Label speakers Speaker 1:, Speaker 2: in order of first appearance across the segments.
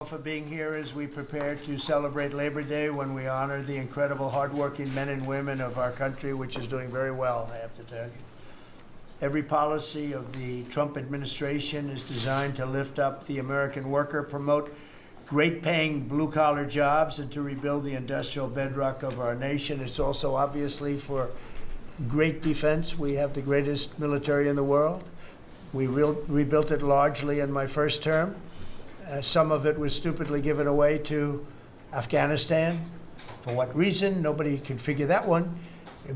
Speaker 1: For being here as we prepare to celebrate Labor Day, when we honor the incredible hardworking men and women of our country, which is doing very well, I have to tell you. Every policy of the Trump administration is designed to lift up the American worker, promote great paying blue collar jobs, and to rebuild the industrial bedrock of our nation. It's also obviously for great defense. We have the greatest military in the world. We rebuilt it largely in my first term. Some of it was stupidly given away to Afghanistan. For what reason? Nobody can figure that one.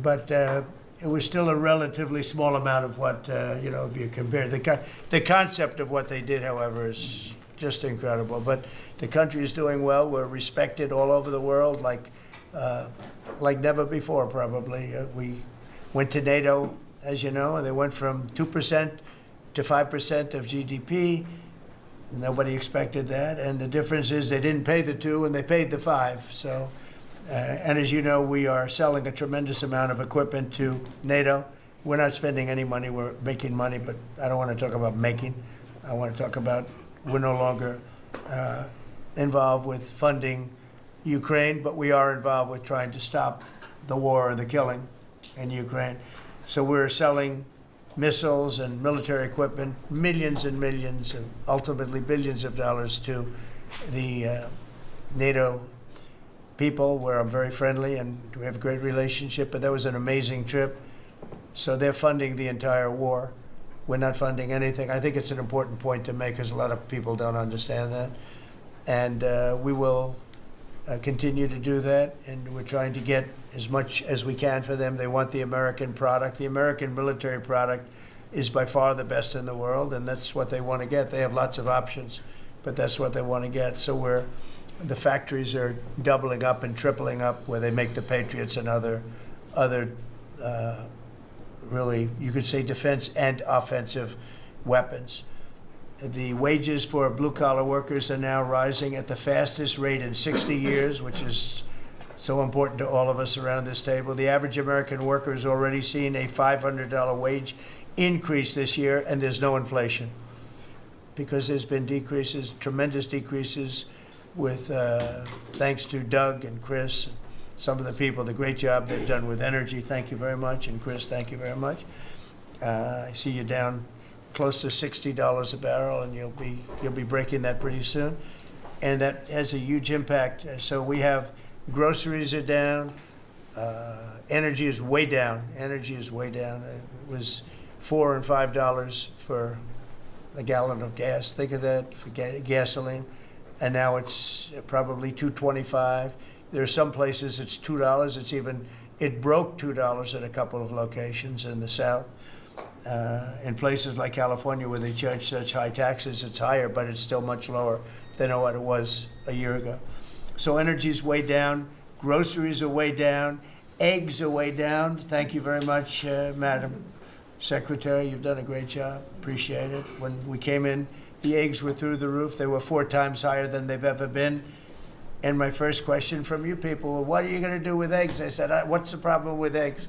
Speaker 1: But it was still a relatively small amount of what, if you compare. The concept of what they did, however, is just incredible. But the country is doing well. We're respected all over the world like never before, probably. We went to NATO, as you know, and they went from 2% to 5% of GDP. Nobody expected that, and the difference is they didn't pay the 2 and they paid the 5. So, and as you know, we are selling a tremendous amount of equipment to NATO. We're not spending any money, we're making money, but I don't want to talk about making. I want to talk about we're no longer involved with funding Ukraine, but we are involved with trying to stop the war or the killing in Ukraine. So we're selling missiles and military equipment, millions and millions, and ultimately billions of dollars to the NATO people, where I'm very friendly and we have a great relationship. But that was an amazing trip. So they're funding the entire war. We're not funding anything. I think it's an important point to make because a lot of people don't understand that. And we will continue to do that, and we're trying to get as much as we can for them. They want the American product. The American military product is by far the best in the world, and that's what they want to get. They have lots of options, but that's what they want to get. So the factories are doubling up and tripling up where they make the Patriots and other really, you could say, defense and offensive weapons. The wages for blue-collar workers are now rising at the fastest rate in 60 years, which is so important to all of us around this table. The average American worker has already seen a $500 wage increase this year, and there's no inflation because there's been decreases, tremendous decreases, with thanks to Doug and Chris, and some of the people, the great job they've done with energy. Thank you very much. And Chris, thank you very much. I see you down close to $60 a barrel, and you'll be breaking that pretty soon, and that has a huge impact. So we have groceries are down, energy is way down. Energy is way down. It was $4 and $5 for a gallon of gas. Think of that for gasoline, and now it's probably $2.25. There are some places it's $2. It broke $2 at a couple of locations in the South. In places like California, where they charge such high taxes, it's higher, but it's still much lower than what it was a year ago. So energy's way down, groceries are way down, eggs are way down. Thank you very much, Madam Secretary. You've done a great job. Appreciate it. When we came in, the eggs were through the roof. They were 4 times higher than they've ever been. And my first question from you people were, what are you going to do with eggs? I said, what's the problem with eggs?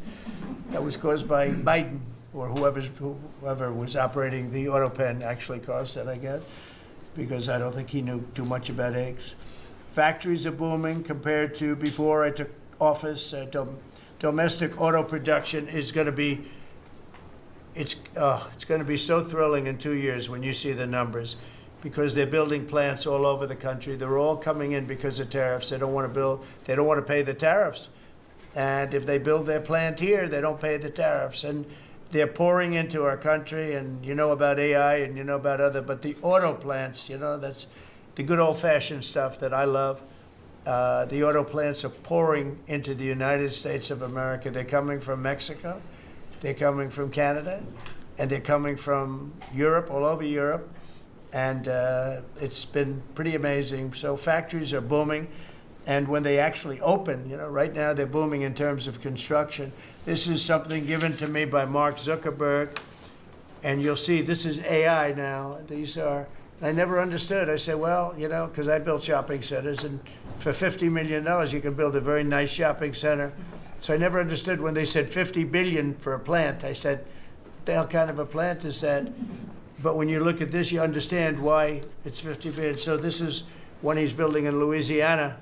Speaker 1: That was caused by Biden, or whoever was operating the auto pen actually caused it, I guess, because I don't think he knew too much about eggs. Factories are booming compared to before I took office. Domestic auto production is going to be, it's going to be so thrilling in 2 years when you see the numbers, because they're building plants all over the country. They're all coming in because of tariffs. They don't want to pay the tariffs. And if they build their plant here, they don't pay the tariffs. And they're pouring into our country, and you know about AI and you know about but the auto plants, that's the good old-fashioned stuff that I love. The auto plants are pouring into the United States of America. They're coming from Mexico, they're coming from Canada, and they're coming from Europe, all over Europe. And it's been pretty amazing. So factories are booming. And when they actually open, right now they're booming in terms of construction. This is something given to me by Mark Zuckerberg. And you'll see this is AI now. I never understood. I said, well, because I built shopping centers, and for $50 million, you can build a very nice shopping center. So I never understood when they said $50 billion for a plant. I said, what the hell kind of a plant is that? But when you look at this, you understand why it's 50 billion. So this is one he's building in Louisiana.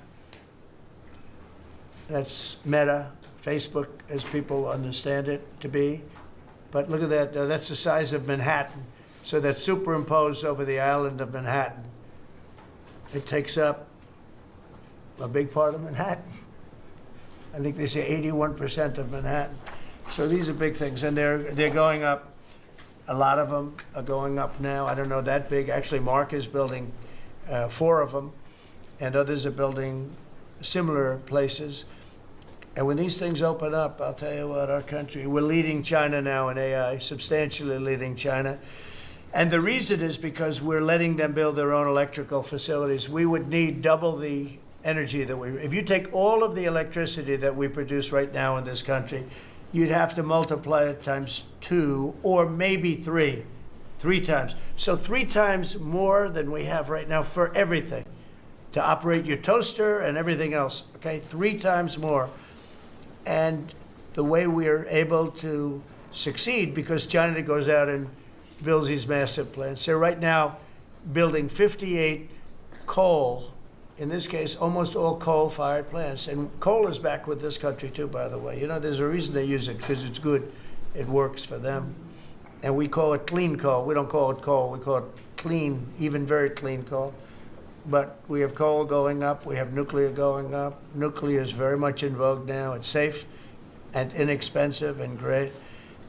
Speaker 1: That's Meta, Facebook, as people understand it to be. But look at that, that's the size of Manhattan. So that's superimposed over the island of Manhattan. It takes up a big part of Manhattan. I think they say 81% of Manhattan. So these are big things, and they're going up. A lot of them are going up now. I don't know that big. Actually, Mark is building 4 of them, and others are building similar places. And when these things open up, I'll tell you what, our country, we're leading China now in AI, substantially leading China. And the reason is because we're letting them build their own electrical facilities. We would need double the energy that if you take all of the electricity that we produce right now in this country, you'd have to multiply it times 2 or maybe 3 times. So 3 times more than we have right now for everything, to operate your toaster and everything else, okay? 3 times more. And the way we are able to succeed, because China goes out and builds these massive plants. They're right now building 58 coal, in this case, almost all coal-fired plants. And coal is back with this country too, by the way. You know, there's a reason they use it, because it's good. It works for them. And we call it clean coal. We don't call it coal. We call it clean, even very clean coal. But we have coal going up. We have nuclear going up. Nuclear is very much in vogue now. It's safe and inexpensive and great.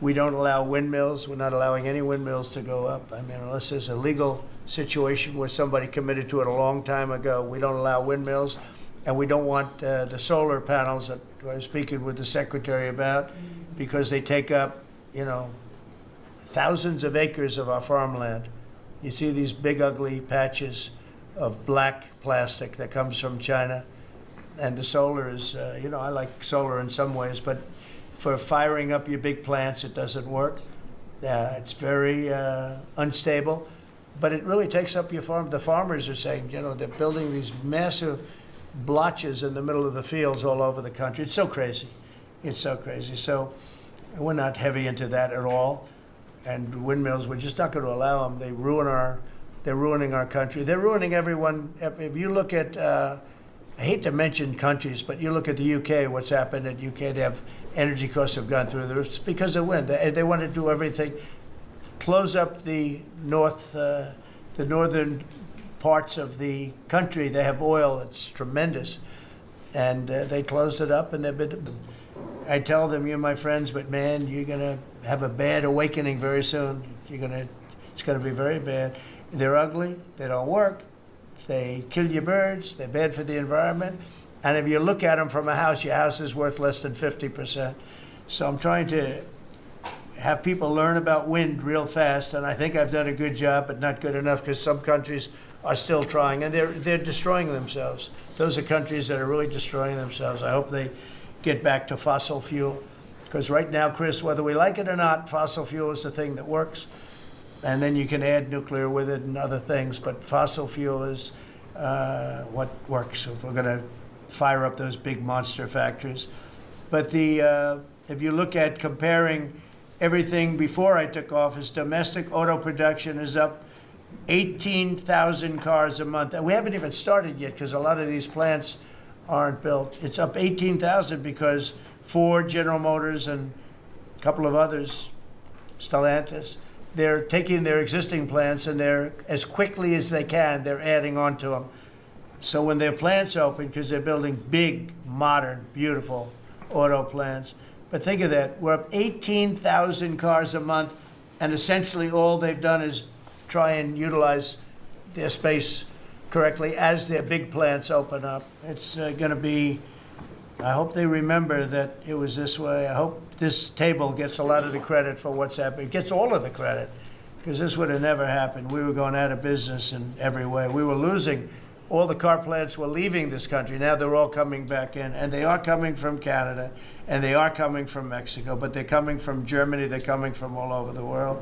Speaker 1: We don't allow windmills. We're not allowing any windmills to go up. I mean, unless there's a legal situation where somebody committed to it a long time ago, we don't allow windmills. And we don't want the solar panels that I was speaking with the secretary about, because they take up, you know, thousands of acres of our farmland. You see these big, ugly patches of black plastic that comes from China. And the solar is, you know, I like solar in some ways, but for firing up your big plants, it doesn't work. It's very unstable, but it really takes up your farm. The farmers are saying, you know, they're building these massive blotches in the middle of the fields all over the country. It's so crazy. It's so crazy. So we're not heavy into that at all. And windmills, we're just not going to allow them. They're ruining our country. They're ruining everyone. If you look at, I hate to mention countries, but you look at the UK, what's happened at UK, they have energy costs have gone through the roof. It's because of wind. They want to do everything, close up the northern parts of the country. They have oil that's tremendous, and they closed it up, and they've been, I tell them, you're my friends, but man, you're going to have a bad awakening very soon. It's going to be very bad. They're ugly, they don't work, they kill your birds, they're bad for the environment. And if you look at them from a house, your house is worth less than 50%. So I'm trying to have people learn about wind real fast, and I think I've done a good job, but not good enough, because some countries are still trying, and they're destroying themselves. Those are countries that are really destroying themselves. I hope they get back to fossil fuel, because right now, Chris, whether we like it or not, fossil fuel is the thing that works. And then you can add nuclear with it and other things, but fossil fuel is what works if we're going to fire up those big monster factories. But if you look at comparing everything before I took office, domestic auto production is up 18,000 cars a month. And we haven't even started yet, because a lot of these plants aren't built. It's up 18,000 because Ford, General Motors, and a couple of others, Stellantis, they're taking their existing plants, and they're, as quickly as they can, they're adding on to them. So when their plants open, because they're building big, modern, beautiful auto plants. But think of that, we're up 18,000 cars a month, and essentially all they've done is try and utilize their space correctly as their big plants open up. It's going to be, I hope they remember that it was this way. I hope this table gets a lot of the credit for what's happening. It gets all of the credit, because this would have never happened. We were going out of business in every way. We were losing. All the car plants were leaving this country. Now they're all coming back in, and they are coming from Canada, and they are coming from Mexico, but they're coming from Germany. They're coming from all over the world.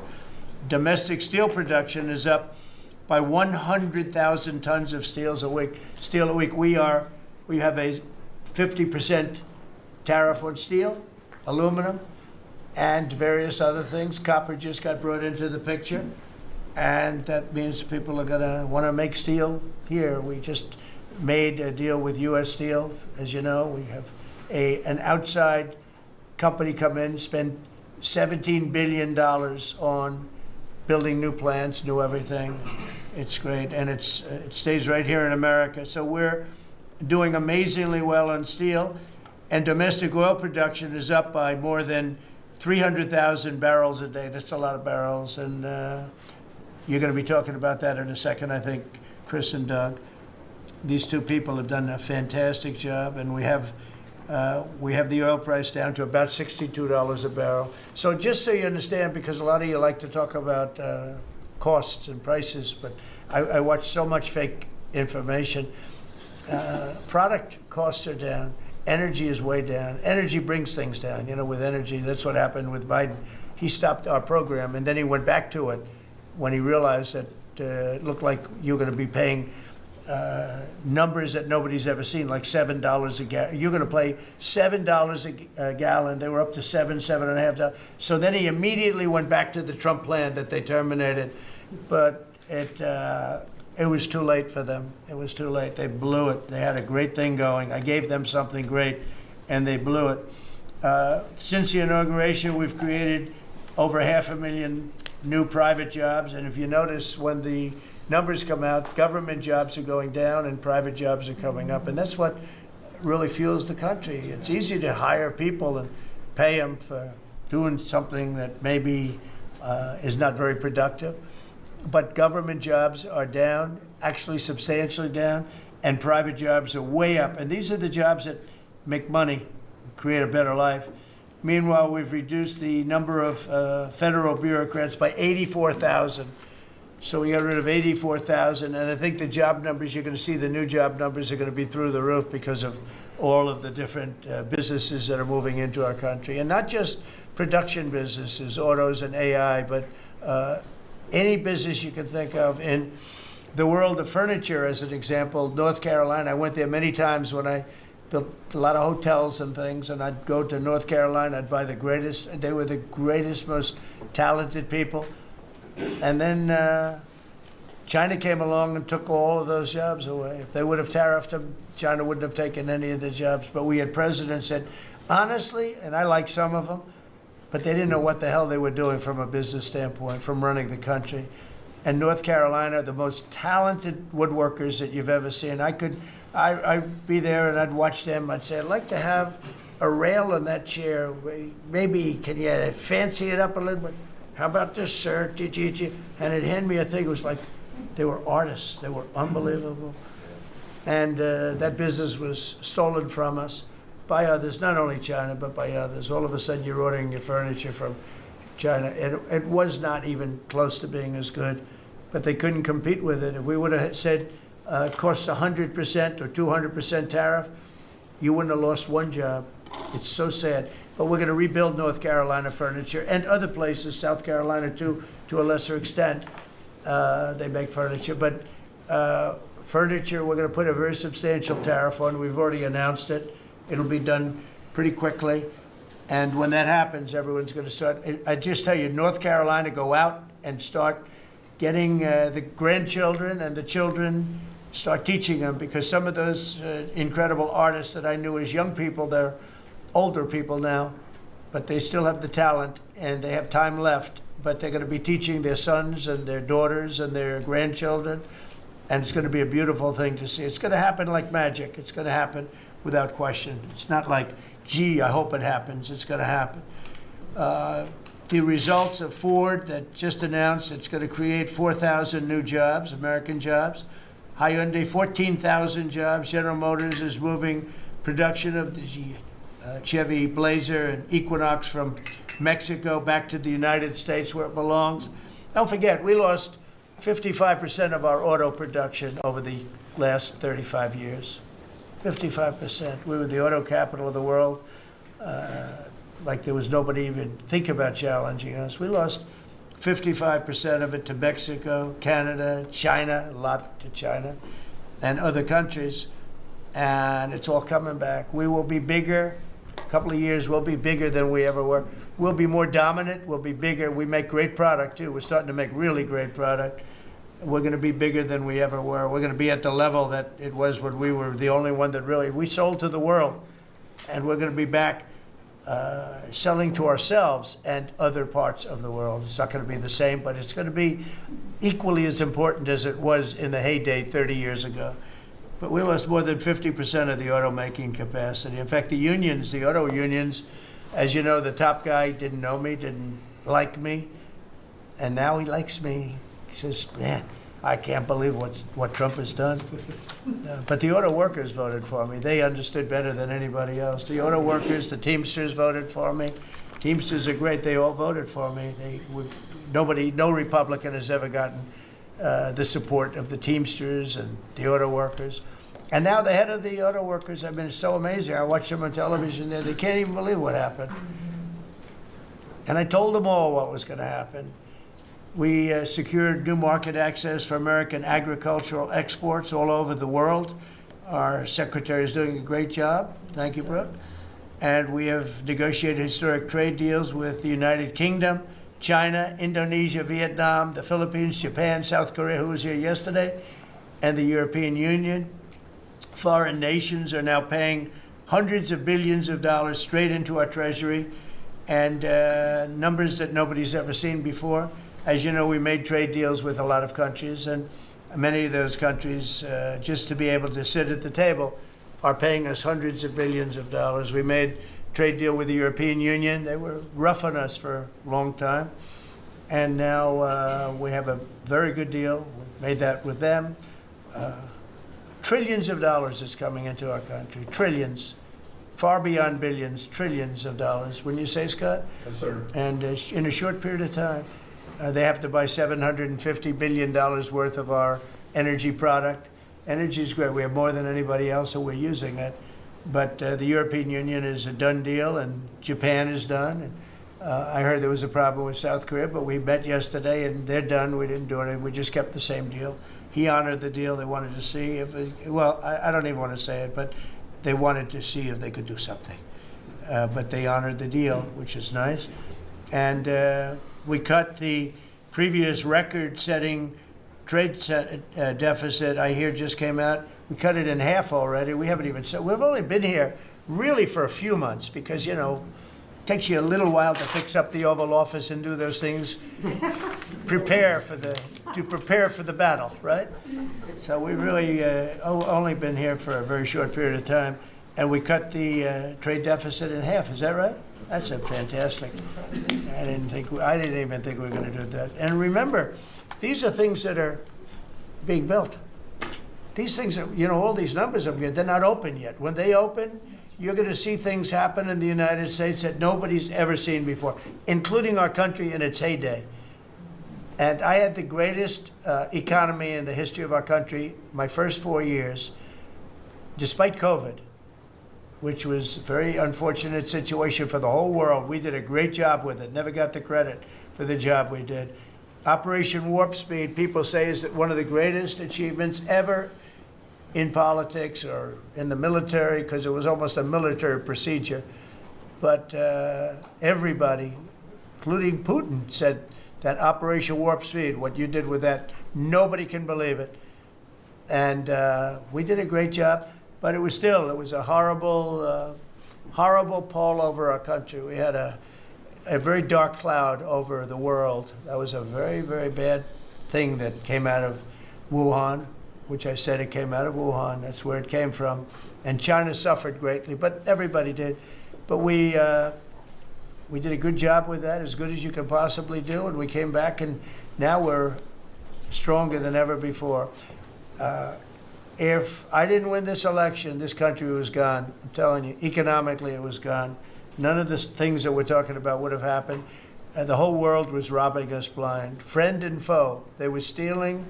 Speaker 1: Domestic steel production is up by 100,000 tons of steel a week. We have a 50% tariff on steel, aluminum, and various other things. Copper just got brought into the picture. and that means people are going to want to make steel here. We just made a deal with U.S. Steel. As you know, we have an outside company come in, spend $17 billion on building new plants, new everything. It's great, and it stays right here in America. So we're doing amazingly well on steel, and domestic oil production is up by more than 300,000 barrels a day. That's a lot of barrels, and you're going to be talking about that in a second, I think, Chris and Doug. These two people have done a fantastic job, and we have the oil price down to about $62 a barrel. So just so you understand, because a lot of you like to talk about costs and prices, but I watch so much fake information. Product costs are down. Energy is way down. Energy brings things down. You know, with energy, that's what happened with Biden. He stopped our program, and then he went back to it when he realized that it looked like you're going to be paying numbers that nobody's ever seen, like $7 a gallon. You're going to pay $7 a gallon. They were up to $7.5. So then he immediately went back to the Trump plan that they terminated, but it was too late for them. It was too late. They blew it. They had a great thing going. I gave them something great, and they blew it. Since the inauguration, we've created over 500,000 new private jobs, and if you notice, when the numbers come out, government jobs are going down and private jobs are coming up, and that's what really fuels the country. It's easy to hire people and pay them for doing something that maybe is not very productive, but government jobs are down, actually substantially down, and private jobs are way up, and these are the jobs that make money, create a better life. Meanwhile, we've reduced the number of federal bureaucrats by 84,000. So we got rid of 84,000, and I think the job numbers, you're going to see the new job numbers are going to be through the roof because of all of the different businesses that are moving into our country. And not just production businesses, autos and AI, but any business you can think of. In the world of furniture, as an example, North Carolina, I went there many times when I built a lot of hotels and things, and I'd go to North Carolina, I'd buy the greatest, they were the greatest, most talented people. And then China came along and took all of those jobs away. If they would have tariffed them, China wouldn't have taken any of the jobs. But we had presidents that, honestly, and I like some of them, but they didn't know what the hell they were doing from a business standpoint, from running the country. And North Carolina, the most talented woodworkers that you've ever seen. I'd be there and I'd watch them. I'd say, I'd like to have a rail in that chair. Maybe can you fancy it up a little bit? How about this, sir? And it'd hand me a thing. It was like they were artists. They were unbelievable. And that business was stolen from us by others, not only China, but by others. All of a sudden, you're ordering your furniture from China. It was not even close to being as good, but they couldn't compete with it. If we would have said it costs 100% or 200% tariff, you wouldn't have lost one job. It's so sad. But we're going to rebuild North Carolina furniture and other places, South Carolina too, to a lesser extent. They make furniture. But furniture, we're going to put a very substantial tariff on. We've already announced it. It'll be done pretty quickly. And when that happens, everyone's going to start. I just tell you, North Carolina, go out and start getting the grandchildren and the children, start teaching them, because some of those incredible artists that I knew as young people, they're older people now, but they still have the talent and they have time left, but they're going to be teaching their sons and their daughters and their grandchildren, and it's going to be a beautiful thing to see. It's going to happen like magic. It's going to happen without question. It's not like, gee, I hope it happens. It's going to happen. The results of Ford that just announced it's going to create 4,000 new jobs, American jobs. Hyundai, 14,000 jobs. General Motors is moving production of the Chevy Blazer and Equinox from Mexico back to the United States where it belongs. Don't forget, we lost 55% of our auto production over the last 35 years. 55%. We were the auto capital of the world. Like there was nobody even think about challenging us. We lost 55% of it to Mexico, Canada, China, a lot to China, and other countries. And it's all coming back. We will be bigger a couple of years, we'll be bigger than we ever were. We'll be more dominant. We'll be bigger. We make great product, too. We're starting to make really great product. We're going to be bigger than we ever were. We're going to be at the level that it was when we were the only one that really, we sold to the world. And we're going to be back selling to ourselves and other parts of the world. It's not going to be the same, but it's going to be equally as important as it was in the heyday 30 years ago. But we lost more than 50% of the automaking capacity. In fact, the unions, the auto unions, as you know, the top guy didn't know me, didn't like me, and now he likes me. He says, man, I can't believe what Trump has done. But the auto workers voted for me. They understood better than anybody else. The auto workers, the Teamsters voted for me. Teamsters are great. They all voted for me. No Republican has ever gotten the support of the Teamsters and the auto workers. And now the head of the auto workers, I mean, it's so amazing. I watch them on television there. They can't even believe what happened. And I told them all what was going to happen. We secured new market access for American agricultural exports all over the world. Our secretary is doing a great job. Thank you, Brooke. And we have negotiated historic trade deals with the United Kingdom, China, Indonesia, Vietnam, the Philippines, Japan, South Korea, who was here yesterday, and the European Union. Foreign nations are now paying hundreds of billions of dollars straight into our treasury, and numbers that nobody's ever seen before. As you know, we made trade deals with a lot of countries, and many of those countries, just to be able to sit at the table, are paying us hundreds of billions of dollars. We made a trade deal with the European Union. They were rough on us for a long time, and now we have a very good deal. We made that with them. Trillions of dollars is coming into our country, trillions. Far beyond billions, trillions of dollars. Wouldn't you say, Scott?
Speaker 2: Yes, sir.
Speaker 1: And in a short period of time. They have to buy $750 billion worth of our energy product. Energy is great. We have more than anybody else, so we're using it. But the European Union is a done deal, and Japan is done. And, I heard there was a problem with South Korea, but we met yesterday, and they're done. We didn't do anything. We just kept the same deal. He honored the deal. They wanted to see if I don't even want to say it, but they wanted to see if they could do something. But they honored the deal, which is nice. And we cut the previous record-setting trade deficit, I hear just came out. We cut it in half already. We haven't even said, we've only been here really for a few months because, you know, it takes you a little while to fix up the Oval Office and do those things, prepare for the battle, right? So we've really only been here for a very short period of time, and we cut the trade deficit in half. Is that right? That's a fantastic. I didn't even think we were going to do that. And remember, these are things that are being built. These things are, you know, all these numbers up here, they're not open yet. When they open, you're going to see things happen in the United States that nobody's ever seen before, including our country in its heyday. And I had the greatest economy in the history of our country my first 4 years, despite COVID, which was a very unfortunate situation for the whole world. We did a great job with it, never got the credit for the job we did. Operation Warp Speed, people say, is one of the greatest achievements ever in politics or in the military, because it was almost a military procedure. But everybody, including Putin, said that Operation Warp Speed, what you did with that, nobody can believe it. And we did a great job. But it was a horrible, horrible pall over our country. We had a very dark cloud over the world. That was a very, very bad thing that came out of Wuhan, which I said it came out of Wuhan. That's where it came from. And China suffered greatly, but everybody did. But we did a good job with that, as good as you could possibly do, and we came back, and now we're stronger than ever before. If I didn't win this election, this country was gone. I'm telling you, economically it was gone. None of the things that we're talking about would have happened. The whole world was robbing us blind. Friend and foe. They were stealing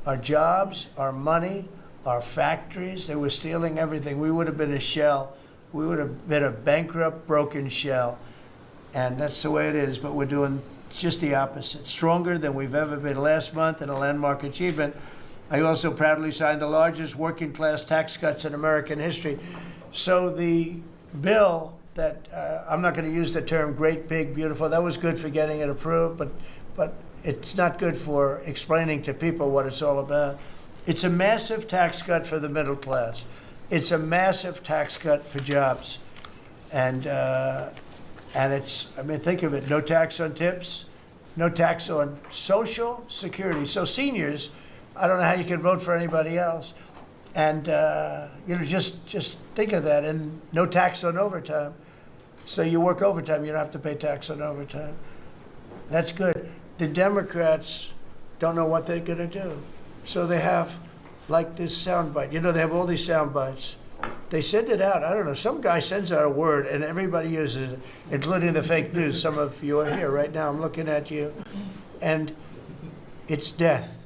Speaker 1: our jobs, our money, our factories. They were stealing everything. We would have been a shell. We would have been a bankrupt, broken shell. And that's the way it is. But we're doing just the opposite. Stronger than we've ever been. Last month, in a landmark achievement, I also proudly signed the largest working class tax cuts in American history. So the bill that I'm not going to use the term great, big, beautiful. That was good for getting it approved, but it's not good for explaining to people what it's all about. It's a massive tax cut for the middle class. It's a massive tax cut for jobs. And it's, I mean, think of it, no tax on tips, no tax on Social Security. So seniors, I don't know how you can vote for anybody else. And, just think of that. And no tax on overtime. So you work overtime, you don't have to pay tax on overtime. That's good. The Democrats don't know what they're going to do. So they have, like, this soundbite. They have all these sound bites. They send it out. I don't know. Some guy sends out a word, and everybody uses it, including the fake news. Some of you are here right now. I'm looking at you. And it's death.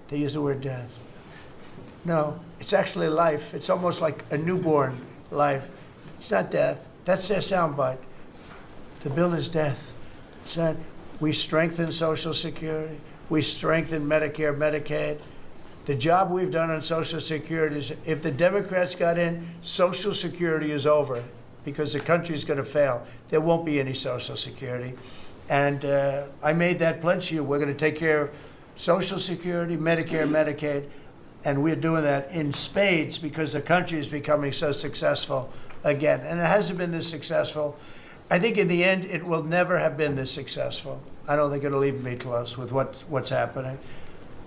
Speaker 1: They use the word death. No, it's actually life. It's almost like a newborn life. It's not death. That's their soundbite. The bill is death. It's not. We strengthen Social Security. We strengthen Medicare, Medicaid. The job we've done on Social Security is, if the Democrats got in, Social Security is over because the country's going to fail. There won't be any Social Security. And I made that pledge to you. We're going to take care of Social Security, Medicare, Medicaid, and we're doing that in spades because the country is becoming so successful again. And it hasn't been this successful. I think in the end, it will never have been this successful. I don't think it'll even be close with what's happening.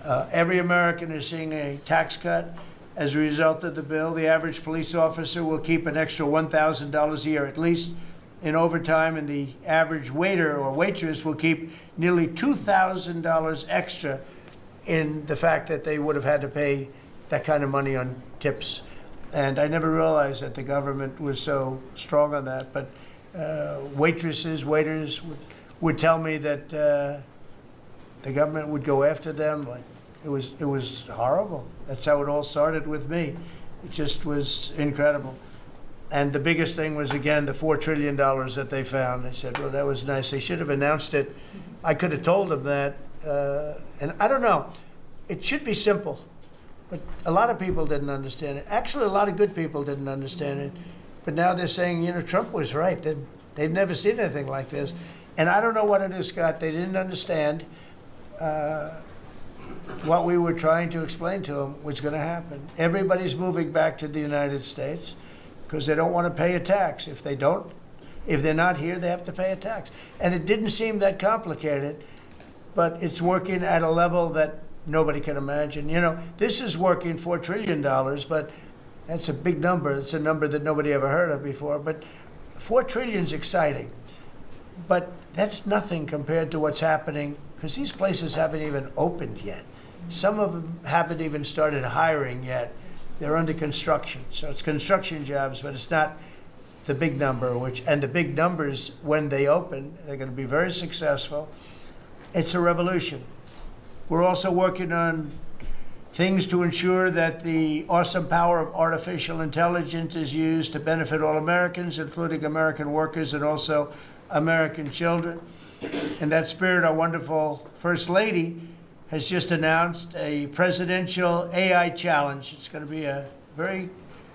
Speaker 1: Every American is seeing a tax cut as a result of the bill. The average police officer will keep an extra $1,000 a year at least in overtime, and the average waiter or waitress will keep nearly $2,000 extra in the fact that they would have had to pay that kind of money on tips. And I never realized that the government was so strong on that. But waitresses, waiters would tell me that the government would go after them. Like it was horrible. That's how it all started with me. It just was incredible. And the biggest thing was, again, the $4 trillion that they found. I said, well, that was nice. They should have announced it. I could have told them that. And I don't know. It should be simple. But a lot of people didn't understand it. Actually, a lot of good people didn't understand it. But now they're saying, Trump was right. They've never seen anything like this. And I don't know what it is, Scott. They didn't understand what we were trying to explain to them was going to happen. Everybody's moving back to the United States because they don't want to pay a tax. If they're not here, they have to pay a tax. And it didn't seem that complicated, but it's working at a level that nobody can imagine. This is working $4 trillion, but that's a big number. It's a number that nobody ever heard of before. But $4 trillion is exciting. But that's nothing compared to what's happening, because these places haven't even opened yet. Some of them haven't even started hiring yet. They're under construction. So it's construction jobs, but it's not the big number, and the big numbers, when they open, they're going to be very successful. It's a revolution. We're also working on things to ensure that the awesome power of artificial intelligence is used to benefit all Americans, including American workers and also American children. In that spirit, our wonderful First Lady has just announced a presidential AI challenge. It's going to be a very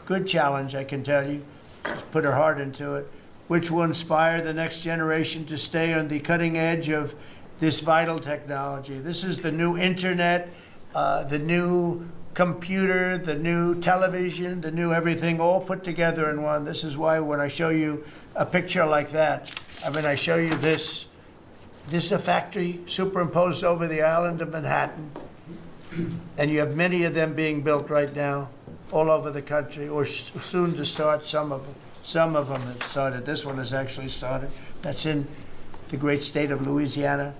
Speaker 1: good challenge, I can tell you. She's put her heart into it, which will inspire the next generation to stay on the cutting edge of this vital technology. This is the new internet, the new computer, the new television, the new everything, all put together in one. This is why when I show you a picture like that, I show you this. This is a factory superimposed over the island of Manhattan. And you have many of them being built right now all over the country, or soon to start. Some of them have started. This one has actually started. That's in the great state of Louisiana.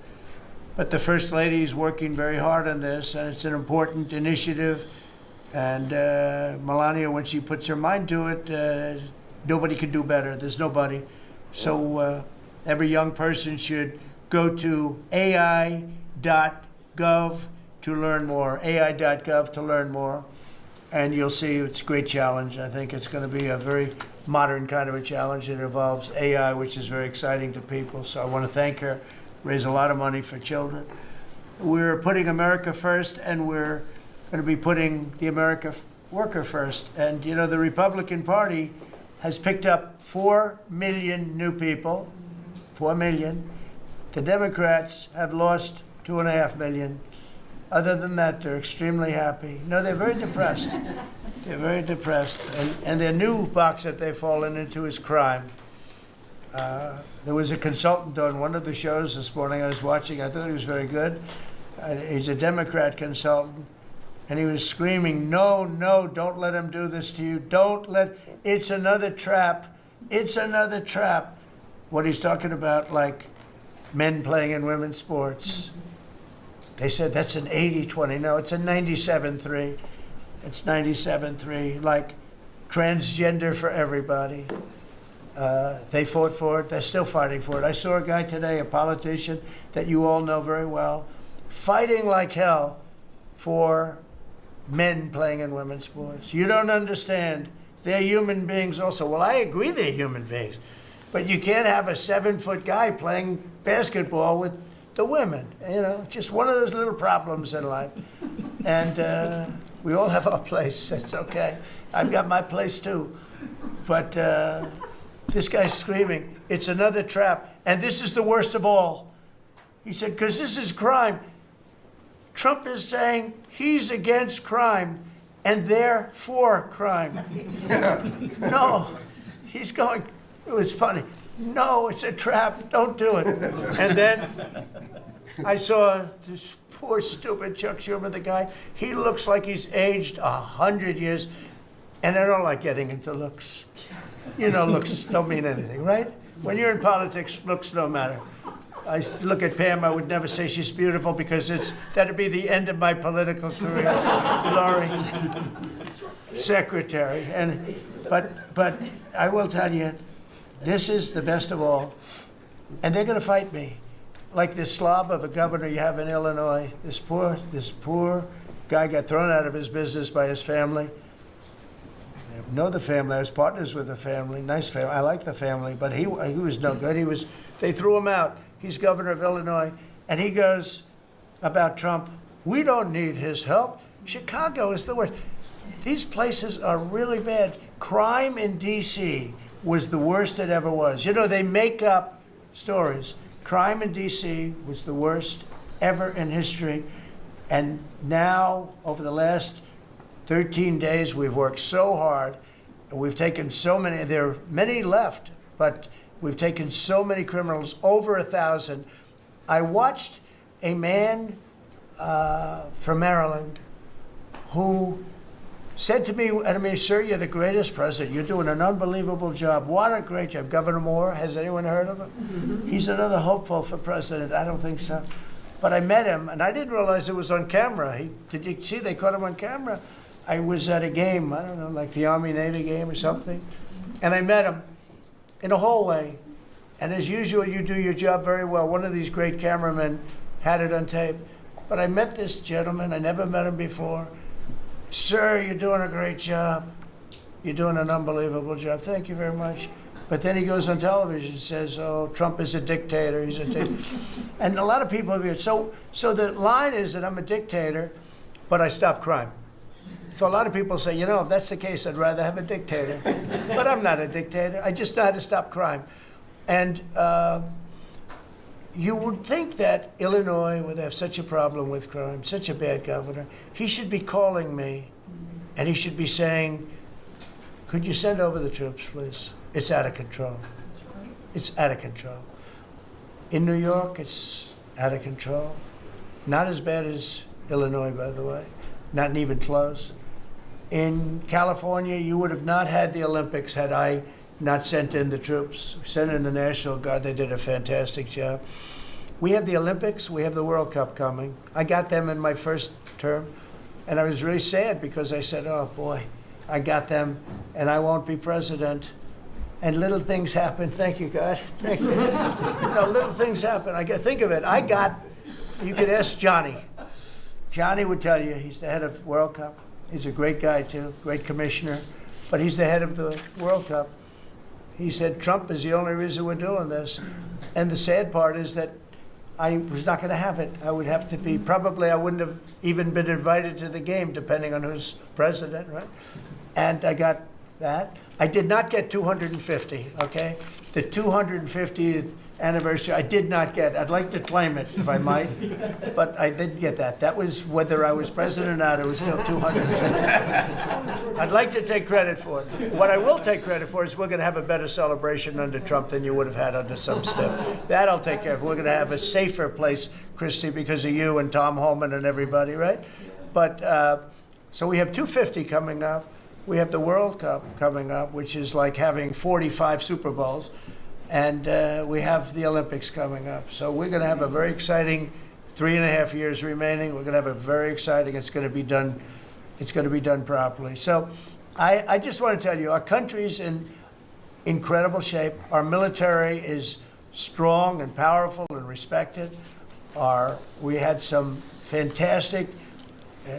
Speaker 1: But the First Lady is working very hard on this, and it's an important initiative. And Melania, when she puts her mind to it, nobody can do better. There's nobody. So every young person should go to AI.gov to learn more, AI.gov to learn more. And you'll see it's a great challenge. I think it's going to be a very modern kind of a challenge. It involves AI, which is very exciting to people. So I want to thank her, raise a lot of money for children. We're putting America first, and we're going to be putting the American worker first. And, the Republican Party has picked up 4 million new people, 4 million. The Democrats have lost 2.5 million. Other than that, they're extremely happy. No, they're very depressed. They're very depressed. And their new box that they've fallen into is crime. There was a consultant on one of the shows this morning I was watching. I thought he was very good. He's a Democrat consultant. And he was screaming, no, no, don't let him do this to you. Don't let, it's another trap. It's another trap. What he's talking about, like men playing in women's sports. They said that's an 80-20. No, it's a 97-3. It's 97-3, like transgender for everybody. They fought for it. They're still fighting for it. I saw a guy today, a politician that you all know very well, fighting like hell for men playing in women's sports. You don't understand. They're human beings also. Well, I agree they're human beings. But you can't have a 7-foot guy playing basketball with the women. You know, just one of those little problems in life. And we all have our place. That's okay. I've got my place too. But this guy's screaming, it's another trap. And this is the worst of all. He said, because this is crime. Trump is saying he's against crime and they're for crime. No, he's going, it was funny. No, it's a trap. Don't do it. And then I saw this poor, stupid Chuck Schumer, the guy. He looks like he's aged 100 years. And I don't like getting into looks. You know, looks don't mean anything, right? When you're in politics, looks don't matter. I look at Pam, I would never say she's beautiful because that'd be the end of my political career. Laurie, secretary. But I will tell you, this is the best of all. And they're going to fight me. Like this slob of a governor you have in Illinois, this poor guy got thrown out of his business by his family. I know the family. I was partners with the family. Nice family. I like the family, but he was no good. They threw him out. He's governor of Illinois, and he goes about Trump, we don't need his help. Chicago is the worst. These places are really bad. Crime in D.C. was the worst it ever was. You know, they make up stories. Crime in D.C. was the worst ever in history. And now, over the last 13 days, we've worked so hard. And we've taken so many, there are many left, but we've taken so many criminals, over 1,000. I watched a man from Maryland who said to me, I mean, sir, you're the greatest president. You're doing an unbelievable job. What a great job. Governor Moore, has anyone heard of him? Mm-hmm. He's another hopeful for president. I don't think so. But I met him, and I didn't realize it was on camera. Did you see they caught him on camera? I was at a game, I don't know, like the Army-Navy game or something, and I met him in a hallway. And as usual, you do your job very well. One of these great cameramen had it on tape. But I met this gentleman. I never met him before. Sir, you're doing a great job. You're doing an unbelievable job. Thank you very much. But then he goes on television and says, oh, Trump is a dictator. He's a dictator. And a lot of people have heard. So the line is that I'm a dictator, but I stop crime. So a lot of people say, you know, if that's the case, I'd rather have a dictator. But I'm not a dictator. I just know how to stop crime. And you would think that Illinois would have such a problem with crime, such a bad governor. He should be calling me, and he should be saying, could you send over the troops, please? It's out of control. It's out of control. In New York, it's out of control. Not as bad as Illinois, by the way. Not even close. In California, you would have not had the Olympics had I not sent in the troops, sent in the National Guard. They did a fantastic job. We have the Olympics. We have the World Cup coming. I got them in my first term, and I was really sad because I said, oh, boy, I got them, and I won't be president. And little things happen. Thank you, God. Thank you. Little things happen. Think of it. You could ask Johnny. Johnny would tell you, he's the head of World Cup. He's a great guy, too, great commissioner. But he's the head of the World Cup. He said, Trump is the only reason we're doing this. And the sad part is that I was not going to have it. I would have to be, probably I wouldn't have even been invited to the game, depending on who's president, right? And I got that. I did not get 250, okay? The 250th anniversary, I did not get. I'd like to claim it, if I might, but I didn't get that. That was whether I was president or not, it was still 250. I'd like to take credit for it. What I will take credit for is we're going to have a better celebration under Trump than you would have had under some stuff. That I'll take care of. We're going to have a safer place, Christy, because of you and Tom Holman and everybody, right? But, so we have 250 coming up. We have the World Cup coming up, which is like having 45 Super Bowls. And we have the Olympics coming up. So we're going to have a very exciting 3.5 years remaining. We're going to have a very exciting, it's going to be done properly. So I just want to tell you, our country's in incredible shape. Our military is strong and powerful and respected. We had some fantastic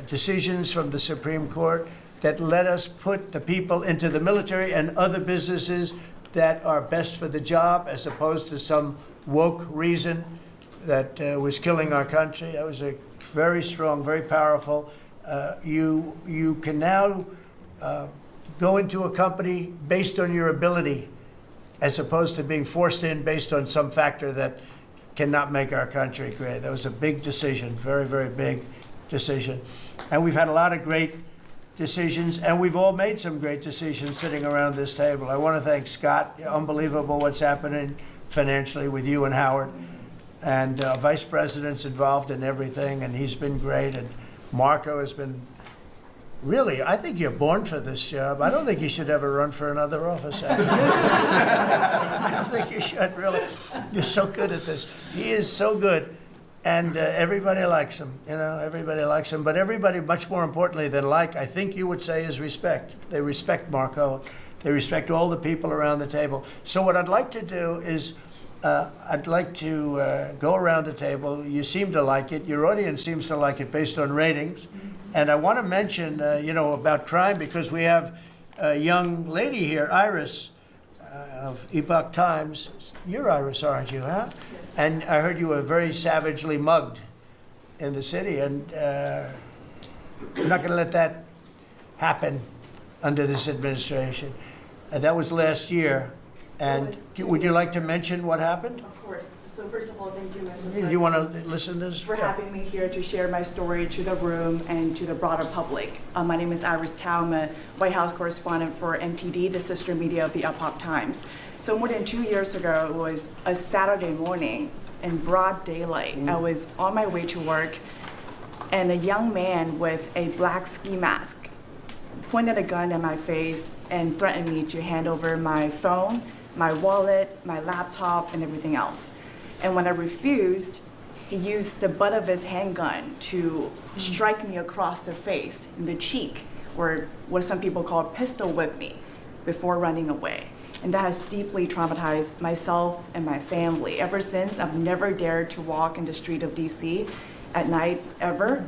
Speaker 1: decisions from the Supreme Court that let us put the people into the military and other businesses that are best for the job, as opposed to some woke reason that was killing our country. That was a very strong, very powerful. You can now go into a company based on your ability, as opposed to being forced in based on some factor that cannot make our country great. That was a big decision, very, very big decision. And we've had a lot of great decisions, and we've all made some great decisions sitting around this table. I want to thank Scott. Unbelievable what's happening financially with you and Howard. And Vice President's involved in everything, and he's been great. And Marco has been, really, I think you're born for this job. I don't think you should ever run for another office, actually. I don't think you should, really. You're so good at this. He is so good. And everybody likes him, everybody likes him. But everybody, much more importantly than like, I think you would say, is respect. They respect Marco. They respect all the people around the table. So what I'd like to do is, I'd like to go around the table. You seem to like it. Your audience seems to like it based on ratings. And I want to mention, about crime, because we have a young lady here, Iris, of Epoch Times. You're Iris, aren't you, huh? And I heard you were very savagely mugged in the city, and we're not going to let that happen under this administration. That was last year. And would you like to mention what happened?
Speaker 2: Of course. So first of all, thank you, Mr. President.
Speaker 1: Do you want to listen to this?
Speaker 2: For having me here to share my story to the room and to the broader public. My name is Iris Tao. I'm a White House correspondent for NTD, the sister media of the Epoch Times. So more than 2 years ago, it was a Saturday morning in broad daylight. I was on my way to work, and a young man with a black ski mask pointed a gun at my face and threatened me to hand over my phone, my wallet, my laptop, and everything else. And when I refused, he used the butt of his handgun to strike me across the face, in the cheek, or what some people call pistol whip me, before running away. And that has deeply traumatized myself and my family. Ever since, I've never dared to walk in the street of DC at night, ever.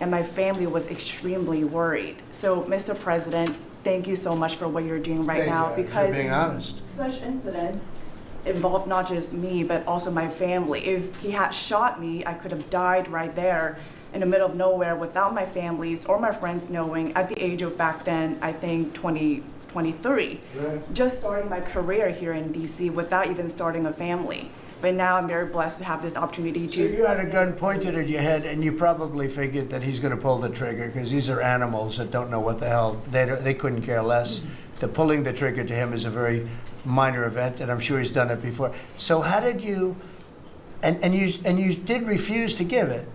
Speaker 2: And my family was extremely worried. So, Mr. President, thank you so much for what you're doing right now, because
Speaker 1: being honest.
Speaker 2: Such incidents involve not just me, but also my family. If he had shot me, I could have died right there in the middle of nowhere without my families or my friends knowing, at the age of back then, I think 23, just starting my career here in DC without even starting a family. But now I'm very blessed to have this opportunity to.
Speaker 1: So you had a gun pointed at your head, and you probably figured that he's going to pull the trigger, because these are animals that don't know what the hell, they couldn't care less. The pulling the trigger to him is a very minor event, and I'm sure he's done it before. So how did you, and you did refuse to give it,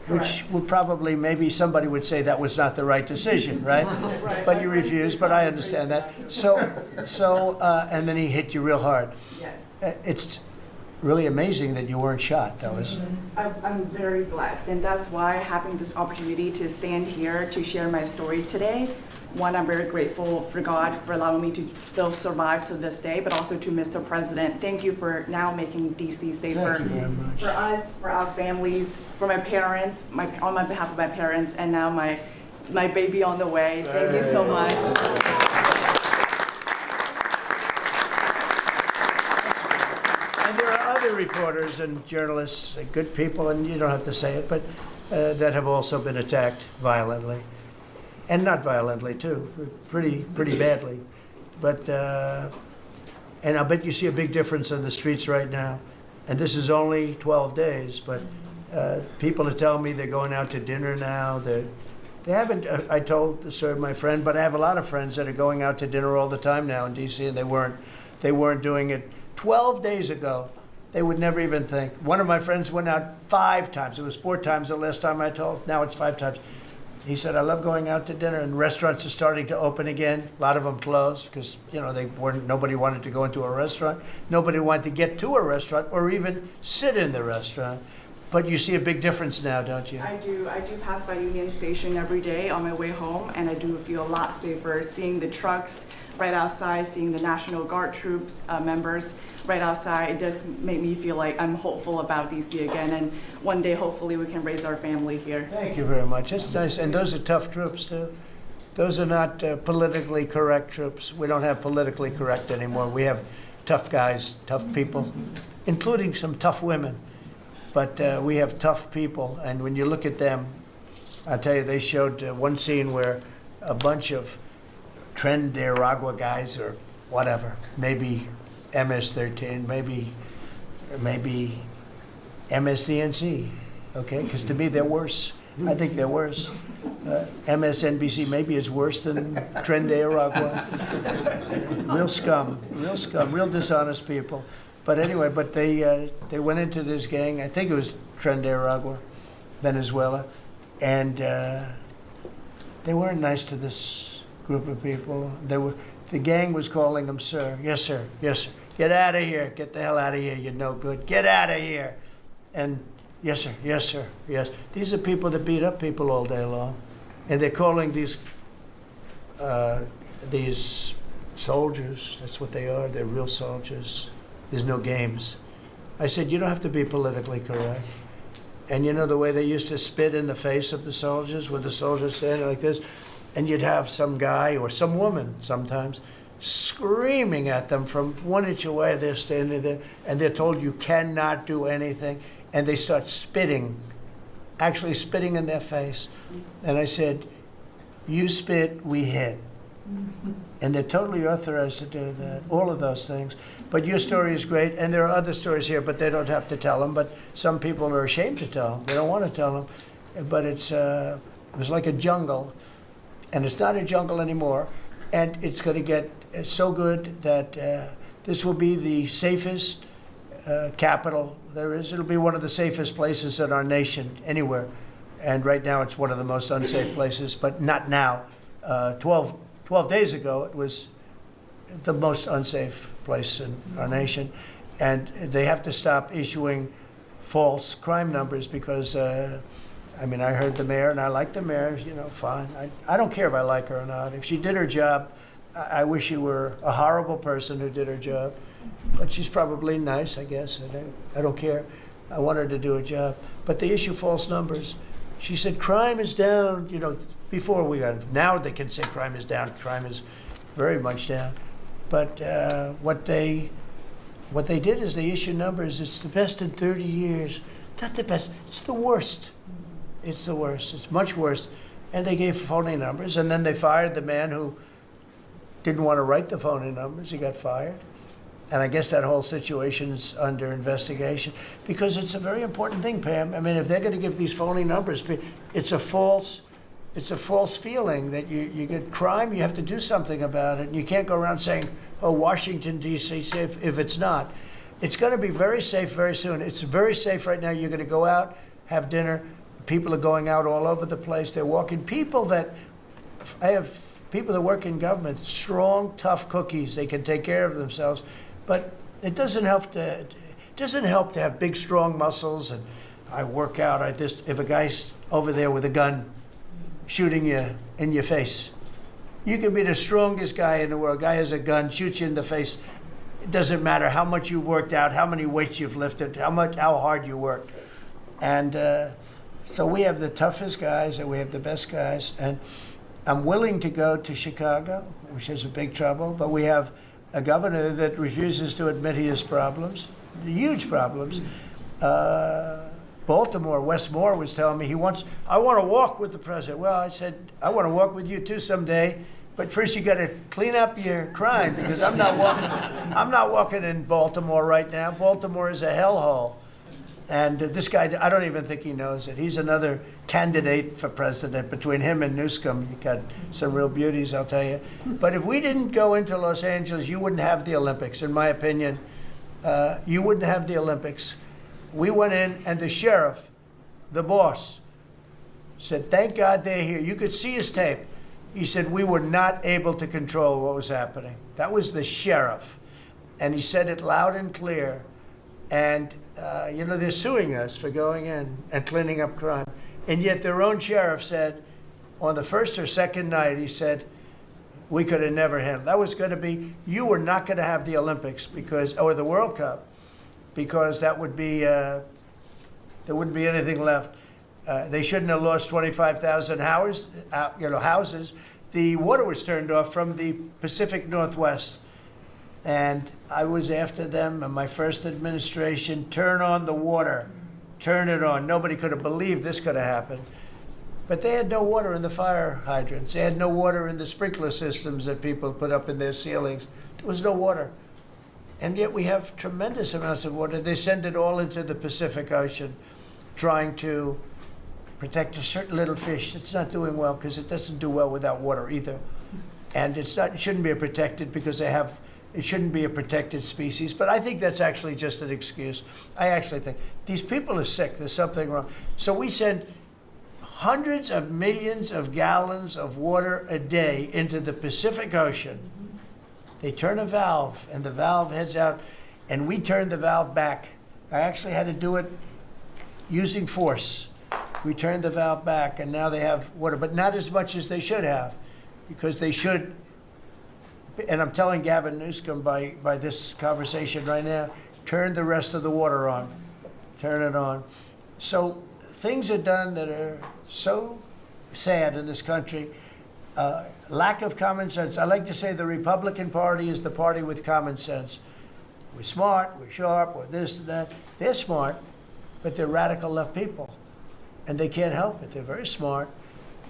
Speaker 1: which would probably, maybe somebody would say that was not the right decision, right?
Speaker 2: Right.
Speaker 1: But you refused, but I understand that. So, and then he hit you real hard.
Speaker 2: Yes.
Speaker 1: It's really amazing that you weren't shot. That was.
Speaker 2: I'm very blessed, and that's why having this opportunity to stand here to share my story today. One, I'm very grateful for God for allowing me to still survive to this day, but also to Mr. President. Thank you for now making DC safer.
Speaker 1: Thank you very much.
Speaker 2: For us, for our families, for my parents, on my behalf of my parents, and now my baby on the way. Thank you so much.
Speaker 1: And there are other reporters and journalists, good people, and you don't have to say it, but that have also been attacked violently. And not violently, too, pretty badly. but and I bet you see a big difference in the streets right now. And this is only 12 days, but people are telling me they're going out to dinner now. They haven't, I told my friend, but I have a lot of friends that are going out to dinner all the time now in D.C., and they weren't doing it 12 days ago. They would never even think. One of my friends went out 5 times. It was 4 times the last time I told. Now it's 5 times. He said, I love going out to dinner, and restaurants are starting to open again. A lot of them closed because, you know, nobody wanted to go into a restaurant. Nobody wanted to get to a restaurant or even sit in the restaurant. But you see a big difference now, don't you?
Speaker 2: I do pass by Union Station every day on my way home, and I do feel a lot safer seeing the trucks right outside, seeing the National Guard troops members right outside. It does make me feel like I'm hopeful about DC again, and one day hopefully we can raise our family here.
Speaker 1: Thank you very much. It's nice, and those are tough troops too. Those are not politically correct troops. We don't have politically correct anymore. We have tough guys, tough people, including some tough women. But we have tough people, and when you look at them, I'll tell you, they showed one scene where a bunch of Tren de Aragua guys or whatever, maybe MS-13, maybe MSDNC, okay? Because to me, they're worse. I think they're worse. MSNBC maybe is worse than Tren de Aragua. Real scum, real dishonest people. But anyway, they went into this gang, I think it was Tren de Aragua, Venezuela, and they weren't nice to this group of people. The gang was calling them sir. Yes, sir. Yes, sir. Get out of here. Get the hell out of here. You're no good. Get out of here. And yes, sir. Yes, sir. Yes. These are people that beat up people all day long. And they're calling these soldiers, that's what they are. They're real soldiers. There's no games. I said, you don't have to be politically correct. And you know the way they used to spit in the face of the soldiers, with the soldiers standing like this, and you'd have some guy or some woman sometimes screaming at them from 1 inch away. They're standing there, and they're told you cannot do anything, and they start spitting, actually spitting in their face. And I said, you spit, we hit. And they're totally authorized to do that, all of those things. But your story is great, and there are other stories here, but they don't have to tell them. But some people are ashamed to tell them. They don't want to tell them. But it was like a jungle, and it's not a jungle anymore. And it's going to get so good that this will be the safest capital there is. It'll be one of the safest places in our nation, anywhere. And right now it's one of the most unsafe places, but not now. 12 days ago, it was the most unsafe place in our nation. And they have to stop issuing false crime numbers because, I mean, I heard the mayor, and I like the mayor, you know, fine. I don't care if I like her or not. If she did her job, I wish she were a horrible person who did her job. But she's probably nice, I guess. I don't care. I want her to do her job. But they issue false numbers. She said crime is down, you know, before we got, now they can say crime is down. Crime is very much down. But what they did is they issued numbers. It's the best in 30 years. Not the best. It's the worst. It's the worst. It's much worse. And they gave phony numbers. And then they fired the man who didn't want to write the phony numbers. He got fired. And I guess that whole situation's under investigation because it's a very important thing, Pam. I mean, if they're going to give these phony numbers, it's a false feeling that you get crime. You have to do something about it. And you can't go around saying, "Oh, Washington D.C. safe," if it's not. It's going to be very safe very soon. It's very safe right now. You're going to go out, have dinner. People are going out all over the place. They're walking. I have people that work in government, strong, tough cookies. They can take care of themselves. But it doesn't help to have big, strong muscles. And I work out. If a guy's over there with a gun shooting you in your face, you can be the strongest guy in the world. A guy has a gun, shoots you in the face. It doesn't matter how much you've worked out, how many weights you've lifted, how hard you worked. And so we have the toughest guys and we have the best guys. And I'm willing to go to Chicago, which is a big trouble, but we have a governor that refuses to admit he has problems, huge problems. Baltimore, Wes Moore was telling me I want to walk with the president. Well, I said, I want to walk with you too someday, But first you got to clean up your crime, because I'm not walking in Baltimore right now. Baltimore is a hellhole. And this guy, I don't even think he knows it. He's another candidate for president. Between him and Newsom, you got some real beauties, I'll tell you. But if we didn't go into Los Angeles, you wouldn't have the Olympics, in my opinion. You wouldn't have the Olympics. We went in, and the sheriff, the boss, said, thank God they're here. You could see his tape. He said, we were not able to control what was happening. That was the sheriff. And he said it loud and clear. And, you know, they're suing us for going in and cleaning up crime. And yet their own sheriff said, on the first or second night, he said, we could have never handled. That was going to be, you were not going to have the Olympics because, or the World Cup, because that would be, there wouldn't be anything left. They shouldn't have lost 25,000 houses. The water was turned off from the Pacific Northwest. And I was after them in my first administration, turn on the water, turn it on. Nobody could have believed this could have happened. But they had no water in the fire hydrants. They had no water in the sprinkler systems that people put up in their ceilings. There was no water. And yet we have tremendous amounts of water. They send it all into the Pacific Ocean, trying to protect a certain little fish that's not doing well, because it doesn't do well without water either. And it shouldn't be protected because it shouldn't be a protected species. But I think that's actually just an excuse. I actually think these people are sick. There's something wrong. So we send hundreds of millions of gallons of water a day into the Pacific Ocean. They turn a valve, and the valve heads out, and we turn the valve back. I actually had to do it using force. We turned the valve back, and now they have water, but not as much as they should have, because they should, and I'm telling Gavin Newsom by this conversation right now, turn the rest of the water on. Turn it on. So things are done that are so sad in this country. Lack of common sense. I like to say the Republican Party is the party with common sense. We're smart, we're sharp, we're this and that. They're smart, but they're radical left people. And they can't help it. They're very smart,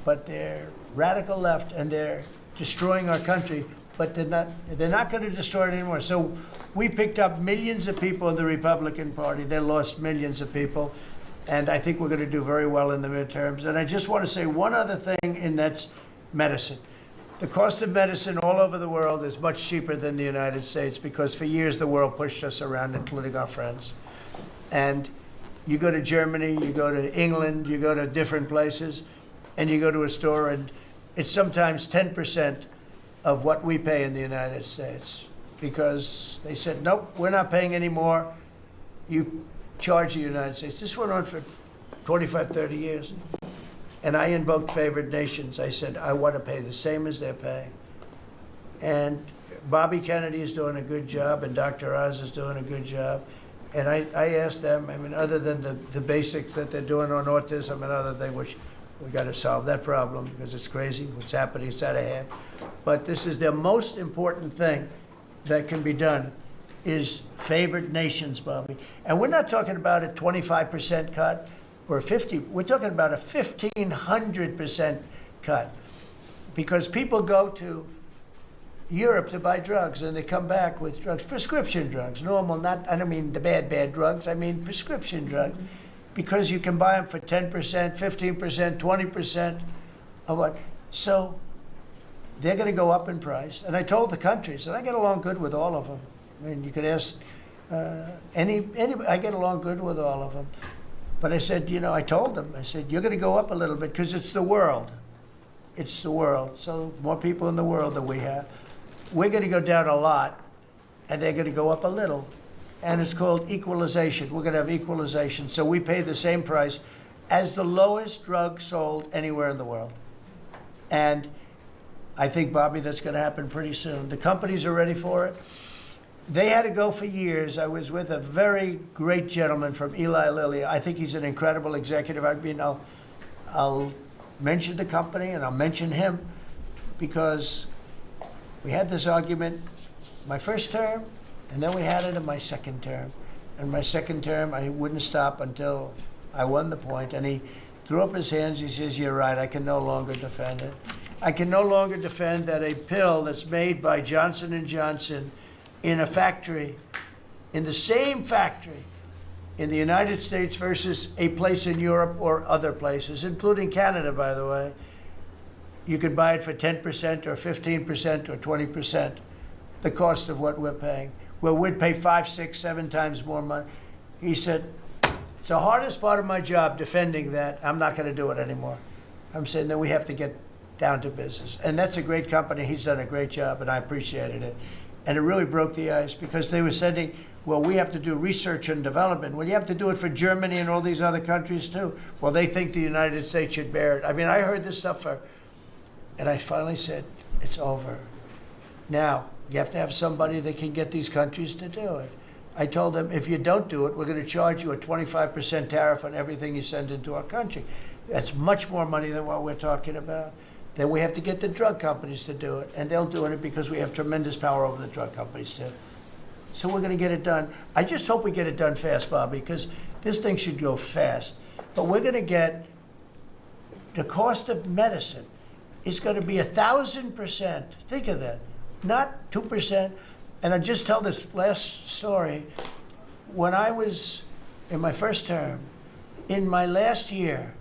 Speaker 1: but they're radical left, and they're destroying our country. But they're not going to destroy it anymore. So we picked up millions of people in the Republican Party. They lost millions of people. And I think we're going to do very well in the midterms. And I just want to say one other thing, and that's medicine. The cost of medicine all over the world is much cheaper than the United States, because for years the world pushed us around, including our friends. And you go to Germany, you go to England, you go to different places, and you go to a store, and it's sometimes 10% of what we pay in the United States, because they said, nope, we're not paying any more. You charge the United States. This went on for 25, 30 years. And I invoked favored nations. I said, I want to pay the same as they're paying. And Bobby Kennedy is doing a good job, and Dr. Oz is doing a good job. And I asked them, I mean, other than the basics that they're doing on autism and other things, which we got to solve that problem because it's crazy what's happening, it's out of hand. But this is the most important thing that can be done, is favored nations, Bobby. And we're not talking about a 25% cut or 50, we're talking about a 1,500% cut. Because people go to Europe to buy drugs, and they come back with drugs, prescription drugs, normal, not, I don't mean the bad drugs, I mean prescription drugs, because you can buy them for 10%, 15%, 20% of what. So they're going to go up in price. And I told the countries, and I get along good with all of them. I mean, you could ask anybody, I get along good with all of them. But I said, you know, I told them, I said, you're going to go up a little bit because it's the world. It's the world. So more people in the world than we have. We're going to go down a lot, and they're going to go up a little. And it's called equalization. We're going to have equalization. So we pay the same price as the lowest drug sold anywhere in the world. And I think, Bobby, that's going to happen pretty soon. The companies are ready for it. They had to go for years. I was with a very great gentleman from Eli Lilly. I think he's an incredible executive. I mean, I'll mention the company, and I'll mention him, because we had this argument my first term, and then we had it in my second term. And my second term, I wouldn't stop until I won the point. And he threw up his hands. He says, you're right, I can no longer defend it. I can no longer defend that a pill that's made by Johnson & Johnson in a factory, in the same factory, in the United States versus a place in Europe or other places, including Canada, by the way, you could buy it for 10% or 15% or 20% the cost of what we're paying. Well, we'd pay 5, 6, 7 times more money. He said, it's the hardest part of my job defending that. I'm not going to do it anymore. I'm saying that we have to get down to business. And that's a great company. He's done a great job, and I appreciated it. And it really broke the ice because they were sending, well, we have to do research and development. Well, you have to do it for Germany and all these other countries too. Well, they think the United States should bear it. I mean, I heard this stuff and I finally said, it's over. Now, you have to have somebody that can get these countries to do it. I told them, if you don't do it, we're going to charge you a 25% tariff on everything you send into our country. That's much more money than what we're talking about. Then we have to get the drug companies to do it, and they'll do it because we have tremendous power over the drug companies too. So we're going to get it done. I just hope we get it done fast, Bobby, because this thing should go fast. But we're going to get the cost of medicine is going to be 1,000%. Think of that, not 2%. And I just tell this last story. When I was in my first term, in my last year,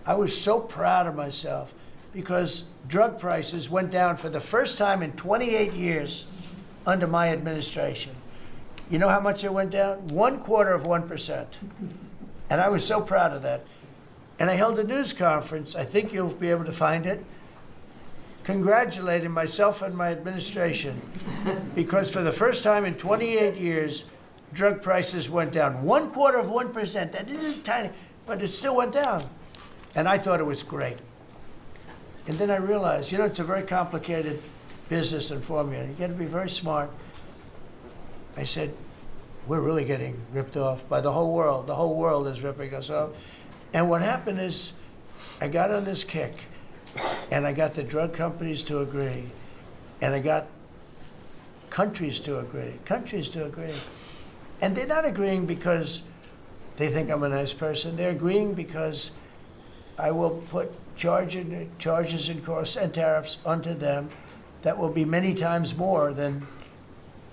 Speaker 1: I was so proud of myself because drug prices went down for the first time in 28 years under my administration. You know how much it went down? 1/4%. And I was so proud of that. And I held a news conference, I think you'll be able to find it, congratulating myself and my administration because for the first time in 28 years, drug prices went down 1/4%. That isn't tiny, but it still went down. And I thought it was great. And then I realized, you know, it's a very complicated business and formula. You got to be very smart. I said, we're really getting ripped off by the whole world. The whole world is ripping us off. And what happened is I got on this kick and I got the drug companies to agree and I got countries to agree. And they're not agreeing because they think I'm a nice person. They're agreeing because I will put charges and costs and tariffs onto them that will be many times more than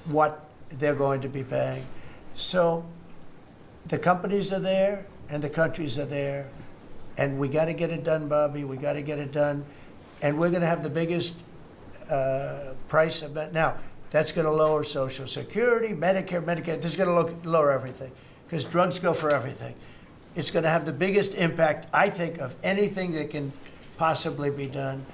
Speaker 1: what they're going to be paying. So the companies are there and the countries are there, and we got to get it done, Bobby. We got to get it done, and we're going to have the biggest price of it. Now, that's going to lower Social Security, Medicare. This is going to lower everything because drugs go for everything. It's going to have the biggest impact, I think, of anything that can possibly be done.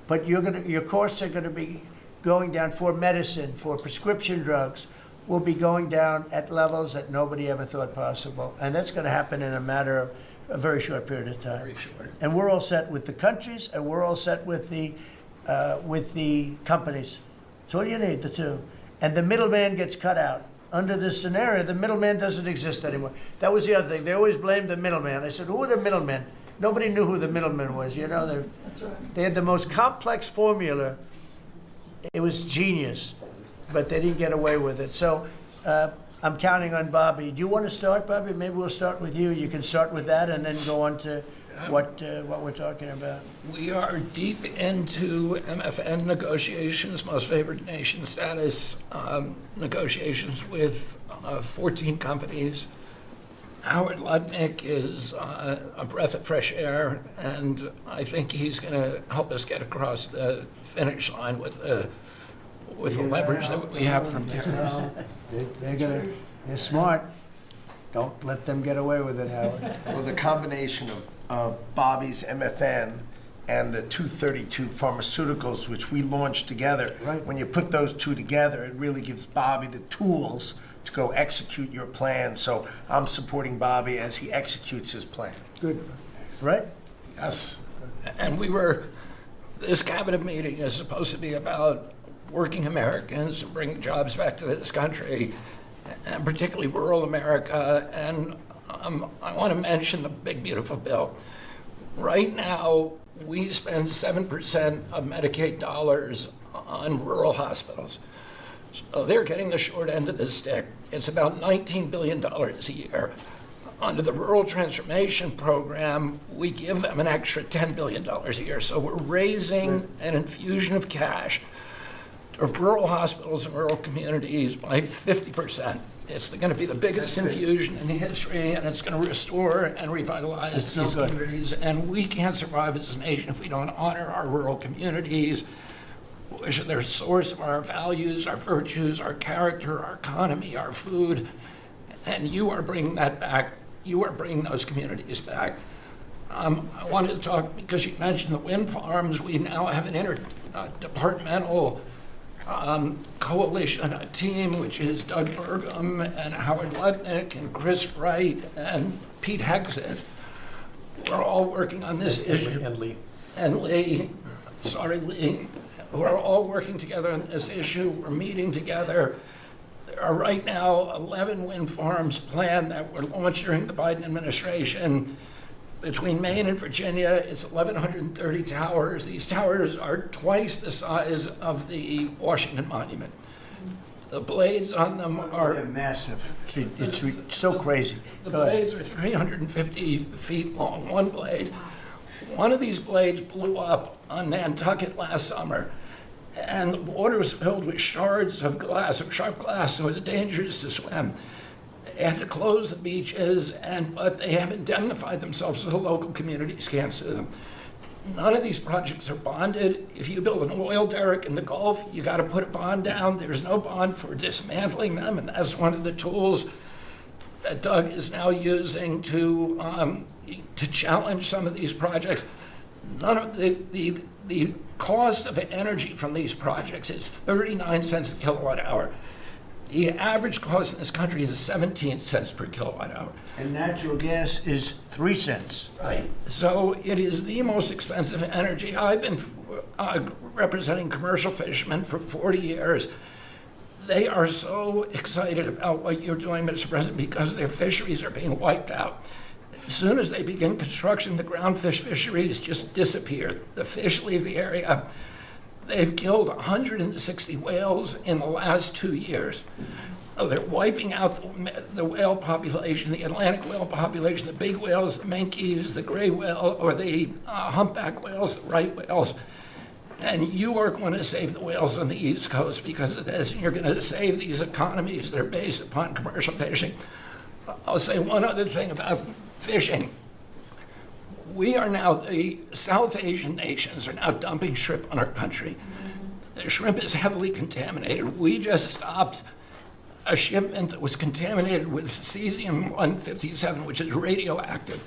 Speaker 1: But your costs are going to be going down for medicine, for prescription drugs, will be going down at levels that nobody ever thought possible. And that's going to happen in a matter of a very short period of time.
Speaker 3: Very short.
Speaker 1: And we're all set with the countries, and we're all set with the companies. That's all you need, the two. And the middleman gets cut out. Under this scenario, the middleman doesn't exist anymore. That was the other thing. They always blamed the middleman. I said, who are the middlemen? Nobody knew who the middleman was. You know,
Speaker 2: That's right.
Speaker 1: they had the most complex formula. It was genius, but they didn't get away with it. So I'm counting on Bobby. Do you want to start, Bobby? Maybe we'll start with you. You can start with that and then go on to what we're talking about.
Speaker 3: We are deep into MFN negotiations, most favored nation status negotiations with 14 companies. Howard Lutnick is a breath of fresh air, and I think he's going to help us get across the finish line with the leverage that we have from there.
Speaker 1: They're smart. Don't let them get away with it, Howard.
Speaker 4: Well, the combination of Bobby's MFN and the 232 pharmaceuticals, which we launched together,
Speaker 1: Right.
Speaker 4: When you put those two together, it really gives Bobby the tools to go execute your plan. So I'm supporting Bobby as he executes his plan.
Speaker 1: Good. Right?
Speaker 3: Yes. And this cabinet meeting is supposed to be about working Americans and bringing jobs back to this country, and particularly rural America. And I want to mention the big, beautiful bill. Right now, we spend 7% of Medicaid dollars on rural hospitals. So they're getting the short end of the stick. It's about $19 billion a year. under the Rural Transformation Program, we give them an extra $10 billion a year. So we're raising an infusion of cash to rural hospitals and rural communities by 50%. It's going to be the biggest infusion in history, and it's going to restore and revitalize these communities. And we can't survive as a nation if we don't honor our rural communities, which are the source of our values, our virtues, our character, our economy, our food. And you are bringing that back. You are bringing those communities back. I wanted to talk, because you mentioned the wind farms, we now have an interdepartmental coalition, a team, which is Doug Burgum and Howard Lutnick and Chris Wright and Pete Hegseth. We're all working on this issue. And Lee. Sorry, Lee. We're all working together on this issue. We're meeting together. There are right now 11 wind farms planned that were launched during the Biden administration. Between Maine and Virginia, it's 1,130 towers. These towers are twice the size of the Washington Monument. The blades on them are...
Speaker 1: They're massive. It's so crazy.
Speaker 3: The blades are 350 feet long, one blade. One of these blades blew up on Nantucket last summer, and the water was filled with shards of glass, of sharp glass, so it was dangerous to swim. They had to close the beaches, but they have indemnified themselves so the local communities can't sue them. None of these projects are bonded. If you build an oil derrick in the Gulf, you got to put a bond down. There's no bond for dismantling them, and that's one of the tools that Doug is now using to challenge some of these projects. None of the cost of energy from these projects is 39 cents a kilowatt hour. The average cost in this country is 17 cents per kilowatt hour.
Speaker 1: And natural gas is 3 cents.
Speaker 3: Right. So it is the most expensive energy. I've been representing commercial fishermen for 40 years. They are so excited about what you're doing, Mr. President, because their fisheries are being wiped out. As soon as they begin construction, the groundfish fisheries just disappear. The fish leave the area. They've killed 160 whales in the last 2 years. So they're wiping out the whale population, the Atlantic whale population, the big whales, the minkies, the gray whale, or the humpback whales, the right whales. And you are going to save the whales on the East Coast because of this, and you're going to save these economies that are based upon commercial fishing. I'll say one other thing about fishing. We are now, the South Asian nations are now dumping shrimp on our country. The shrimp is heavily contaminated. We just stopped a shipment that was contaminated with cesium-157, which is radioactive.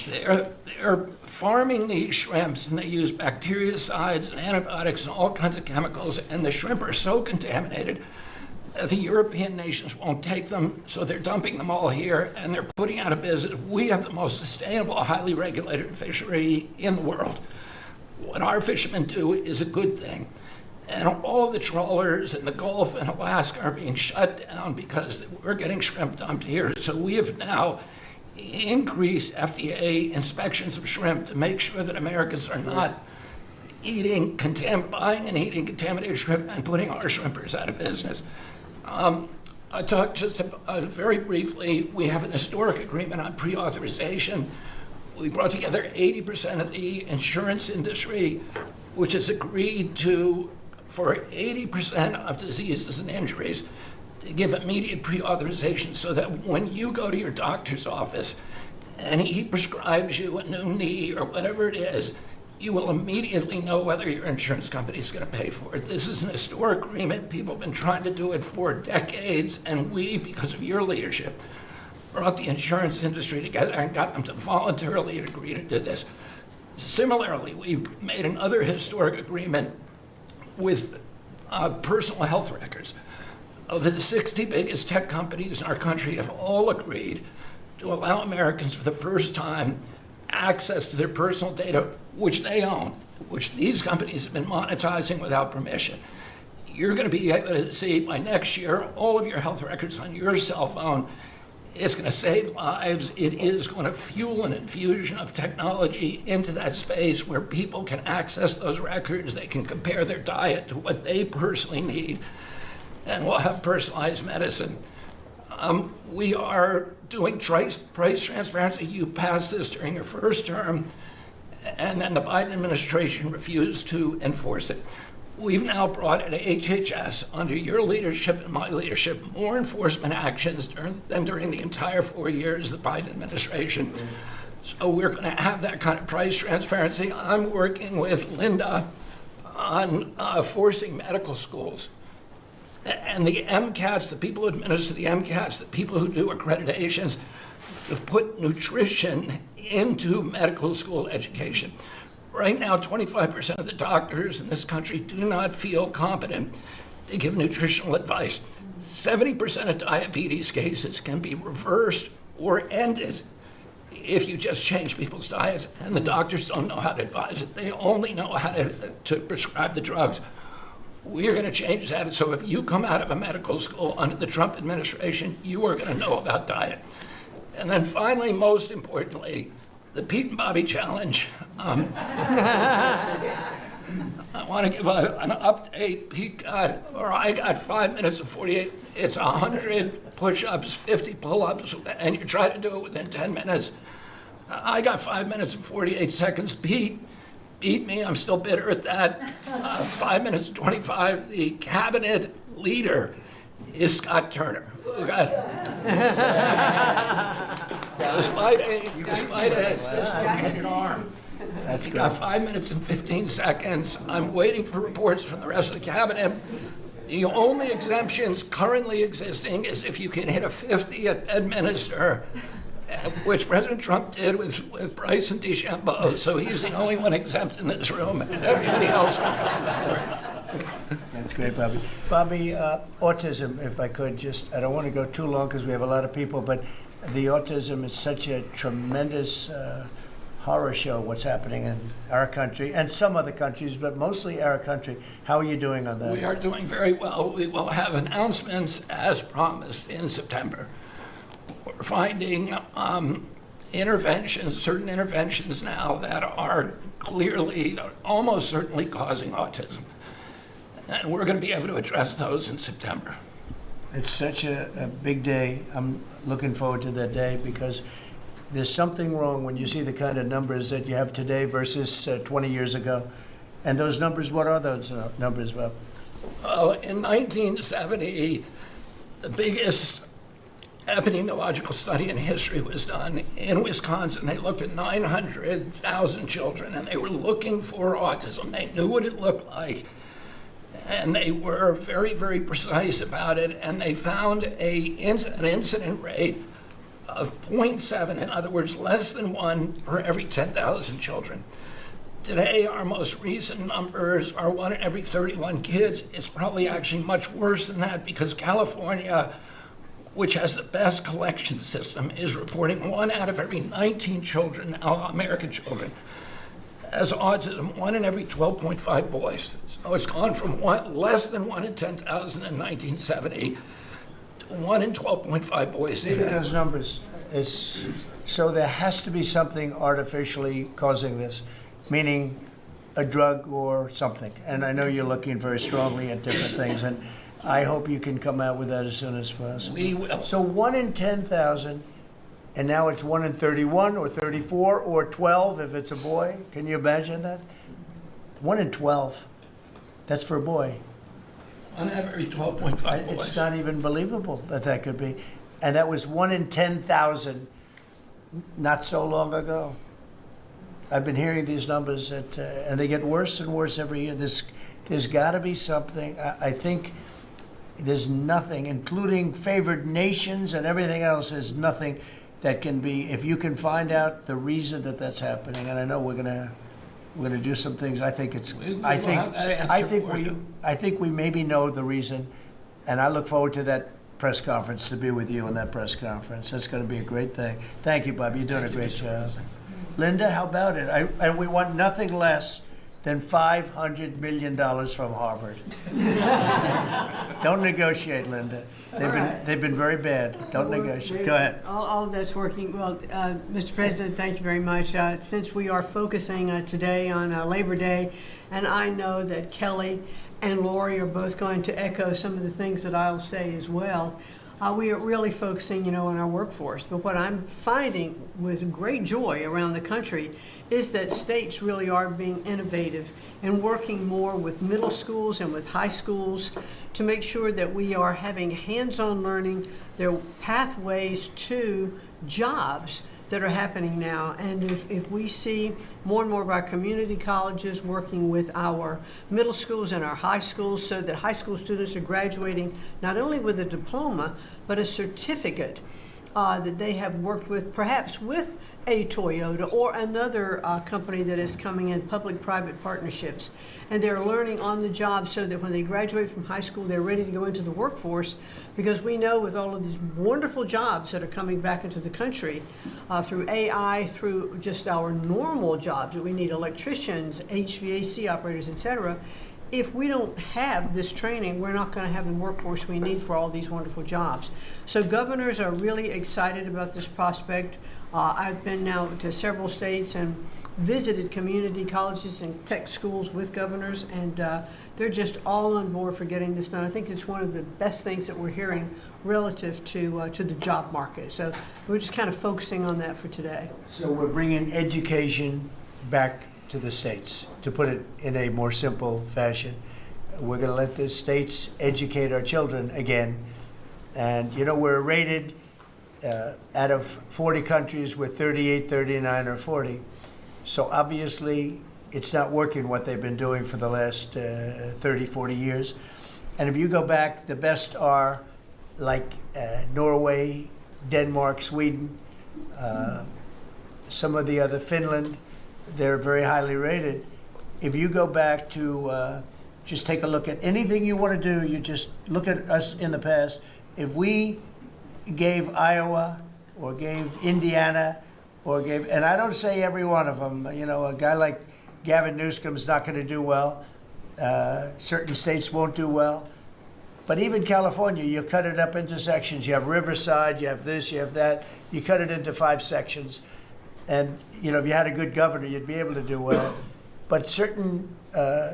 Speaker 3: They're farming these shrimps, and they use bactericides and antibiotics and all kinds of chemicals, and the shrimp are so contaminated that the European nations won't take them, so they're dumping them all here, and they're putting out of business. We have the most sustainable, highly regulated fishery in the world. What our fishermen do is a good thing. And all of the trawlers in the Gulf and Alaska are being shut down because we're getting shrimp dumped here. So we have now increased FDA inspections of shrimp to make sure that Americans are not buying and eating contaminated shrimp and putting our shrimpers out of business. I talked just very briefly, we have an historic agreement on pre-authorization. We brought together 80% of the insurance industry, which has agreed to, for 80% of diseases and injuries, to give immediate pre-authorization so that when you go to your doctor's office and he prescribes you a new knee or whatever it is, you will immediately know whether your insurance company is going to pay for it. This is an historic agreement. People have been trying to do it for decades, and we, because of your leadership, brought the insurance industry together and got them to voluntarily agree to do this. Similarly, we made another historic agreement with personal health records. The 60 biggest tech companies in our country have all agreed to allow Americans for the first time access to their personal data, which they own, which these companies have been monetizing without permission. You're going to be able to see by next year all of your health records on your cell phone. It's going to save lives. It is going to fuel an infusion of technology into that space where people can access those records. They can compare their diet to what they personally need, and we'll have personalized medicine. We are doing price transparency. You passed this during your first term, and then the Biden administration refused to enforce it. We've now brought at HHS, under your leadership and my leadership, more enforcement actions than during the entire 4 years of the Biden administration. So we're going to have that kind of price transparency. I'm working with Linda on forcing medical schools and the MCATs, the people who administer the MCATs, the people who do accreditations, to put nutrition into medical school education. Right now, 25% of the doctors in this country do not feel competent to give nutritional advice. 70% of diabetes cases can be reversed or ended if you just change people's diets, and the doctors don't know how to advise it. They only know how to prescribe the drugs. We're going to change that, so if you come out of a medical school under the Trump administration, you are going to know about diet. And then finally, most importantly, the Pete and Bobby challenge. I want to give an update. I got 5 minutes and 48. It's 100 push-ups, 50 pull-ups, and you try to do it within 10 minutes. I got 5 minutes and 48 seconds. Pete beat me. I'm still bitter at that. 5 minutes and 25. The cabinet leader is Scott Turner. Despite dislocated arm.
Speaker 1: That's
Speaker 3: Got
Speaker 1: good.
Speaker 3: 5 minutes and 15 seconds. I'm waiting for reports from the rest of the cabinet. The only exemptions currently existing is if you can hit a 50 at Bedminster, which President Trump did with Bryce and DeChambeau. So he's the only one exempt in this room. Everybody else will go for
Speaker 1: That's great, Bobby. Bobby, autism, if I could I don't want to go too long because we have a lot of people, but the autism is such a tremendous horror show, what's happening in our country and some other countries, but mostly our country. How are you doing on that?
Speaker 3: We are doing very well. We will have announcements as promised in September. We're finding certain interventions now that are clearly, almost certainly causing autism. And we're going to be able to address those in September.
Speaker 1: It's such a big day. I'm looking forward to that day because there's something wrong when you see the kind of numbers that you have today versus 20 years ago. And those numbers, what are those numbers, Bob?
Speaker 3: In 1970, the biggest epidemiological study in history was done in Wisconsin. They looked at 900,000 children, and they were looking for autism. They knew what it looked like, and they were very, very precise about it, and they found an incident rate of 0.7, in other words, less than 1 per every 10,000 children. Today, our most recent numbers are 1 in every 31 kids. It's probably actually much worse than that because California, which has the best collection system, is reporting 1 out of every 19 children, American children, has autism, 1 in every 12.5 boys. So it's gone from less than 1 in 10,000 in 1970 to 1 in 12.5 boys
Speaker 1: Look at
Speaker 3: today.
Speaker 1: those numbers. So there has to be something artificially causing this, meaning a drug or something. And I know you're looking very strongly at different things, and I hope you can come out with that as soon as possible.
Speaker 3: We will.
Speaker 1: So 1 in 10,000, and now it's 1 in 31 or 34 or 12 if it's a boy. Can you imagine that? 1 in 12. That's for a boy.
Speaker 3: 1 out of every 12.5 boys.
Speaker 1: It's not even believable that could be. And that was 1 in 10,000 not so long ago. I've been hearing these numbers, and they get worse and worse every year. There's got to be something. I think there's nothing, including favored nations and everything else, there's nothing that can be, if you can find out the reason that that's happening, and I know we're gonna do some things. I think it's.
Speaker 3: We will
Speaker 1: I think.
Speaker 3: have that answer
Speaker 1: I think
Speaker 3: for
Speaker 1: we.
Speaker 3: you.
Speaker 1: I think we maybe know the reason, and I look forward to that press conference, to be with you in that press conference. That's going to be a great thing. Thank you, Bob. You're doing a great job. Linda, how about it? And we want nothing less than $500 million from Harvard. Don't negotiate, Linda. They've been very bad. Don't negotiate. Go ahead.
Speaker 5: All of that's working. Well, Mr. President, thank you very much. Since we are focusing today on Labor Day, and I know that Kelly and Lori are both going to echo some of the things that I'll say as well, we are really focusing, on our workforce. But what I'm finding with great joy around the country is that states really are being innovative and working more with middle schools and with high schools to make sure that we are having hands-on learning. There are pathways to jobs that are happening now. And if we see more and more of our community colleges working with our middle schools and our high schools so that high school students are graduating not only with a diploma, but a certificate that they have worked with, perhaps with a Toyota or another company that is coming in, public-private partnerships. And they're learning on the job so that when they graduate from high school, they're ready to go into the workforce, because we know with all of these wonderful jobs that are coming back into the country through AI, through just our normal jobs, that we need electricians, HVAC operators, et cetera. If we don't have this training, we're not going to have the workforce we need for all these wonderful jobs. So governors are really excited about this prospect. I've been now to several states and visited community colleges and tech schools with governors, and they're just all on board for getting this done. I think it's one of the best things that we're hearing relative to the job market. So we're just kind of focusing on that for today.
Speaker 1: So we're bringing education back to the states, to put it in a more simple fashion. We're going to let the states educate our children again. And, we're rated out of 40 countries, we're 38, 39, or 40. So obviously, it's not working what they've been doing for the last 30, 40 years. And if you go back, the best are like Norway, Denmark, Sweden, some of the other, Finland. They're very highly rated. If you go back to just take a look at anything you want to do, you just look at us in the past. If we gave Iowa or gave Indiana and I don't say every one of them, a guy like Gavin Newsom's not going to do well. Certain states won't do well. But even California, you cut it up into sections. You have Riverside, you have this, you have that. You cut it into 5 sections. And, if you had a good governor, you'd be able to do well. But certain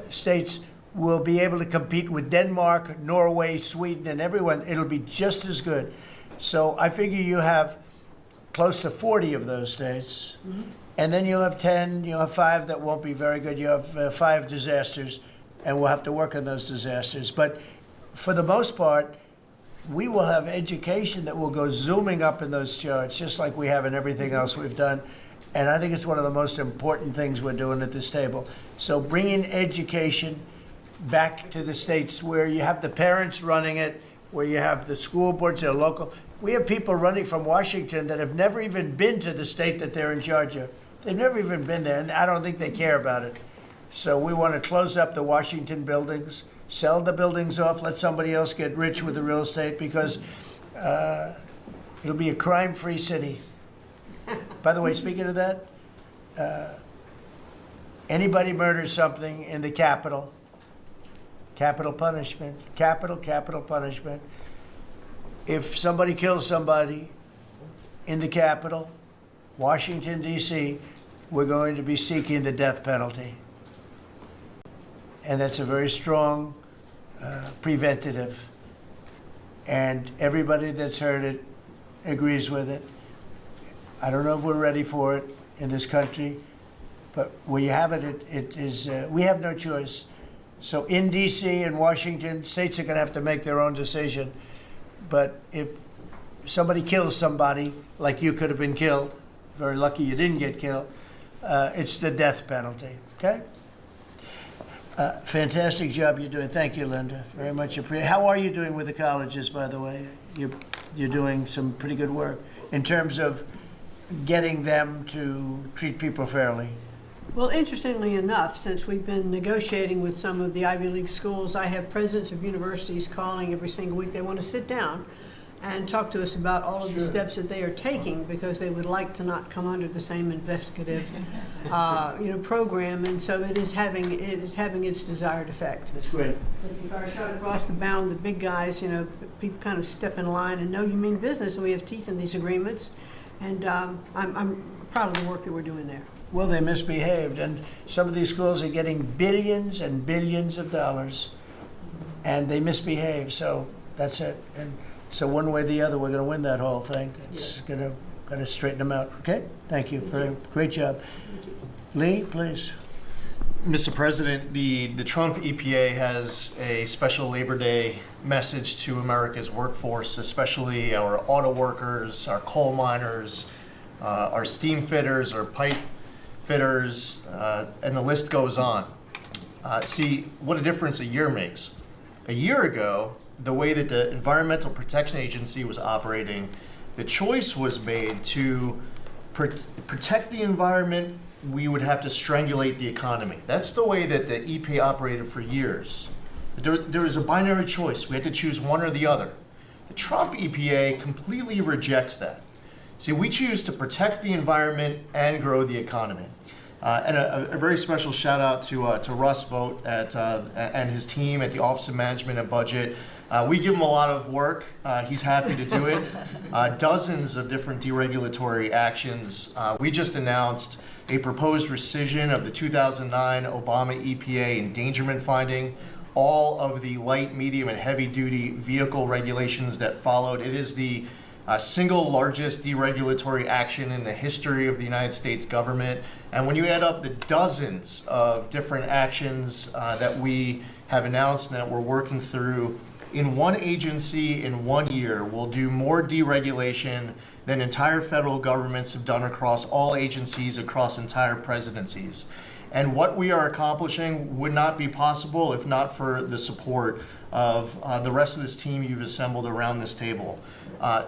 Speaker 1: states will be able to compete with Denmark, Norway, Sweden, and everyone. It'll be just as good. So I figure you have close to 40 of those states. Mm-hmm. And then you'll have 10, you'll have 5 that won't be very good. You have 5 disasters, and we'll have to work on those disasters. But for the most part, we will have education that will go zooming up in those charts, just like we have in everything else we've done. And I think it's one of the most important things we're doing at this table. So bringing education back to the states where you have the parents running it, where you have the school boards that are local. We have people running from Washington that have never even been to the state that they're in charge of. They've never even been there, and I don't think they care about it. So we want to close up the Washington buildings, sell the buildings off, let somebody else get rich with the real estate, because it'll be a crime-free city. By the way, speaking of that, anybody murders something in the Capitol, capital punishment, capital punishment. If somebody kills somebody in the Capitol, Washington, D.C., we're going to be seeking the death penalty. And that's a very strong preventative. And everybody that's heard it agrees with it. I don't know if we're ready for it in this country, but where you have it, it is, we have no choice. So in D.C. and Washington, states are going to have to make their own decision. But if somebody kills somebody, like you could have been killed, very lucky you didn't get killed, it's the death penalty, okay? Fantastic job you're doing. Thank you, Linda. Very much appreciated. How are you doing with the colleges, by the way? You're doing some pretty good work in terms of getting them to treat people fairly.
Speaker 5: Well, interestingly enough, since we've been negotiating with some of the Ivy League schools, I have presidents of universities calling every single week. They want to sit down and talk to us about all of the steps that they are taking, because they would like to not come under the same investigative program, and so it is having its desired effect.
Speaker 1: That's great.
Speaker 5: If I shot across the bound, the big guys, people kind of step in line and know you mean business, and we have teeth in these agreements, and I'm proud of the work that we're doing there.
Speaker 1: Well, they misbehaved, and some of these schools are getting billions and billions of dollars, and they misbehave, so that's it. And So one way or the other, we're going to win that whole thing. It's going to straighten them out. Okay? Thank you. Great job. Lee, please.
Speaker 6: Mr. President, the Trump EPA has a special Labor Day message to America's workforce, especially our auto workers, our coal miners, our steam fitters, our pipe fitters, and the list goes on. See what a difference a year makes. A year ago, the way that the Environmental Protection Agency was operating, the choice was made to protect the environment. We would have to strangulate the economy. That's the way that the EPA operated for years. There was a binary choice. We had to choose one or the other. The Trump EPA completely rejects that. See, we choose to protect the environment and grow the economy. And a very special shout out to Russ Vogt and his team at the Office of Management and Budget. We give him a lot of work. He's happy to do it. Dozens of different deregulatory actions. We just announced a proposed rescission of the 2009 Obama EPA endangerment finding, all of the light, medium, and heavy-duty vehicle regulations that followed. It is the single largest deregulatory action in the history of the United States government. And when you add up the dozens of different actions that we have announced and that we're working through, in one agency in 1 year, we'll do more deregulation than entire federal governments have done across all agencies, across entire presidencies. And what we are accomplishing would not be possible if not for the support of the rest of this team you've assembled around this table.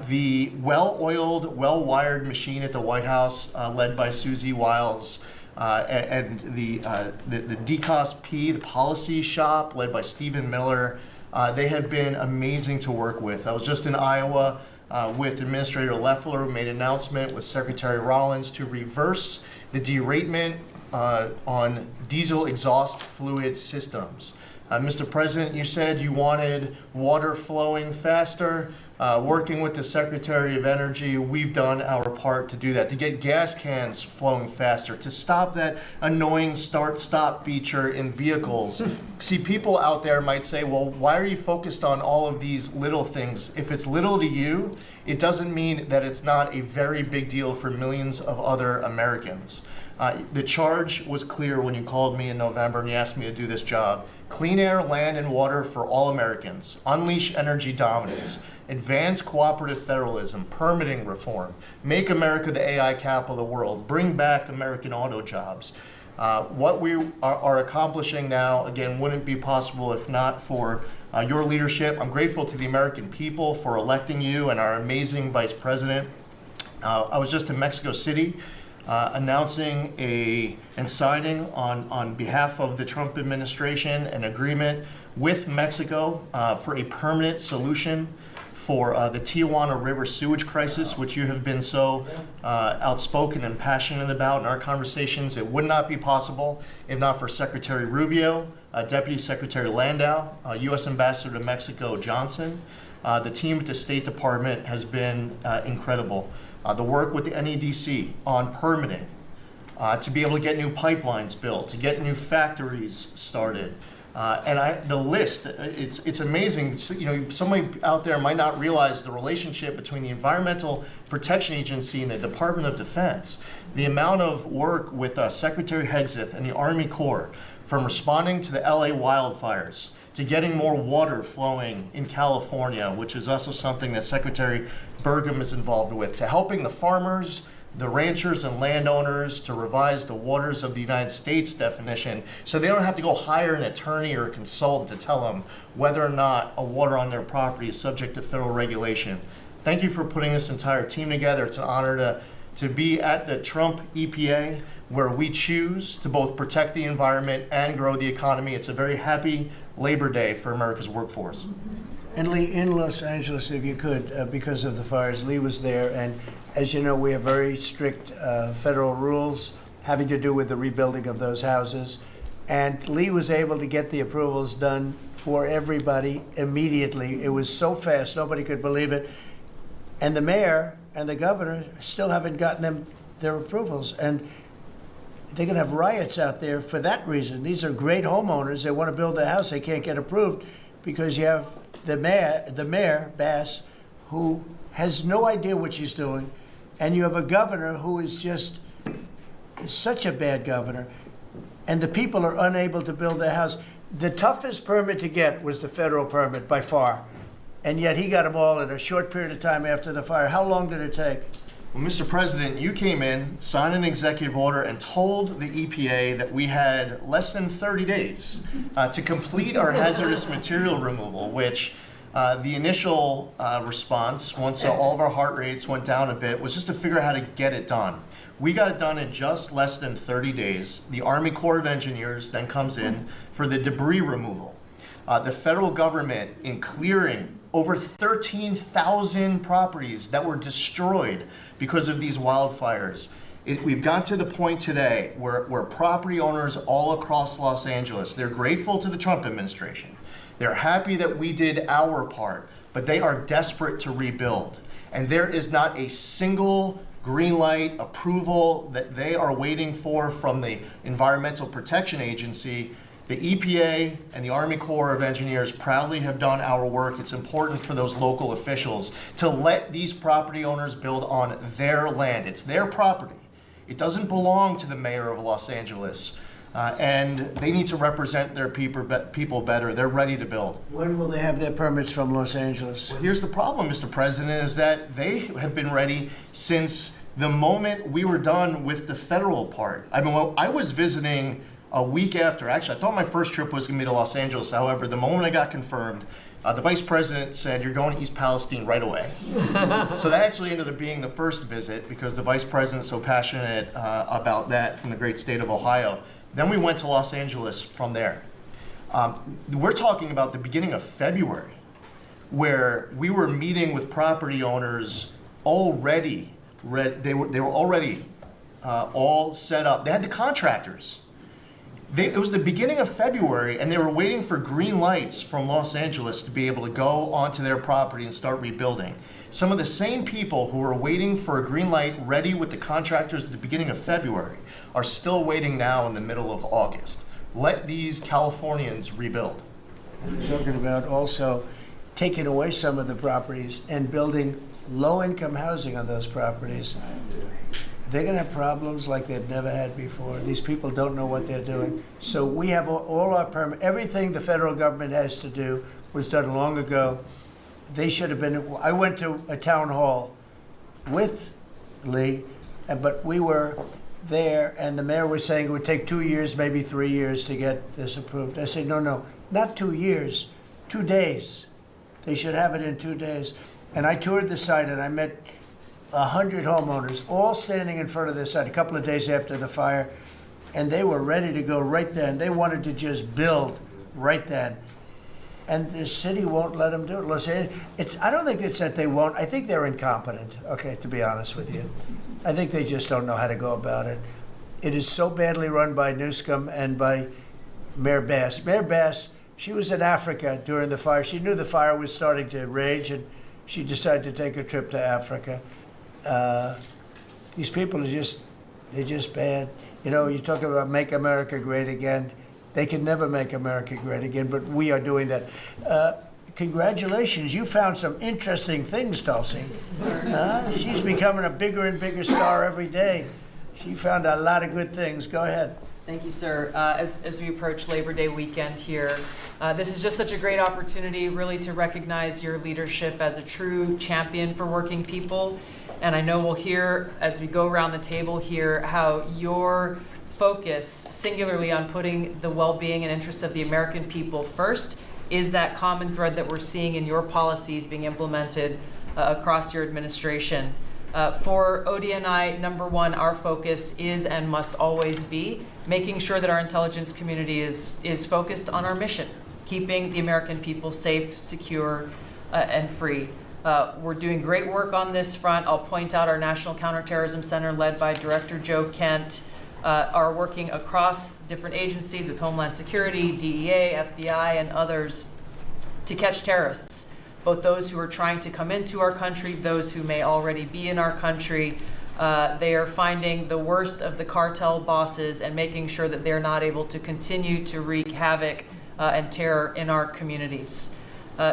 Speaker 6: The well-oiled, well-wired machine at the White House, led by Susie Wiles, and the DCOSP, the policy shop, led by Stephen Miller, they have been amazing to work with. I was just in Iowa with Administrator Loeffler, who made an announcement with Secretary Rollins to reverse the deratement on diesel exhaust fluid systems. Mr. President, you said you wanted water flowing faster. Working with the Secretary of Energy, we've done our part to do that, to get gas cans flowing faster, to stop that annoying start-stop feature in vehicles. See, people out there might say, well, why are you focused on all of these little things? If it's little to you, it doesn't mean that it's not a very big deal for millions of other Americans. The charge was clear when you called me in November and you asked me to do this job. Clean air, land, and water for all Americans. Unleash energy dominance. Advance cooperative federalism. Permitting reform. Make America the AI capital of the world. Bring back American auto jobs. What we are accomplishing now, again, wouldn't be possible if not for your leadership. I'm grateful to the American people for electing you and our amazing Vice President. I was just in Mexico City announcing and signing on behalf of the Trump administration an agreement with Mexico for a permanent solution for the Tijuana River sewage crisis, which you have been so outspoken and passionate about in our conversations. It would not be possible if not for Secretary Rubio, Deputy Secretary Landau, U.S. Ambassador to Mexico Johnson. The team at the State Department has been incredible. The work with the NEDC on permitting, to be able to get new pipelines built, to get new factories started. And the list, it's amazing. So, somebody out there might not realize the relationship between the Environmental Protection Agency and the Department of Defense. The amount of work with Secretary Hegseth and the Army Corps, from responding to the LA wildfires, to getting more water flowing in California, which is also something that Secretary Burgum is involved with, to helping the farmers, the ranchers and landowners to revise the waters of the United States definition so they don't have to go hire an attorney or a consultant to tell them whether or not a water on their property is subject to federal regulation. Thank you for putting this entire team together. It's an honor to be at the Trump EPA, where we choose to both protect the environment and grow the economy. It's a very happy Labor Day for America's workforce.
Speaker 1: And Lee, in Los Angeles, if you could, because of the fires, Lee was there, and as you know, we have very strict federal rules having to do with the rebuilding of those houses. And Lee was able to get the approvals done for everybody immediately. It was so fast, nobody could believe it. And the mayor and the governor still haven't gotten their approvals. And they're going to have riots out there for that reason. These are great homeowners. They want to build a house. They can't get approved because you have the mayor, Bass, who has no idea what she's doing, and you have a governor who is just such a bad governor, and the people are unable to build their house. The toughest permit to get was the federal permit by far, and yet he got them all in a short period of time after the fire. How long did it take?
Speaker 6: Well, Mr. President, you came in, signed an executive order, and told the EPA that we had less than 30 days to complete our hazardous material removal, which the initial response, once all of our heart rates went down a bit, was just to figure out how to get it done. We got it done in just less than 30 days. The Army Corps of Engineers then comes in for the debris removal. The federal government, in clearing over 13,000 properties that were destroyed because of these wildfires. We've got to the point today where property owners all across Los Angeles, they're grateful to the Trump administration. They're happy that we did our part, but they are desperate to rebuild. And there is not a single green light approval that they are waiting for from the Environmental Protection Agency. The EPA and the Army Corps of Engineers proudly have done our work. It's important for those local officials to let these property owners build on their land. It's their property. It doesn't belong to the mayor of Los Angeles. And they need to represent their people better. They're ready to build.
Speaker 1: When will they have their permits from Los Angeles?
Speaker 6: Well, here's the problem, Mr. President, is that they have been ready since the moment we were done with the federal part. I mean, I was visiting a week after. Actually, I thought my first trip was going to be to Los Angeles. However, the moment I got confirmed, the vice president said, "You're going to East Palestine right away." So that actually ended up being the first visit because the vice president's so passionate about that from the great state of Ohio. Then we went to Los Angeles from there. We're talking about the beginning of February, where we were meeting with property owners already. They were already all set up. They had the contractors. It was the beginning of February, and they were waiting for green lights from Los Angeles to be able to go onto their property and start rebuilding. Some of the same people who were waiting for a green light ready with the contractors at the beginning of February are still waiting now in the middle of August. Let these Californians rebuild.
Speaker 1: We're talking about also taking away some of the properties and building low-income housing on those properties. They're going to have problems like they've never had before. These people don't know what they're doing. So we have all our everything the federal government has to do was done long ago. They should have been. I went to a town hall with Lee, but we were there, and the mayor was saying it would take 2 years, maybe 3 years to get this approved. I said, no, not 2 years, 2 days. They should have it in 2 days. And I toured the site, and I met 100 homeowners, all standing in front of the site a couple of days after the fire, and they were ready to go right then. They wanted to just build right then. And the city won't let them do it. Los Angeles, I don't think it's that they won't. I think they're incompetent, okay, to be honest with you. I think they just don't know how to go about it. It is so badly run by Newsom and by Mayor Bass. Mayor Bass, she was in Africa during the fire. She knew the fire was starting to rage, and she decided to take a trip to Africa. These people are they're just bad. You know, you talk about make America great again. They can never make America great again, but we are doing that. Congratulations, you found some interesting things, Tulsi. She's becoming a bigger and bigger star every day. She found a lot of good things. Go ahead.
Speaker 7: Thank you, sir. As we approach Labor Day weekend here, this is just such a great opportunity really to recognize your leadership as a true champion for working people. And I know we'll hear, as we go around the table here, how your focus singularly on putting the well-being and interests of the American people first is that common thread that we're seeing in your policies being implemented across your administration. For ODNI, number one, our focus is and must always be making sure that our intelligence community is focused on our mission, keeping the American people safe, secure, and free. We're doing great work on this front. I'll point out our National Counterterrorism Center, led by Director Joe Kent, are working across different agencies with Homeland Security, DEA, FBI, and others to catch terrorists, both those who are trying to come into our country, those who may already be in our country. They are finding the worst of the cartel bosses and making sure that they're not able to continue to wreak havoc and terror in our communities.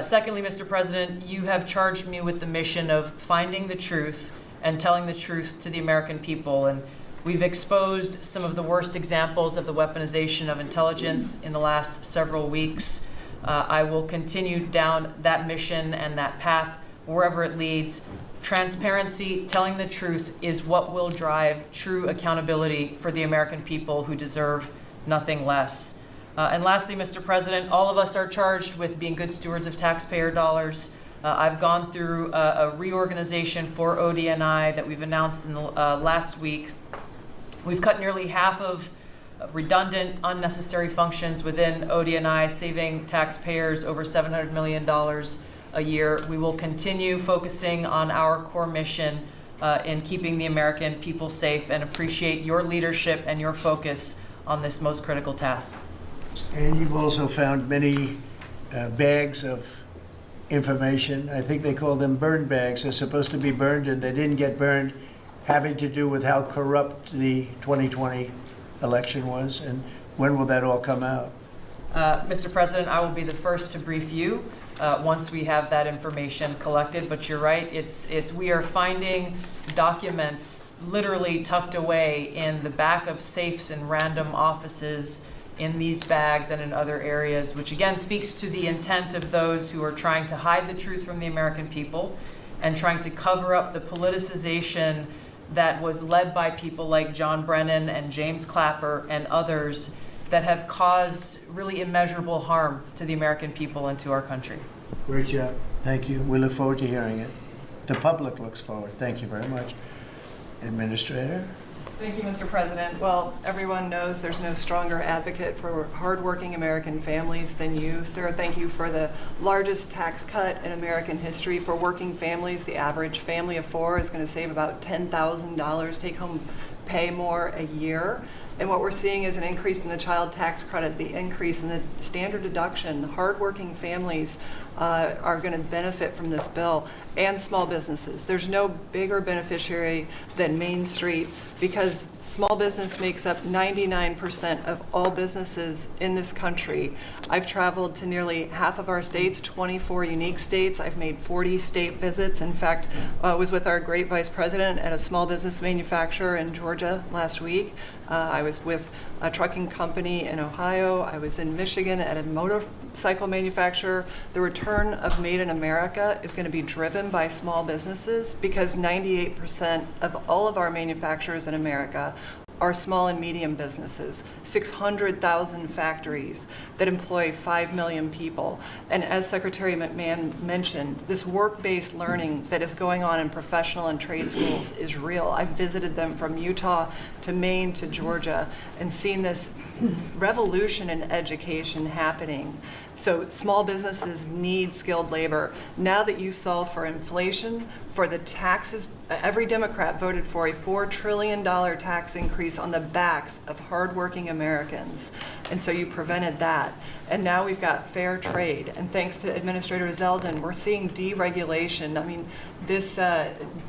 Speaker 7: Secondly, Mr. President, you have charged me with the mission of finding the truth and telling the truth to the American people. And we've exposed some of the worst examples of the weaponization of intelligence in the last several weeks. I will continue down that mission and that path wherever it leads. Transparency, telling the truth, is what will drive true accountability for the American people who deserve nothing less. And lastly, Mr. President, all of us are charged with being good stewards of taxpayer dollars. I've gone through a reorganization for ODNI that we've announced in the last week. We've cut nearly half of redundant, unnecessary functions within ODNI, saving taxpayers over $700 million a year. We will continue focusing on our core mission in keeping the American people safe, and appreciate your leadership and your focus on this most critical task.
Speaker 1: And you've also found many bags of information. I think they call them burn bags. They're supposed to be burned and they didn't get burned, having to do with how corrupt the 2020 election was. And when will that all come out?
Speaker 7: Mr. President, I will be the first to brief you once we have that information collected. But you're right, we are finding documents literally tucked away in the back of safes in random offices in these bags and in other areas, which again speaks to the intent of those who are trying to hide the truth from the American people and trying to cover up the politicization that was led by people like John Brennan and James Clapper and others that have caused really immeasurable harm to the American people and to our country.
Speaker 1: Great job. Thank you. We look forward to hearing it. The public looks forward. Thank you very much. Administrator?
Speaker 8: Thank you, Mr. President. Well, everyone knows there's no stronger advocate for hardworking American families than you, sir. Thank you for the largest tax cut in American history for working families. The average family of four is going to save about $10,000 take-home pay more a year. And what we're seeing is an increase in the child tax credit, the increase in the standard deduction. Hardworking families are going to benefit from this bill, and small businesses. There's no bigger beneficiary than Main Street, because small business makes up 99% of all businesses in this country. I've traveled to nearly half of our states, 24 unique states. I've made 40 state visits. In fact, I was with our great vice president at a small business manufacturer in Georgia last week. I was with a trucking company in Ohio. I was in Michigan at a motorcycle manufacturer. The return of Made in America is going to be driven by small businesses, because 98% of all of our manufacturers in America are small and medium businesses, 600,000 factories that employ 5 million people. And as Secretary McMahon mentioned, this work-based learning that is going on in professional and trade schools is real. I've visited them from Utah to Maine to Georgia and seen this revolution in education happening. So small businesses need skilled labor. Now that you solve for inflation, for the taxes, every Democrat voted for a $4 trillion tax increase on the backs of hardworking Americans. And so you prevented that. And now we've got fair trade. And thanks to Administrator Zeldin, we're seeing deregulation. I mean, this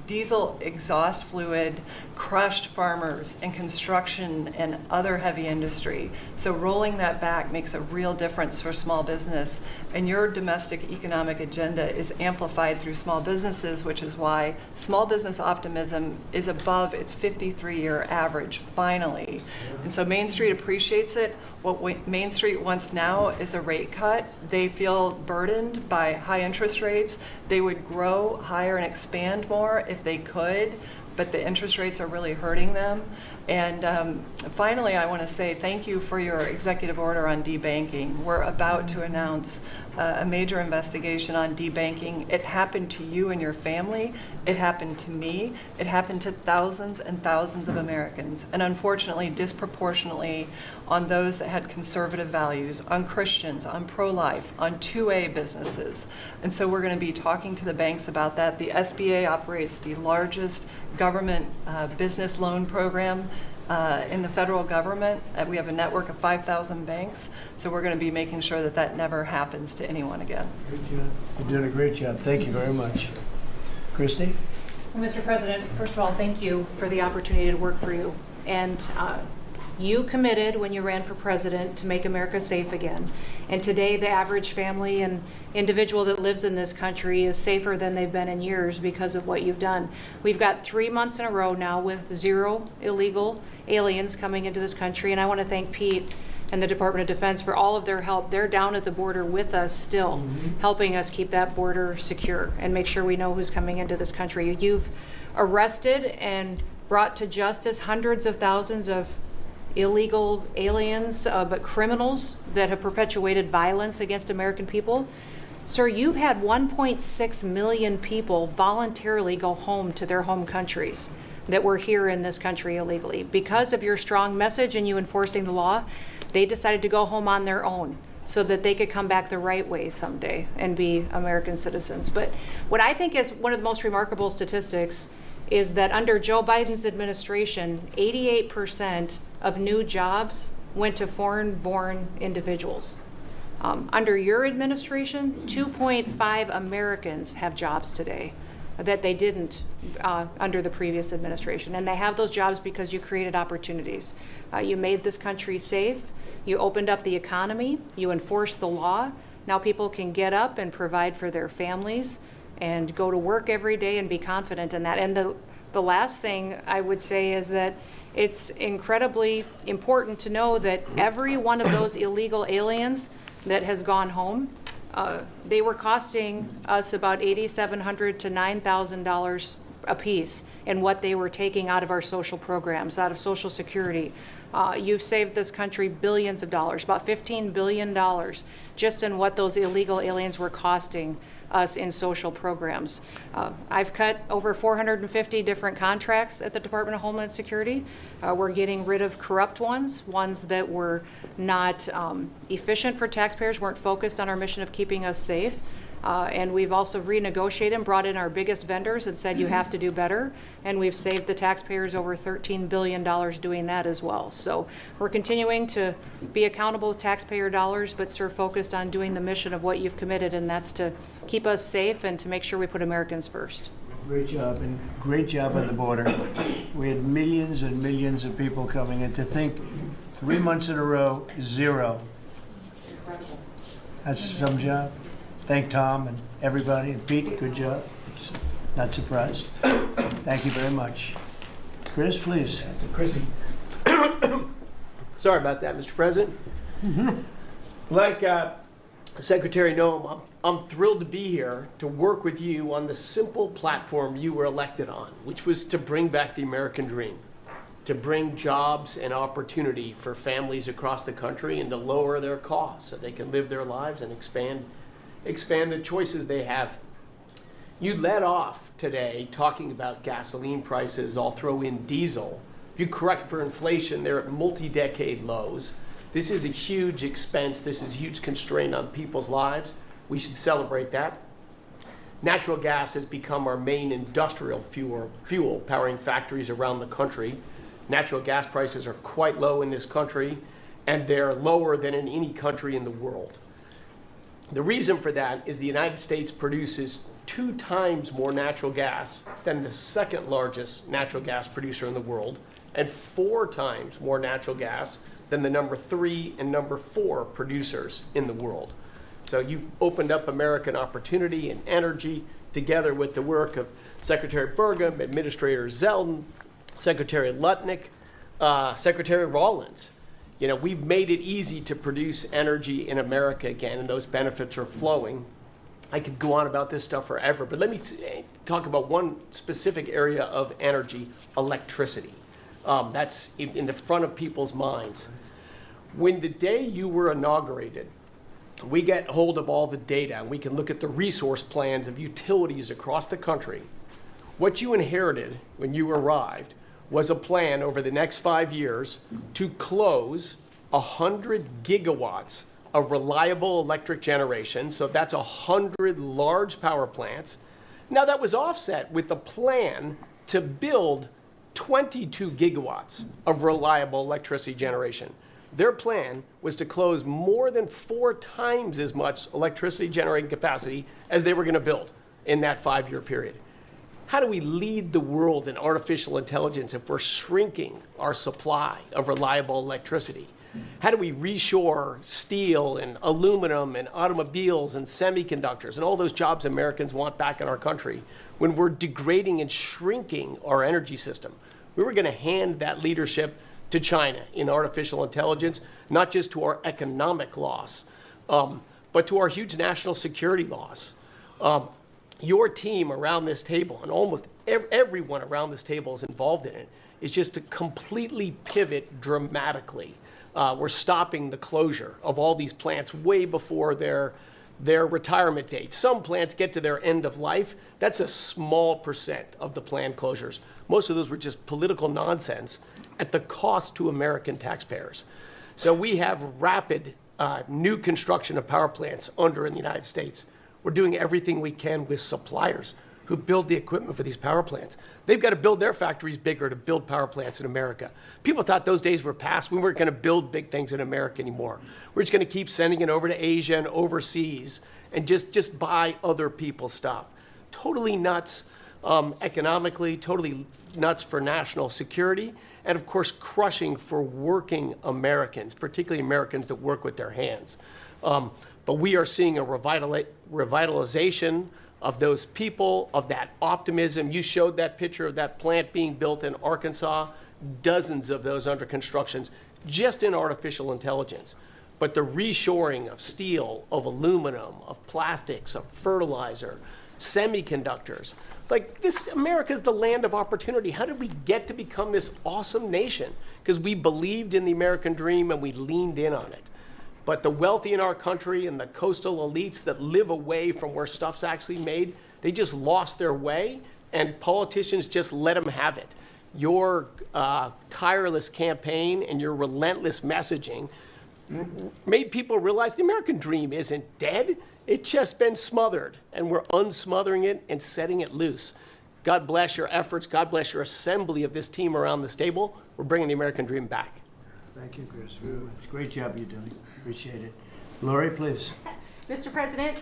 Speaker 8: diesel exhaust fluid crushed farmers and construction and other heavy industry. So rolling that back makes a real difference for small business. And your domestic economic agenda is amplified through small businesses, which is why small business optimism is above its 53-year average, finally. And so Main Street appreciates it. What Main Street wants now is a rate cut. They feel burdened by high interest rates. They would grow, hire, and expand more if they could, but the interest rates are really hurting them. And finally, I want to say thank you for your executive order on debanking. We're about to announce a major investigation on debanking. It happened to you and your family. It happened to me. It happened to thousands and thousands of Americans, and unfortunately, disproportionately on those that had conservative values, on Christians, on pro-life, on 2A businesses. And so we're going to be talking to the banks about that. The SBA operates the largest government business loan program in the federal government. We have a network of 5,000 banks, so we're going to be making sure that that never happens to anyone again.
Speaker 1: Great job. You're doing a great job. Thank you very much. Christy?
Speaker 9: Well, Mr. President, first of all, thank you for the opportunity to work for you. And You committed when you ran for president to make America safe again. And today the average family and individual that lives in this country is safer than they've been in years because of what you've done. We've got 3 months in a row now with 0 illegal aliens coming into this country. And I want to thank Pete and the Department of Defense for all of their help. They're down at the border with us still, helping us keep that border secure and make sure we know who's coming into this country. You've arrested and brought to justice hundreds of thousands of illegal aliens, but criminals that have perpetuated violence against American people. Sir, you've had 1.6 million people voluntarily go home to their home countries that were here in this country illegally. Because of your strong message and you enforcing the law, they decided to go home on their own so that they could come back the right way someday and be American citizens. But what I think is one of the most remarkable statistics is that under Joe Biden's administration, 88% of new jobs went to foreign-born individuals. Under your administration, 2.5 Americans have jobs today that they didn't under the previous administration. And they have those jobs because you created opportunities. You made this country safe. You opened up the economy. You enforced the law. Now people can get up and provide for their families and go to work every day and be confident in that. And the last thing I would say is that it's incredibly important to know that every one of those illegal aliens that has gone home, they were costing us about $8,700 to $9,000 a piece in what they were taking out of our social programs, out of Social Security. You've saved this country billions of dollars, about $15 billion, just in what those illegal aliens were costing us in social programs. I've cut over 450 different contracts at the Department of Homeland Security. We're getting rid of corrupt ones that were not efficient for taxpayers, weren't focused on our mission of keeping us safe. And we've also renegotiated and brought in our biggest vendors and said you have to do better. And we've saved the taxpayers over $13 billion doing that as well. So we're continuing to be accountable with taxpayer dollars, but sir, focused on doing the mission of what you've committed, and that's to keep us safe and to make sure we put Americans first.
Speaker 1: Great job, and great job on the border. We had millions and millions of people coming in. To think 3 months in a row, 0.
Speaker 9: Incredible.
Speaker 1: That's some job. Thank Tom and everybody, and Pete, good job. Not surprised. Thank you very much. Chris, please.
Speaker 10: Chrissy. Sorry about that, Mr. President. Like Secretary Noem, I'm thrilled to be here to work with you on the simple platform you were elected on, which was to bring back the American dream, to bring jobs and opportunity for families across the country and to lower their costs so they can live their lives and expand the choices they have. You led off today talking about gasoline prices. I'll throw in diesel. If you correct for inflation, they're at multi-decade lows. This is a huge expense. This is a huge constraint on people's lives. We should celebrate that. Natural gas has become our main industrial fuel powering factories around the country. Natural gas prices are quite low in this country, and they're lower than in any country in the world. The reason for that is the United States produces 2 times more natural gas than the second largest natural gas producer in the world, and 4 times more natural gas than the number 3 and number 4 producers in the world. So you've opened up American opportunity and energy together with the work of Secretary Burgum, Administrator Zeldin, Secretary Lutnick, Secretary Rawlins. You know, we've made it easy to produce energy in America again, and those benefits are flowing. I could go on about this stuff forever, but let me talk about one specific area of energy, electricity. That's in the front of people's minds. When the day you were inaugurated, we get hold of all the data, and we can look at the resource plans of utilities across the country. What you inherited when you arrived was a plan over the next 5 years to close 100 gigawatts of reliable electric generation. So that's 100 large power plants. Now that was offset with the plan to build 22 gigawatts of reliable electricity generation. Their plan was to close more than 4 times as much electricity generating capacity as they were going to build in that 5-year period. how do we lead the world in artificial intelligence if we're shrinking our supply of reliable electricity? How do we reshore steel and aluminum and automobiles and semiconductors and all those jobs Americans want back in our country when we're degrading and shrinking our energy system? We were going to hand that leadership to China in artificial intelligence, not just to our economic loss, but to our huge national security loss. Your team around this table, and almost everyone around this table is involved in it, is just to completely pivot dramatically. We're stopping the closure of all these plants way before their retirement date. Some plants get to their end of life. That's a small percent of the planned closures. Most of those were just political nonsense at the cost to American taxpayers. So we have rapid new construction of power plants under in the United States. We're doing everything we can with suppliers who build the equipment for these power plants. They've got to build their factories bigger to build power plants in America. People thought those days were past. We weren't going to build big things in America anymore. We're just going to keep sending it over to Asia and overseas and just buy other people's stuff. Totally nuts economically, totally nuts for national security, and of course crushing for working Americans, particularly Americans that work with their hands. But we are seeing a revitalization of those people, of that optimism. You showed that picture of that plant being built in Arkansas, dozens of those under construction, just in artificial intelligence. But the reshoring of steel, of aluminum, of plastics, of fertilizer, semiconductors, like this, America's the land of opportunity. How did we get to become this awesome nation? Because we believed in the American dream and we leaned in on it. But the wealthy in our country and the coastal elites that live away from where stuff's actually made, they just lost their way, and politicians just let them have it. Your tireless campaign and your relentless messaging made people realize the American dream isn't dead. It's just been smothered, and we're unsmothering it and setting it loose. God bless your efforts. God bless your assembly of this team around this table. We're bringing the American dream back.
Speaker 1: Thank you, Chris. Great job you're doing. Appreciate it. Lori, please.
Speaker 11: Mr. President,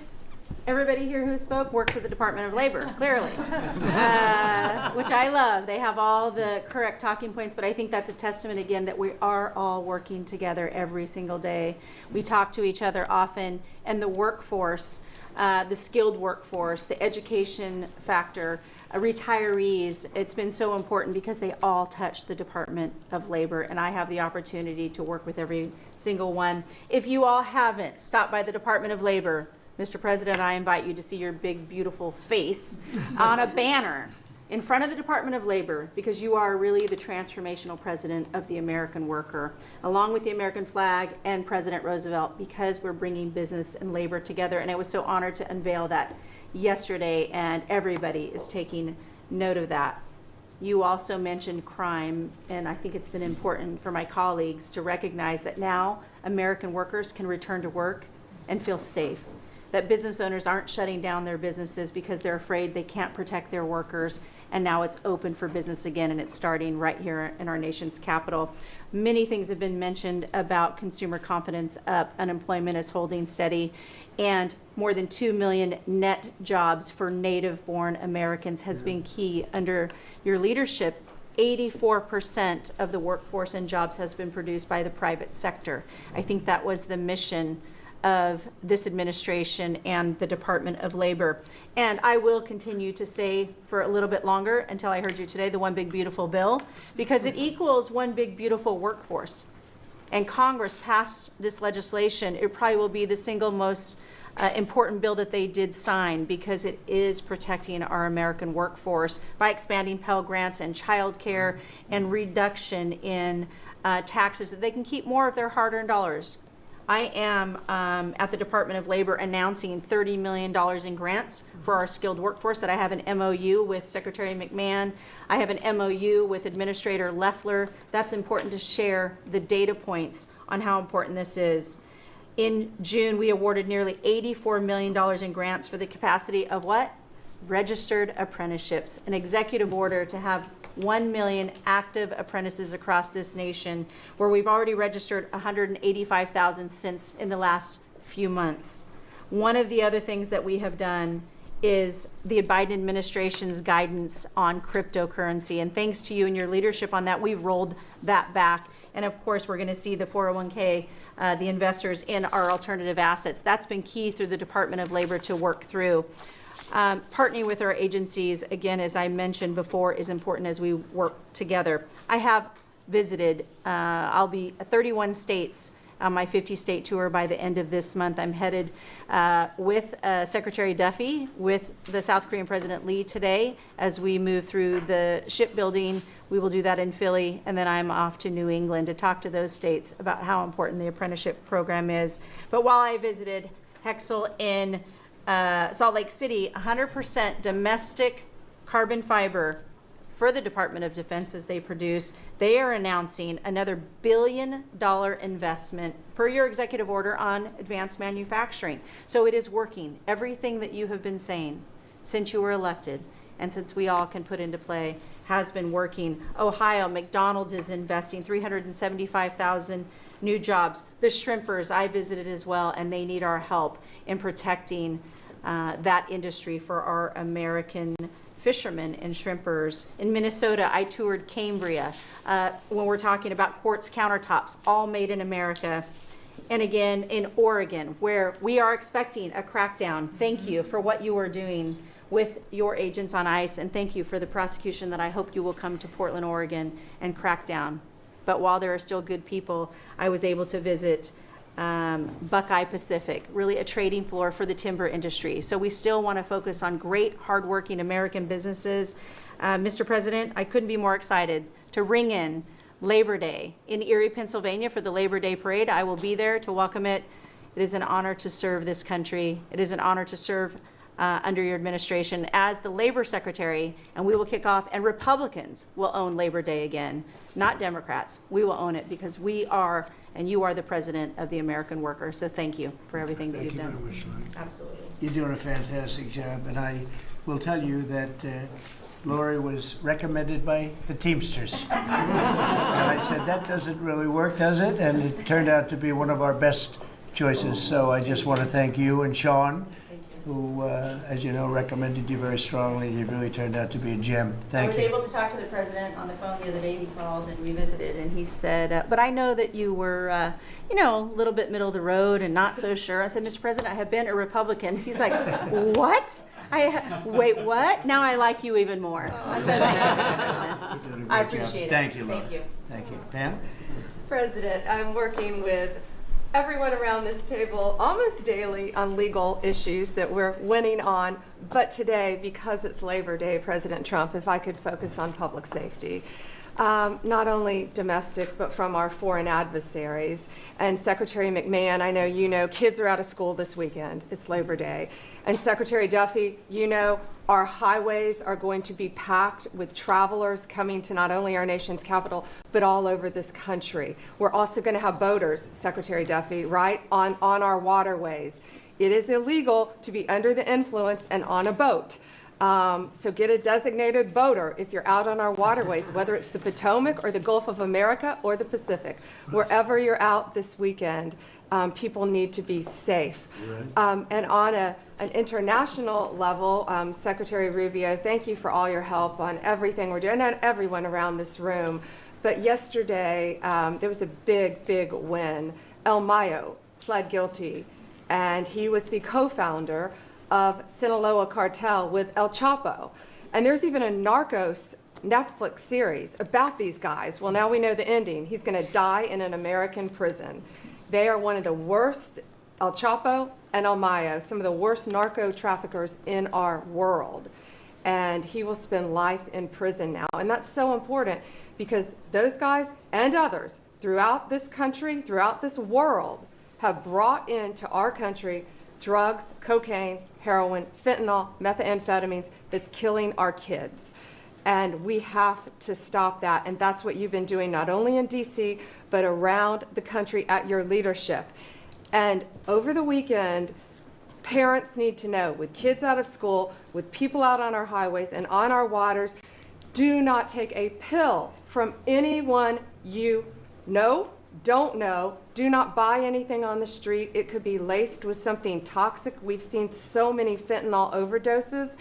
Speaker 11: everybody here who spoke works at the Department of Labor, clearly, which I love. They have all the correct talking points, but I think that's a testament, again, that we are all working together every single day. We talk to each other often, and the workforce, the skilled workforce, the education factor, retirees, it's been so important because they all touch the Department of Labor, and I have the opportunity to work with every single one. If you all haven't stopped by the Department of Labor, Mr. President, I invite you to see your big, beautiful face on a banner in front of the Department of Labor, because you are really the transformational president of the American worker, along with the American flag and President Roosevelt, because we're bringing business and labor together. And I was so honored to unveil that yesterday, and everybody is taking note of that. You also mentioned crime, and I think it's been important for my colleagues to recognize that now American workers can return to work and feel safe. That business owners aren't shutting down their businesses because they're afraid they can't protect their workers, and now it's open for business again, and it's starting right here in our nation's capital. Many things have been mentioned about consumer confidence up, unemployment is holding steady, and more than 2 million net jobs for native-born Americans has been key under your leadership. 84% of the workforce and jobs has been produced by the private sector. I think that was the mission of this administration and the Department of Labor. And I will continue to say for a little bit longer, until I heard you today, the one big beautiful bill, because it equals one big beautiful workforce. And Congress passed this legislation. It probably will be the single most important bill that they did sign, because it is protecting our American workforce by expanding Pell Grants and child care and reduction in taxes, that they can keep more of their hard-earned dollars. I am at the Department of Labor announcing $30 million in grants for our skilled workforce, that I have an MOU with Secretary McMahon. I have an MOU with Administrator Loeffler. That's important to share the data points on how important this is. In June, we awarded nearly $84 million in grants for the capacity of what? Registered apprenticeships, an executive order to have 1 million active apprentices across this nation, where we've already registered 185,000 since in the last few months. One of the other things that we have done is the Biden administration's guidance on cryptocurrency. And thanks to you and your leadership on that, we've rolled that back. And of course, we're going to see the 401k, the investors in our alternative assets. That's been key through the Department of Labor to work through. Partnering with our agencies, again, as I mentioned before, is important as we work together. I have visited, I'll be 31 states on my 50-state tour by the end of this month. I'm headed with Secretary Duffy, with the South Korean President Lee today as we move through the shipbuilding. We will do that in Philly, and then I'm off to New England to talk to those states about how important the apprenticeship program is. But while I visited Hexel in Salt Lake City, 100% domestic carbon fiber for the Department of Defense as they produce. They are announcing another $1 billion investment per your executive order on advanced manufacturing. So it is working. Everything that you have been saying since you were elected and since we all can put into play has been working. Ohio, McDonald's is investing 375,000 new jobs. The shrimpers, I visited as well, and they need our help in protecting that industry for our American fishermen and shrimpers. In Minnesota, I toured Cambria. When we're talking about quartz countertops, all made in America. And again, in Oregon, where we are expecting a crackdown. Thank you for what you are doing with your agents on ICE, and thank you for the prosecution that I hope you will come to Portland, Oregon and crack down. But while there are still good people, I was able to visit Buckeye Pacific, really a trading floor for the timber industry. So we still want to focus on great, hardworking American businesses. Mr. President, I couldn't be more excited to ring in Labor Day in Erie, Pennsylvania for the Labor Day Parade. I will be there to welcome it. It is an honor to serve this country. It is an honor to serve under your administration as the Labor Secretary, and we will kick off, and Republicans will own Labor Day again, not Democrats. We will own it because we are, and you are the president of the American worker. So thank you for everything that you've done.
Speaker 1: Thank you very much, Lori.
Speaker 11: Absolutely.
Speaker 1: You're doing a fantastic job, and I will tell you that Lori was recommended by the Teamsters. And I said, that doesn't really work, does it? And it turned out to be one of our best choices. So I just want to thank you and Sean, who, as you know, recommended you very strongly. You really turned out to be a gem. Thank you.
Speaker 11: I was able to talk to the president on the phone the other day. He called and we visited, and he said, but I know that you were, you know, a little bit middle of the road and not so sure. I said, Mr. President, I have been a Republican. He's like, what? Wait, what? Now I like you even more. I said,
Speaker 1: You're doing a great
Speaker 11: I appreciate
Speaker 1: job.
Speaker 11: it.
Speaker 1: Thank you, Lori.
Speaker 11: Thank you.
Speaker 1: Thank you. Pam?
Speaker 8: President, I'm working with everyone around this table almost daily on legal issues that we're winning on. But today, because it's Labor Day, President Trump, if I could focus on public safety. Not only domestic, but from our foreign adversaries. And Secretary McMahon, I know you know, kids are out of school this weekend. It's Labor Day. And Secretary Duffy, you know, our highways are going to be packed with travelers coming to not only our nation's capital, but all over this country. We're also going to have boaters, Secretary Duffy, right, on our waterways. It is illegal to be under the influence and on a boat. So get a designated boater if you're out on our waterways, whether it's the Potomac or the Gulf of America or the Pacific. Wherever you're out this weekend, people need to be safe. And on an international level, Secretary Rubio, thank you for all your help on everything we're doing, and everyone around this room. But yesterday, there was a big, big win. El Mayo pled guilty, and he was the co-founder of Sinaloa cartel with El Chapo. And there's even a Narcos Netflix series about these guys. Well, now we know the ending. He's going to die in an American prison. They are one of the worst, El Chapo and El Mayo, some of the worst narco traffickers in our world. And he will spend life in prison now. And that's so important because those guys and others throughout this country, throughout this world, have brought into our country drugs, cocaine, heroin, fentanyl, methamphetamines that's killing our kids. And we have to stop that. And that's what you've been doing, not only in DC, but around the country at your leadership. And over the weekend, parents need to know, with kids out of school, with people out on our highways and on our waters, do not take a pill from anyone you know
Speaker 12: don't know, do not buy anything on the street. It could be laced with something toxic. We've seen so many fentanyl overdoses.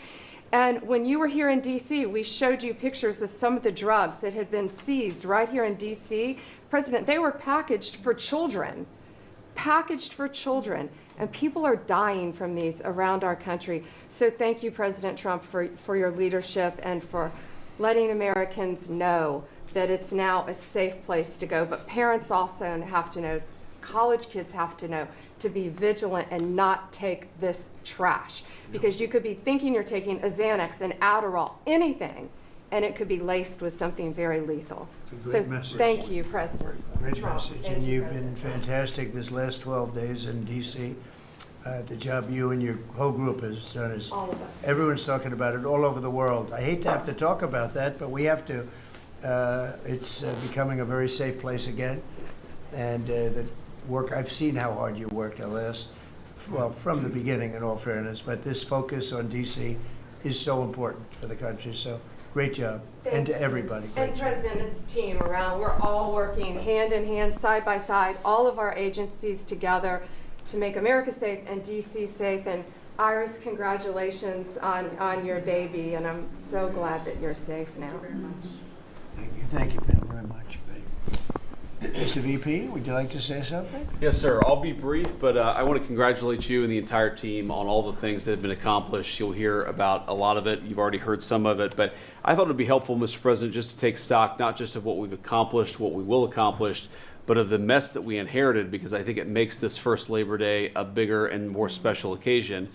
Speaker 12: And when you were here in DC, we showed you pictures of some of the drugs that had been seized right here in DC. President, they were packaged for children. Packaged for children. And people are dying from these around our country. So thank you, President Trump, for your leadership and for letting Americans know that it's now a safe place to go. But parents also have to know, college kids have to know, to be vigilant and not take this trash. Because you could be thinking you're taking a Xanax, an Adderall, anything, and it could be laced with something very lethal.
Speaker 1: It's a great message.
Speaker 12: Thank you, President
Speaker 1: Great
Speaker 12: Trump.
Speaker 1: message,
Speaker 12: Thank
Speaker 1: and
Speaker 12: you,
Speaker 1: you've been fantastic this last 12 days in D.C. The job you and your whole group has done is,
Speaker 12: All of us.
Speaker 1: everyone's talking about it all over the world. I hate to have to talk about that, but we have to. It's becoming a very safe place again, and the work, I've seen how hard you worked the last, well, from the beginning in all fairness, but this focus on D.C. is so important for the country, so great job, and to everybody, great
Speaker 12: And
Speaker 1: job.
Speaker 12: President, it's a team around. We're all working hand in hand, side by side, all of our agencies together to make America safe and DC safe. And Iris, congratulations on your baby, and I'm so glad that you're safe now.
Speaker 1: Thank you, Pam, very much. Great. Mr. VP, would you like to say something?
Speaker 13: Yes, sir. I'll be brief, but I want to congratulate you and the entire team on all the things that have been accomplished. You'll hear about a lot of it. You've already heard some of it, but I thought it would be helpful, Mr. President, just to take stock, not just of what we've accomplished, what we will accomplish, but of the mess that we inherited, because I think it makes this first Labor Day a bigger and more special occasion.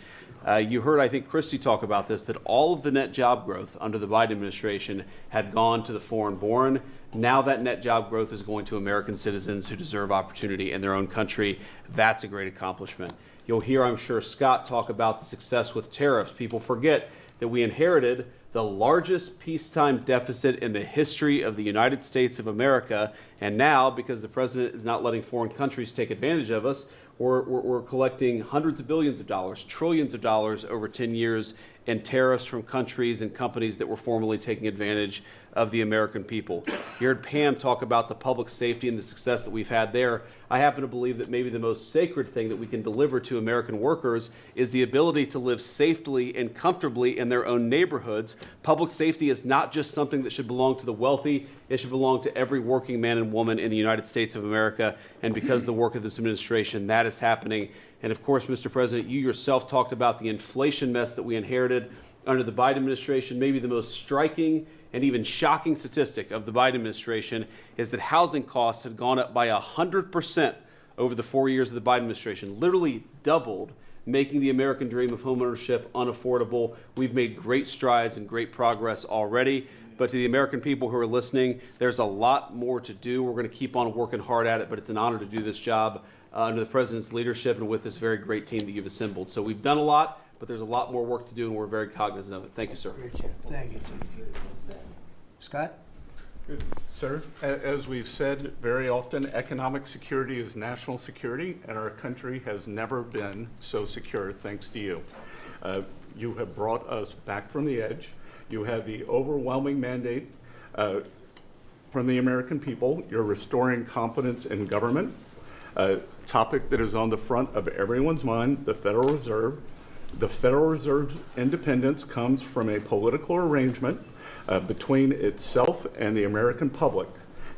Speaker 13: You heard, I think, Christie talk about this, that all of the net job growth under the Biden administration had gone to the foreign-born. Now that net job growth is going to American citizens who deserve opportunity in their own country. That's a great accomplishment. You'll hear, I'm sure, Scott talk about the success with tariffs. People forget that we inherited the largest peacetime deficit in the history of the United States of America. And now, because the president is not letting foreign countries take advantage of us, we're collecting hundreds of billions of dollars, trillions of dollars over 10 years in tariffs from countries and companies that were formerly taking advantage of the American people. You heard Pam talk about the public safety and the success that we've had there. I happen to believe that maybe the most sacred thing that we can deliver to American workers is the ability to live safely and comfortably in their own neighborhoods. Public safety is not just something that should belong to the wealthy. It should belong to every working man and woman in the United States of America. And because of the work of this administration, that is happening. And of course, Mr. President, you yourself talked about the inflation mess that we inherited under the Biden administration. Maybe the most striking and even shocking statistic of the Biden administration is that housing costs had gone up by 100% over the 4 years of the Biden administration, literally doubled, making the American dream of homeownership unaffordable. We've made great strides and great progress already. But to the American people who are listening, there's a lot more to do. We're going to keep on working hard at it, but it's an honor to do this job under the president's leadership and with this very great team that you've assembled. So we've done a lot, but there's a lot more work to do, and we're very cognizant of it. Thank you, sir.
Speaker 1: Great job. Thank you, J.D. Scott?
Speaker 14: Good. Sir, as we've said very often, economic security is national security, and our country has never been so secure thanks to you. You have brought us back from the edge. You have the overwhelming mandate from the American people. You're restoring confidence in government, a topic that is on the front of everyone's mind, the Federal Reserve. The Federal Reserve's independence comes from a political arrangement between itself and the American public.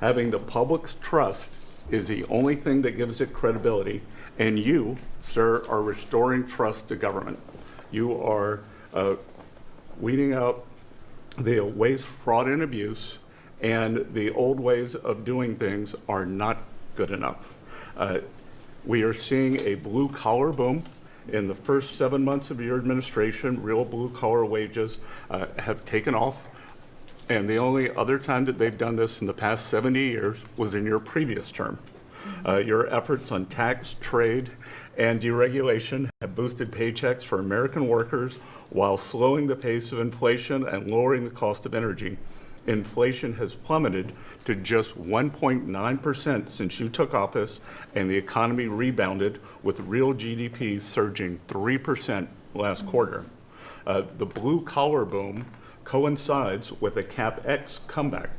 Speaker 14: Having the public's trust is the only thing that gives it credibility, and you, sir, are restoring trust to government. You are weeding out the waste, fraud, and abuse, and the old ways of doing things are not good enough. We are seeing a blue-collar boom. In the first 7 months of your administration, real blue-collar wages have taken off. And the only other time that they've done this in the past 70 years was in your previous term. Your efforts on tax, trade, and deregulation have boosted paychecks for American workers while slowing the pace of inflation and lowering the cost of energy. Inflation has plummeted to just 1.9% since you took office, and the economy rebounded with real GDP surging 3% last quarter. The blue-collar boom coincides with a CapEx comeback.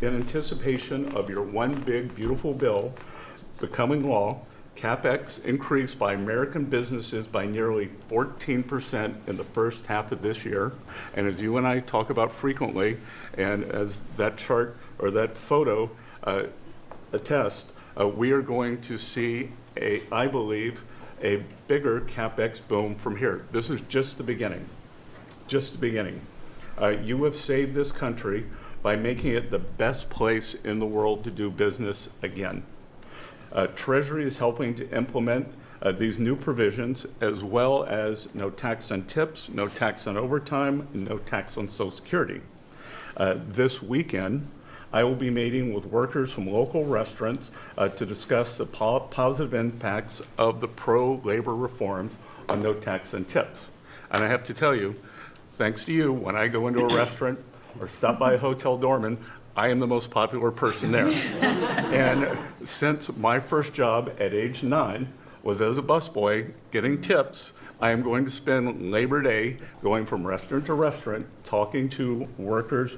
Speaker 14: in anticipation of your one big beautiful bill becoming law, CapEx increased by American businesses by nearly 14% in the first half of this year. And as you and I talk about frequently, and as that chart or that photo attests, we are going to see, I believe, a bigger CapEx boom from here. This is just the beginning, just the beginning. You have saved this country by making it the best place in the world to do business again. Treasury is helping to implement these new provisions, as well as no tax on tips, no tax on overtime, and no tax on Social Security. This weekend, I will be meeting with workers from local restaurants to discuss the positive impacts of the pro-labor reforms on no tax on tips. And I have to tell you, thanks to you, when I go into a restaurant or stop by a hotel doorman, I am the most popular person there. And since my first job at age 9 was as a busboy getting tips, I am going to spend Labor Day going from restaurant to restaurant talking to workers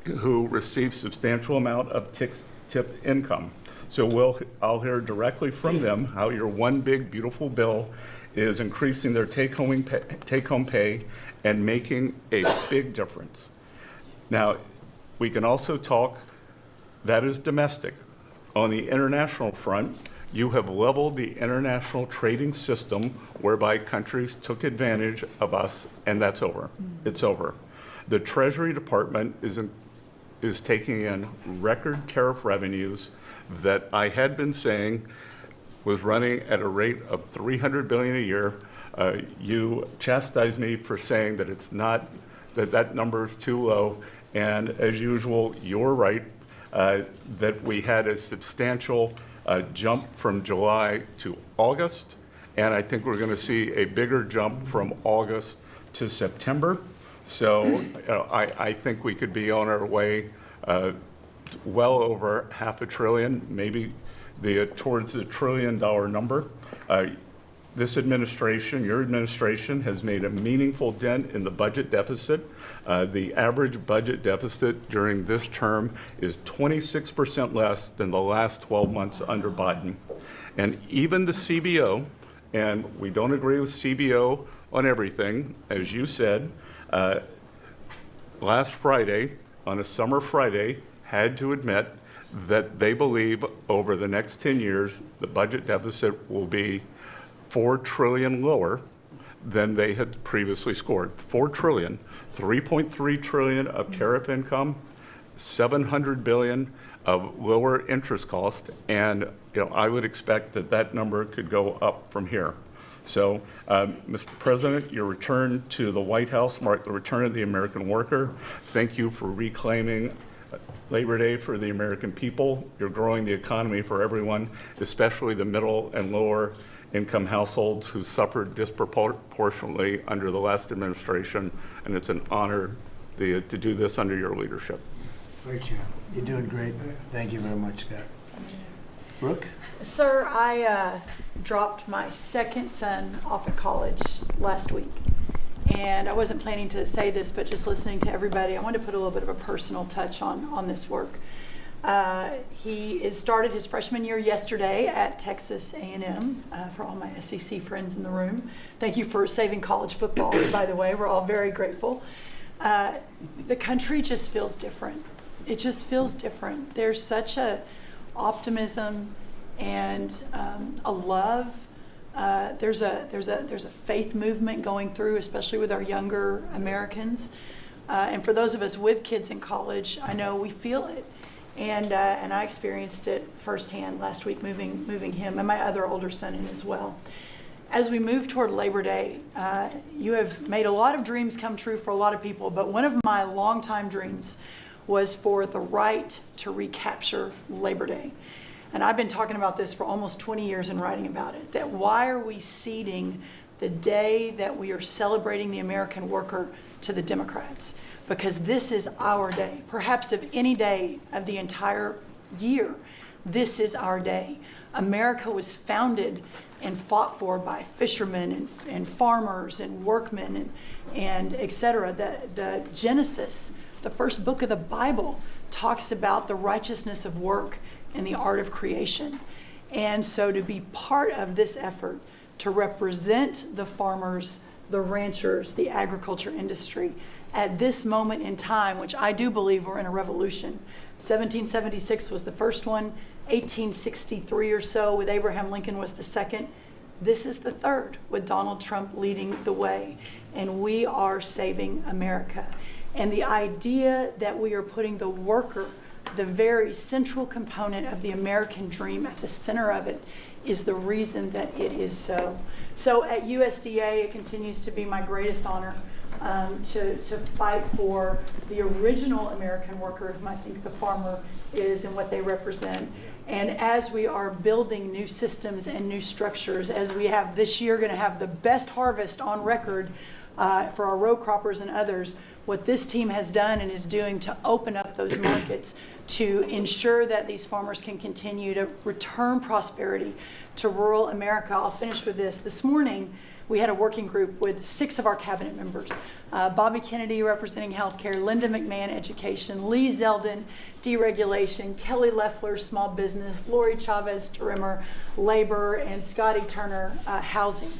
Speaker 14: who receive substantial amount of tip income. So I'll hear directly from them how your one big beautiful bill is increasing their take-home pay and making a big difference. Now, we can also talk, that is domestic. On the international front, you have leveled the international trading system whereby countries took advantage of us, and that's over. It's over. The Treasury Department is taking in record tariff revenues that I had been saying was running at a rate of $300 billion a year. You chastised me for saying that it's not, that number is too low. And as usual, you're right, that we had a substantial jump from July to August. And I think we're going to see a bigger jump from August to September. So I think we could be on our way well over $500 billion, maybe towards the $1 trillion number. This administration, your administration, has made a meaningful dent in the budget deficit. The average budget deficit during this term is 26% less than the last 12 months under Biden. And even the CBO, and we don't agree with CBO on everything, as you said, last Friday, on a summer Friday, had to admit that they believe over the next 10 years, the budget deficit will be $4 trillion lower than they had previously scored. $4 trillion, $3.3 trillion of tariff income, $700 billion of lower interest cost, and I would expect that number could go up from here. So, Mr. President, your return to the White House marked the return of the American worker. Thank you for reclaiming Labor Day for the American people. You're growing the economy for everyone, especially the middle and lower income households who suffered disproportionately under the last administration, and it's an honor to do this under your leadership.
Speaker 1: Great job. You're doing great. Thank you very much, Scott. Brooke?
Speaker 15: Sir, I dropped my second son off at college last week. And I wasn't planning to say this, but just listening to everybody, I wanted to put a little bit of a personal touch on this work. He has started his freshman year yesterday at Texas A&M, for all my SEC friends in the room. Thank you for saving college football, by the way. We're all very grateful. The country just feels different. It just feels different. There's such a optimism and a love. There's a faith movement going through, especially with our younger Americans. And for those of us with kids in college, I know we feel it. And I experienced it firsthand last week, moving him and my other older son in as well. As we move toward Labor Day, you have made a lot of dreams come true for a lot of people, but one of my longtime dreams was for the right to recapture Labor Day. And I've been talking about this for almost 20 years and writing about it, that why are we ceding the day that we are celebrating the American worker to the Democrats? Because this is our day. Perhaps of any day of the entire year, this is our day. America was founded and fought for by fishermen and farmers and workmen and et cetera. The genesis, The first book of the Bible talks about the righteousness of work and the art of creation. And so to be part of this effort to represent the farmers, the ranchers, the agriculture industry at this moment in time, which I do believe we're in a revolution. 1776 was the first one, 1863 or so with Abraham Lincoln was the second. This is the third with Donald Trump leading the way. And we are saving America. And the idea that we are putting the worker, the very central component of the American dream, at the center of it is the reason that it is so. So at USDA, it continues to be my greatest honor to fight for the original American worker, whom I think the farmer is and what they represent. And as we are building new systems and new structures, as we have this year going to have the best harvest on record for our row croppers and others, what this team has done and is doing to open up those markets to ensure that these farmers can continue to return prosperity to rural America. I'll finish with this. This morning, we had a working group with 6 of our cabinet members. Bobby Kennedy representing healthcare, Linda McMahon education, Lee Zeldin deregulation, Kelly Loeffler small business, Lori Chavez Rimmer labor, and Scotty Turner housing.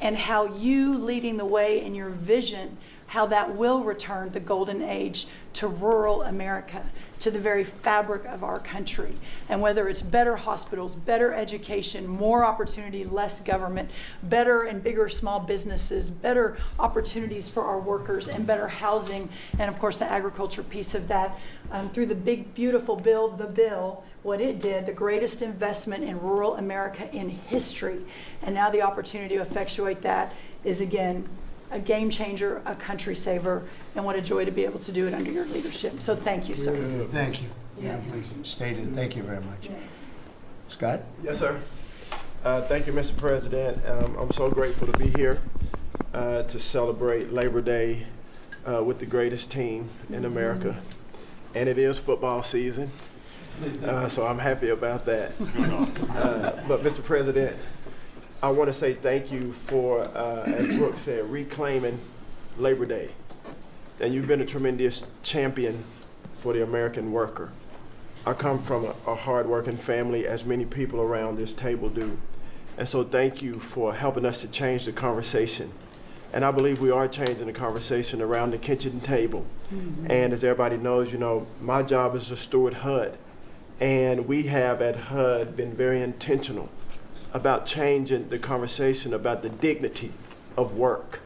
Speaker 15: And how you leading the way in your vision, how that will return the golden age to rural America, to the very fabric of our country. And whether it's better hospitals, better education, more opportunity, less government, better and bigger small businesses, better opportunities for our workers, and better housing, and of course the agriculture piece of that, through the big, beautiful bill, the bill, what it did, the greatest investment in rural America in history. And now the opportunity to effectuate that is, again, a game changer, a country saver, and what a joy to be able to do it under your leadership. So thank you, sir.
Speaker 1: Thank you. Beautifully stated. Thank you very much. Scott?
Speaker 16: Yes, sir. Thank you, Mr. President. I'm so grateful to be here to celebrate Labor Day with the greatest team in America. And it is football season, so I'm happy about that. But Mr. President, I want to say thank you for, as Brooke said, reclaiming Labor Day. And you've been a tremendous champion for the American worker. I come from a hard-working family, as many people around this table do. And so thank you for helping us to change the conversation. And I believe we are changing the conversation around the kitchen table. And as everybody knows, you know, my job is to steward HUD. And we have at HUD been very intentional about changing the conversation about the dignity of work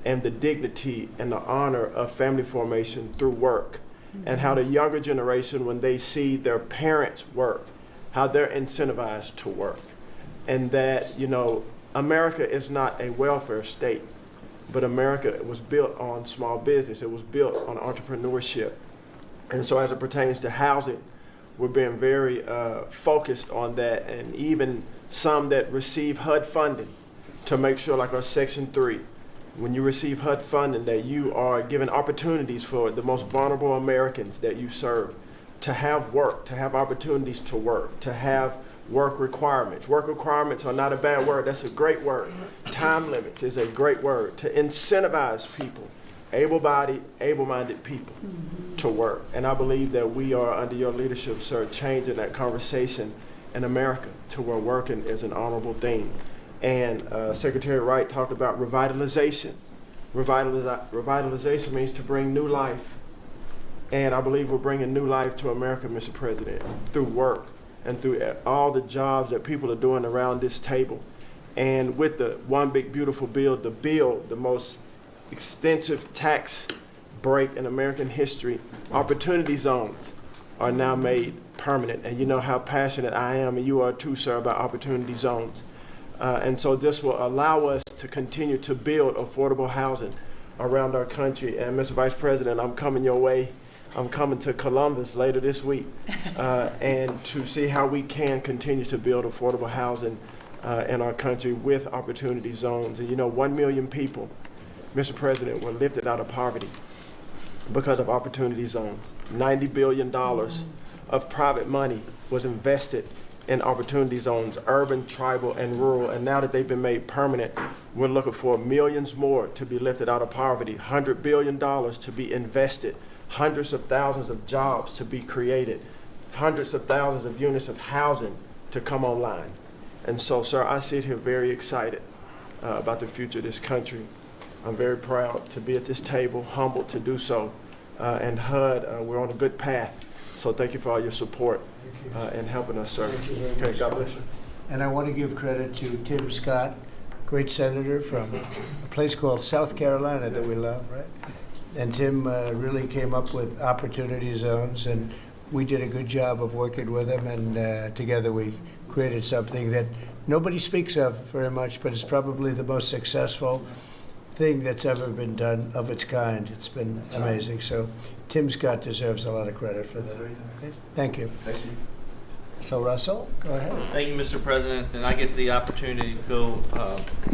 Speaker 16: and the dignity and the honor of family formation through work, and how the younger generation, when they see their parents work, how they're incentivized to work. And that, you know, America is not a welfare state, but America was built on small business. It was built on entrepreneurship. And so as it pertains to housing, we're being very focused on that, and even some that receive HUD funding to make sure, like our Section 3, when you receive HUD funding, that you are given opportunities for the most vulnerable Americans that you serve to have work, to have opportunities to work, to have work requirements. Work requirements are not a bad word, that's a great word. Time limits is a great word, to incentivize people, able-bodied, able-minded people to work. And I believe that we are, under your leadership, sir, changing that conversation in America to where working is an honorable thing. And Secretary Wright talked about revitalization. Revitalization means to bring new life. And I believe we're bringing new life to America, Mr. President, through work and through all the jobs that people are doing around this table. And with the One Big Beautiful Bill, the most extensive tax break in American history, opportunity zones are now made permanent. And you know how passionate I am, and you are too, sir, about opportunity zones. And so this will allow us to continue to build affordable housing around our country. And Mr. Vice President, I'm coming your way. I'm coming to Columbus later this week and to see how we can continue to build affordable housing in our country with opportunity zones. And you know, 1 million people, Mr. President, were lifted out of poverty because of opportunity zones. $90 billion of private money was invested in opportunity zones, urban, tribal, and rural. And now that they've been made permanent, we're looking for millions more to be lifted out of poverty, $100 billion to be invested, hundreds of thousands of jobs to be created, hundreds of thousands of units of housing to come online. And so, sir, I sit here very excited about the future of this country. I'm very proud to be at this table, humbled to do so. And HUD, we're on a good path. So thank you for all your support and helping us, sir.
Speaker 1: Thank you very
Speaker 16: Okay,
Speaker 1: much.
Speaker 16: God bless you.
Speaker 1: And I want to give credit to Tim Scott, great senator from a place called South Carolina that we love, right? And Tim really came up with opportunity zones, and we did a good job of working with him, and together we created something that nobody speaks of very much, but it's probably the most successful thing that's ever been done of its kind. It's been amazing. So Tim Scott deserves a lot of credit for that. Okay? Thank you.
Speaker 16: Thank you.
Speaker 1: So Russell, go ahead.
Speaker 17: Thank you, Mr. President. And I get the opportunity to go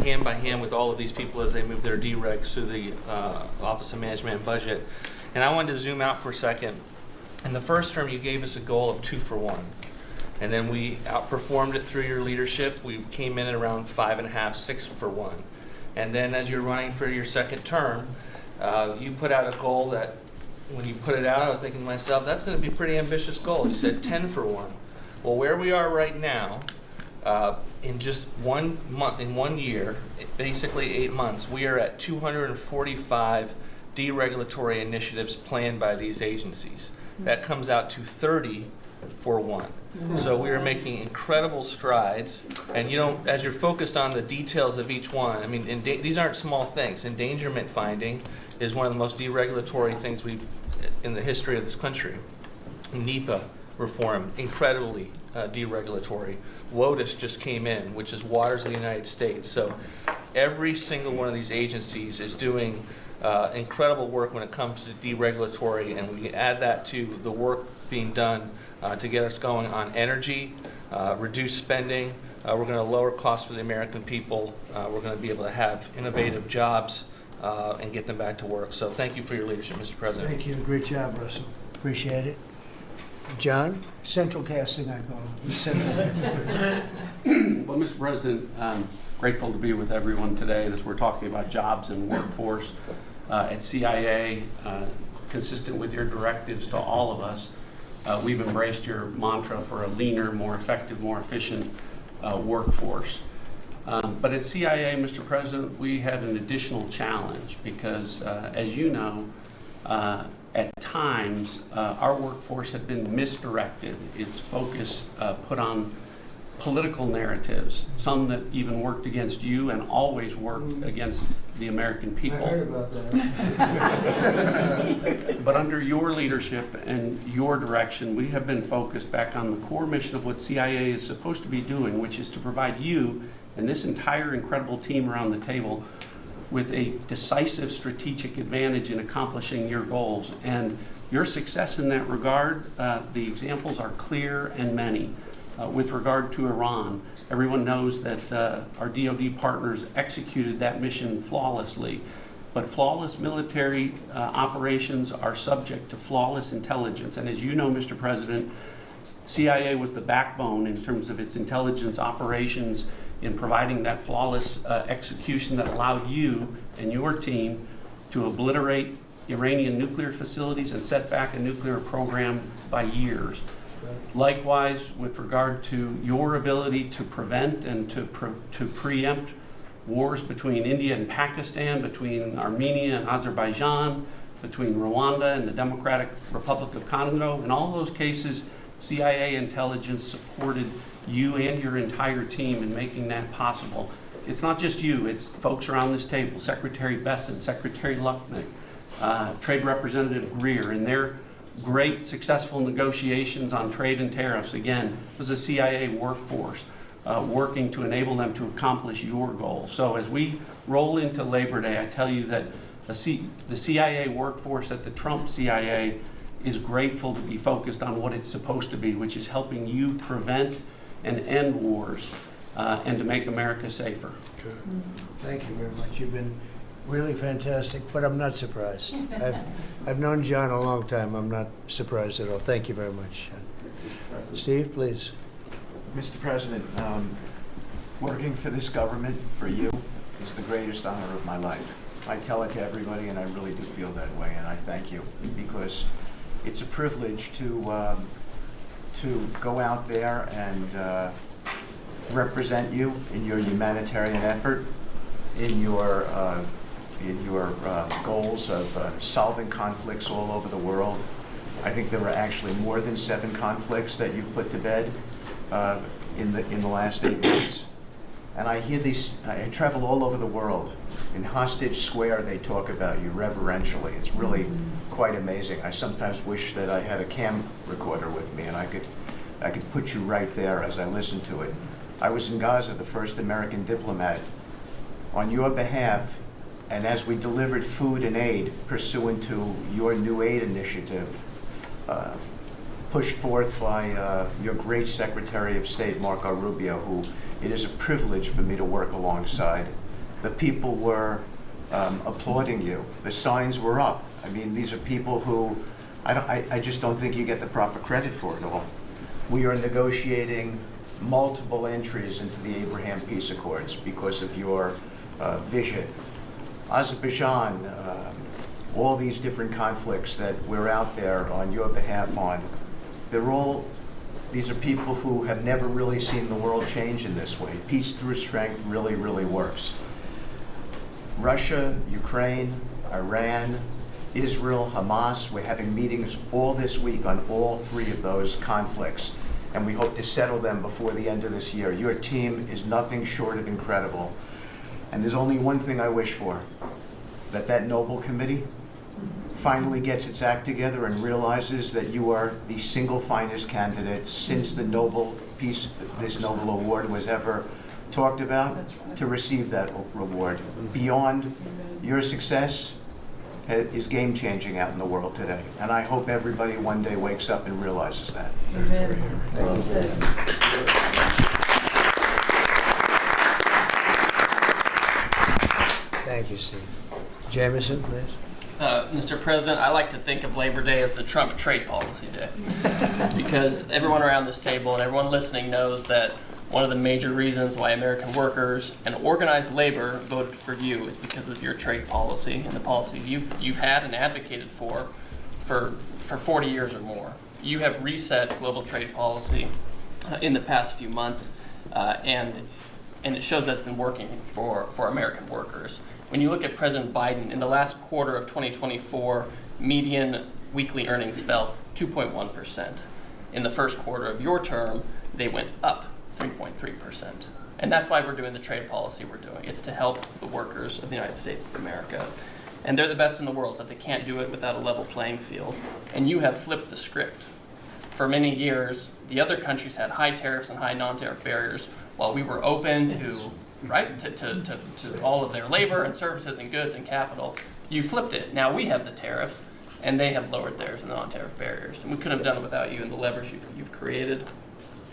Speaker 17: hand by hand with all of these people as they move their deregs through the Office of Management and Budget. And I wanted to zoom out for a second. In the first term, you gave us a goal of 2 for 1. And then we outperformed it through your leadership. We came in at around 5.5, 6 for 1. And then as you're running for your second term, you put out a goal that when you put it out, I was thinking to myself, that's going to be a pretty ambitious goal. You said 10 for 1. Well, where we are right now, in just 1 month, in 1 year, basically 8 months, we are at 245 deregulatory initiatives planned by these agencies. That comes out to 30 for 1. So we are making incredible strides, and as you're focused on the details of each one, I mean, these aren't small things. Endangerment finding is one of the most deregulatory things in the history of this country. NEPA reform, incredibly deregulatory. WOTUS just came in, which is Waters of the United States. So every single one of these agencies is doing incredible work when it comes to deregulatory, and we add that to the work being done to get us going on energy, reduce spending. We're going to lower costs for the American people. We're going to be able to have innovative jobs and get them back to work. So thank you for your leadership, Mr. President.
Speaker 1: Thank you. Great job, Russell. Appreciate it. John? Central casting, I call it. Central casting.
Speaker 18: Well, Mr. President, I'm grateful to be with everyone today as we're talking about jobs and workforce. At CIA, consistent with your directives to all of us, we've embraced your mantra for a leaner, more effective, more efficient workforce. But at CIA, Mr. President, we had an additional challenge because, as you know, at times, our workforce had been misdirected. Its focus put on political narratives, some that even worked against you and always worked against the American people.
Speaker 1: I heard about that.
Speaker 18: But under your leadership and your direction, we have been focused back on the core mission of what CIA is supposed to be doing, which is to provide you and this entire incredible team around the table with a decisive strategic advantage in accomplishing your goals. And your success in that regard, the examples are clear and many. With regard to Iran, everyone knows that our DoD partners executed that mission flawlessly. But flawless military operations are subject to flawless intelligence. And as you know, Mr. President, CIA was the backbone in terms of its intelligence operations in providing that flawless execution that allowed you and your team to obliterate Iranian nuclear facilities and set back a nuclear program by years. Likewise, with regard to your ability to prevent and to preempt wars between India and Pakistan, between Armenia and Azerbaijan, between Rwanda and the Democratic Republic of Congo, in all those cases, CIA intelligence supported you and your entire team in making that possible. It's not just you, it's folks around this table, Secretary Bessent, Secretary Lucknick, Trade Representative Greer, and their great successful negotiations on trade and tariffs. Again, it was a CIA workforce working to enable them to accomplish your goals. So as we roll into Labor Day, I tell you that the CIA workforce at the Trump CIA is grateful to be focused on what it's supposed to be, which is helping you prevent and end wars and to make America safer.
Speaker 1: Good. Thank you very much. You've been really fantastic, but I'm not surprised. I've known John a long time. I'm not surprised at all. Thank you very much. Steve, please.
Speaker 19: Mr. President, working for this government, for you, is the greatest honor of my life.
Speaker 20: I tell it to everybody, and I really do feel that way, and I thank you, because it's a privilege to go out there and represent you in your humanitarian effort, in your goals of solving conflicts all over the world. I think there were actually more than 7 conflicts that you've put to bed in the last 8 months. And I hear these, I travel all over the world. In Hostage Square, they talk about you reverentially. It's really quite amazing. I sometimes wish that I had a cam recorder with me and I could put you right there as I listen to it. I was in Gaza, the first American diplomat, on your behalf, and as we delivered food and aid pursuant to your new aid initiative, pushed forth by your great Secretary of State, Marco Rubio, who it is a privilege for me to work alongside. The people were applauding you. The signs were up. I mean, these are people who I just don't think you get the proper credit for it all. We are negotiating multiple entries into the Abraham Peace Accords because of your vision. Azerbaijan, all these different conflicts that we're out there on your behalf on, these are people who have never really seen the world change in this way. Peace through strength really, really works. Russia, Ukraine, Iran, Israel, Hamas, we're having meetings all this week on all 3 of those conflicts, and we hope to settle them before the end of this year. Your team is nothing short of incredible. And there's only one thing I wish for, that noble committee finally gets its act together and realizes that you are the single finest candidate since the this Nobel Award was ever talked about to receive that reward. Beyond your success is game-changing out in the world today. And I hope everybody one day wakes up and realizes that.
Speaker 15: Amen.
Speaker 1: Thank you, Steve. Jameson, please.
Speaker 21: Mr. President, I like to think of Labor Day as the Trump trade policy day, because everyone around this table and everyone listening knows that one of the major reasons why American workers and organized labor voted for you is because of your trade policy and the policy you've had and advocated for 40 years or more. You have reset global trade policy in the past few months, and it shows that's been working for American workers. When you look at President Biden, in the last quarter of 2024, median weekly earnings fell 2.1%. In the first quarter of your term, they went up 3.3%. And that's why we're doing the trade policy we're doing. It's to help the workers of the United States of America. And they're the best in the world, but they can't do it without a level playing field. And you have flipped the script. For many years, the other countries had high tariffs and high non-tariff barriers, while we were open to all of their labor and services and goods and capital. You flipped it. Now we have the tariffs, and they have lowered theirs and the non-tariff barriers. And we couldn't have done it without you and the leverage you've created.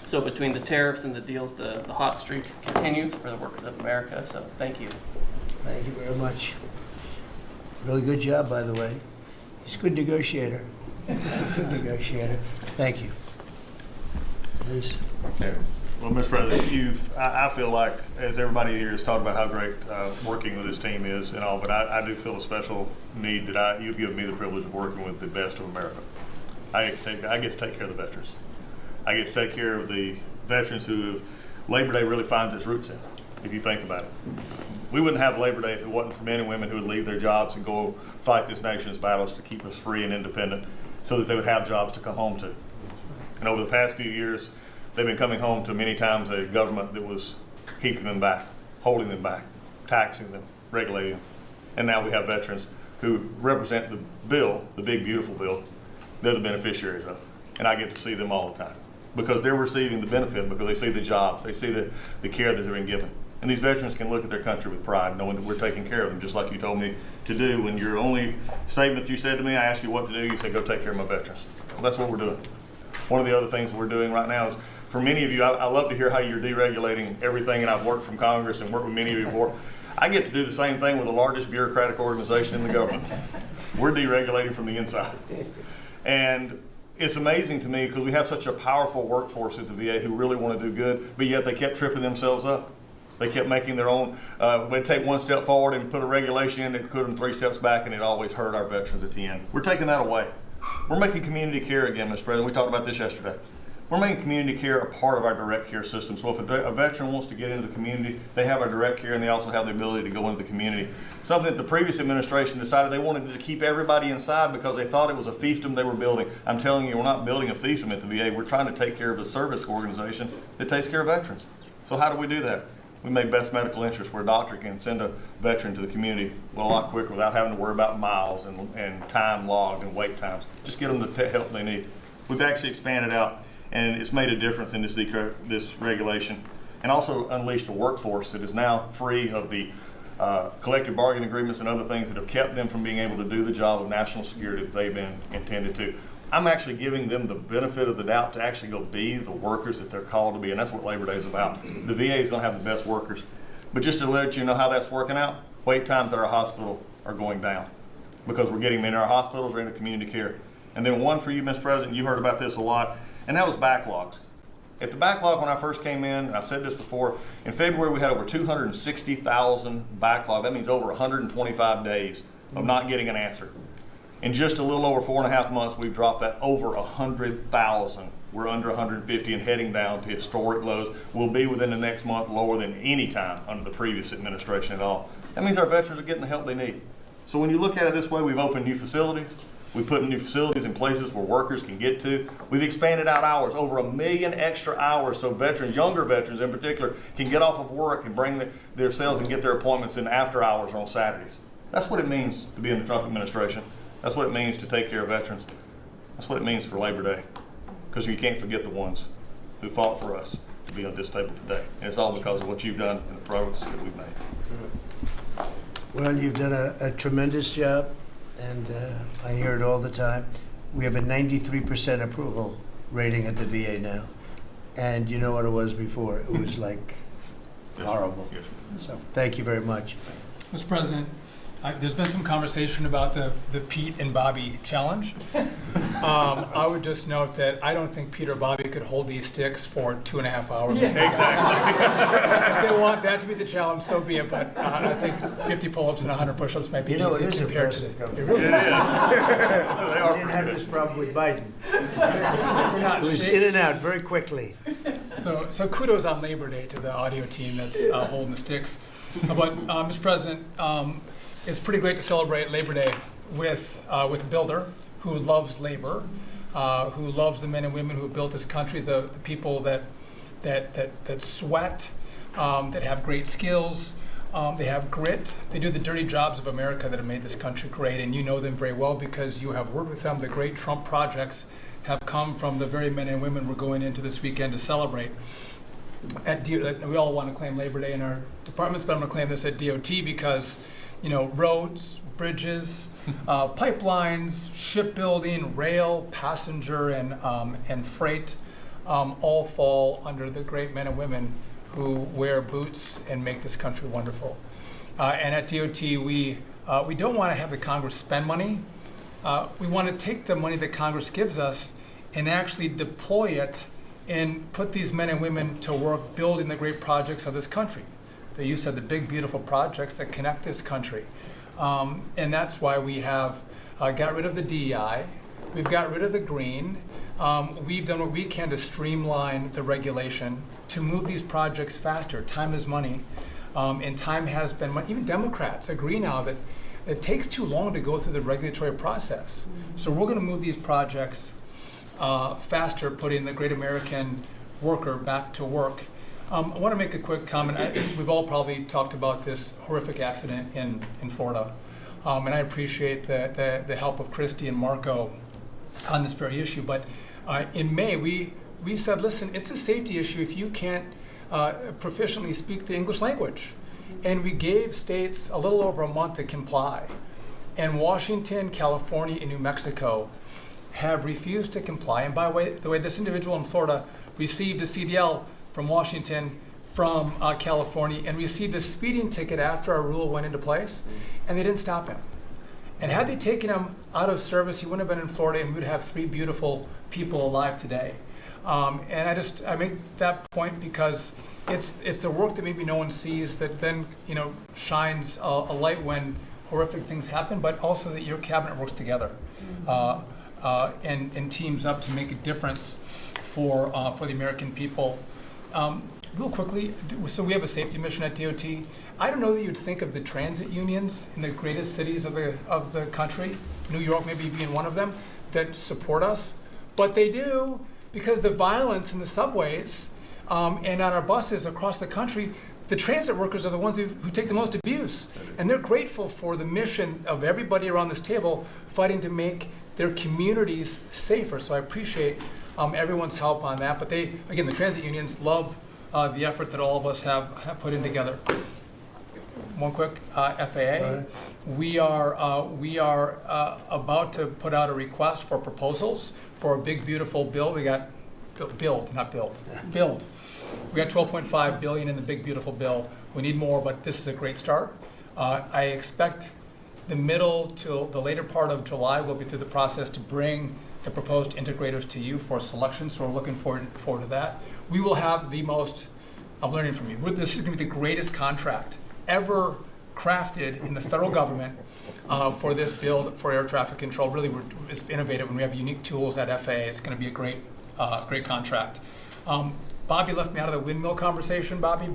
Speaker 21: So between the tariffs and the deals, the hot streak continues for the workers of America. So thank you.
Speaker 1: Thank you very much. Really good job, by the way. He's a good negotiator. Good negotiator. Thank you. Please.
Speaker 22: Yeah. Well, Mr. President, I feel like, as everybody here has talked about how great working with this team is and all, but I do feel a special need that you've given me the privilege of working with the best of America. I get to take care of the veterans. I get to take care of the veterans who Labor Day really finds its roots in, if you think about it. We wouldn't have Labor Day if it wasn't for men and women who would leave their jobs and go fight this nation's battles to keep us free and independent so that they would have jobs to come home to. And over the past few years, they've been coming home to many times a government that was keeping them back, holding them back, taxing them, regulating them. And now we have veterans who represent the bill, the big, beautiful bill, they're the beneficiaries of. And I get to see them all the time because they're receiving the benefit, because they see the jobs, they see the care that they're being given. And these veterans can look at their country with pride, knowing that we're taking care of them, just like you told me to do. When your only statement you said to me, I asked you what to do, you said, go take care of my veterans. Well, that's what we're doing. One of the other things we're doing right now is, for many of you, I love to hear how you're deregulating everything, and I've worked from Congress and worked with many of you before. I get to do the same thing with the largest bureaucratic organization in the government. We're deregulating from the inside. And it's amazing to me because we have such a powerful workforce at the VA who really want to do good, but yet they kept tripping themselves up. They kept making their own, we'd take one step forward and put a regulation in that put them 3 steps back, and it always hurt our veterans at the end. We're taking that away. We're making community care again, Mr. President. We talked about this yesterday. We're making community care a part of our direct care system. So if a veteran wants to get into the community, they have our direct care, and they also have the ability to go into the community. Something that the previous administration decided they wanted to keep everybody inside because they thought it was a fiefdom they were building. I'm telling you, we're not building a fiefdom at the VA. We're trying to take care of a service organization that takes care of veterans. So how do we do that? We made best medical interest where a doctor can send a veteran to the community a lot quicker without having to worry about miles and time logged and wait times. Just get them the help they need. We've actually expanded out, and it's made a difference in this regulation, and also unleashed a workforce that is now free of the collective bargaining agreements and other things that have kept them from being able to do the job of national security that they've been intended to. I'm actually giving them the benefit of the doubt to actually go be the workers that they're called to be, and that's what Labor Day is about. The VA is going to have the best workers. But just to let you know how that's working out, wait times at our hospital are going down because we're getting them in our hospitals or into community care. And then one for you, Mr. President, you heard about this a lot, and that was backlogs. At the backlog when I first came in, and I've said this before, in February we had over 260,000 backlog. That means over 125 days of not getting an answer. In just a little over 4.5 months, we've dropped that over 100,000. We're under 150 and heading down to historic lows. We'll be within the next month lower than any time under the previous administration at all. That means our veterans are getting the help they need. So when you look at it this way, we've opened new facilities. We've put new facilities in places where workers can get to. We've expanded out hours, over 1 million extra hours, so veterans, younger veterans in particular, can get off of work and bring themselves and get their appointments in after hours or on Saturdays. That's what it means to be in the Trump administration. That's what it means to take care of veterans. That's what it means for Labor Day. Because you can't forget the ones who fought for us to be on this table today. And it's all because of what you've done and the progress that we've made.
Speaker 1: Well, you've done a tremendous job, and I hear it all the time. We have a 93% approval rating at the VA now. And you know what it was before? It was like horrible. So thank you very much.
Speaker 2: Mr. President, there's been some conversation about the Pete and Bobby challenge. I would just note that I don't think Pete or Bobby could hold these sticks for 2.5 hours.
Speaker 22: Yeah. Exactly.
Speaker 2: If they want that to be the challenge, so be it. But I think 50 pull-ups and 100 push-ups might be easy compared to it.
Speaker 1: It really is. I didn't have this problem with Biden. It was in and out very quickly.
Speaker 2: So kudos on Labor Day to the audio team that's holding the sticks. But Mr. President, it's pretty great to celebrate Labor Day with a builder who loves labor, who loves the men and women who built this country, the people that sweat, that have great skills, they have grit, they do the dirty jobs of America that have made this country great, and you know them very well because you have worked with them. The great Trump projects have come from the very men and women we're going into this weekend to celebrate. We all want to claim Labor Day in our departments, but I'm going to claim this at DOT because roads, bridges, pipelines, shipbuilding, rail, passenger, and freight all fall under the great men and women who wear boots and make this country wonderful. And at DOT, we don't want to have the Congress spend money. We want to take the money that Congress gives us and actually deploy it and put these men and women to work building the great projects of this country. You said the big, beautiful projects that connect this country. And that's why we have got rid of the DEI. We've got rid of the green. We've done what we can to streamline the regulation to move these projects faster. Time is money. And time has been money. Even Democrats agree now that it takes too long to go through the regulatory process. So we're going to move these projects faster, putting the great American worker back to work. I want to make a quick comment. We've all probably talked about this horrific accident in Florida, and I appreciate the help of Christy and Marco on this very issue. But in May, we said, listen, it's a safety issue if you can't proficiently speak the English language. And we gave states a little over a month to comply. And Washington, California, and New Mexico have refused to comply. And by the way, this individual in Florida received a CDL from Washington, from California, and received a speeding ticket after our rule went into place, and they didn't stop him. And had they taken him out of service, he wouldn't have been in Florida, and we would have 3 beautiful people alive today. And I make that point because it's the work that maybe no one sees that then, shines a light when horrific things happen, but also that your cabinet works together and teams up to make a difference for the American people. Real quickly, so we have a safety mission at DOT. I don't know that you'd think of the transit unions in the greatest cities of the country, New York maybe being one of them, that support us, but they do, because the violence in the subways and on our buses across the country, the transit workers are the ones who take the most abuse. And they're grateful for the mission of everybody around this table fighting to make their communities safer. So I appreciate everyone's help on that. But the transit unions love the effort that all of us have put in together. One quick FAA. We are about to put out a request for proposals for a big, beautiful bill. We got build. We got $12.5 billion in the big, beautiful bill. We need more, but this is a great start. I expect the middle to the later part of July, we'll be through the process to bring the proposed integrators to you for selection. So we're looking forward to that. We will have the most. I'm learning from you. This is going to be the greatest contract ever crafted in the federal government for this build for air traffic control. Really, it's innovative, and we have unique tools at FAA. It's going to be a great contract. Bobby left me out of the windmill conversation, Bobby,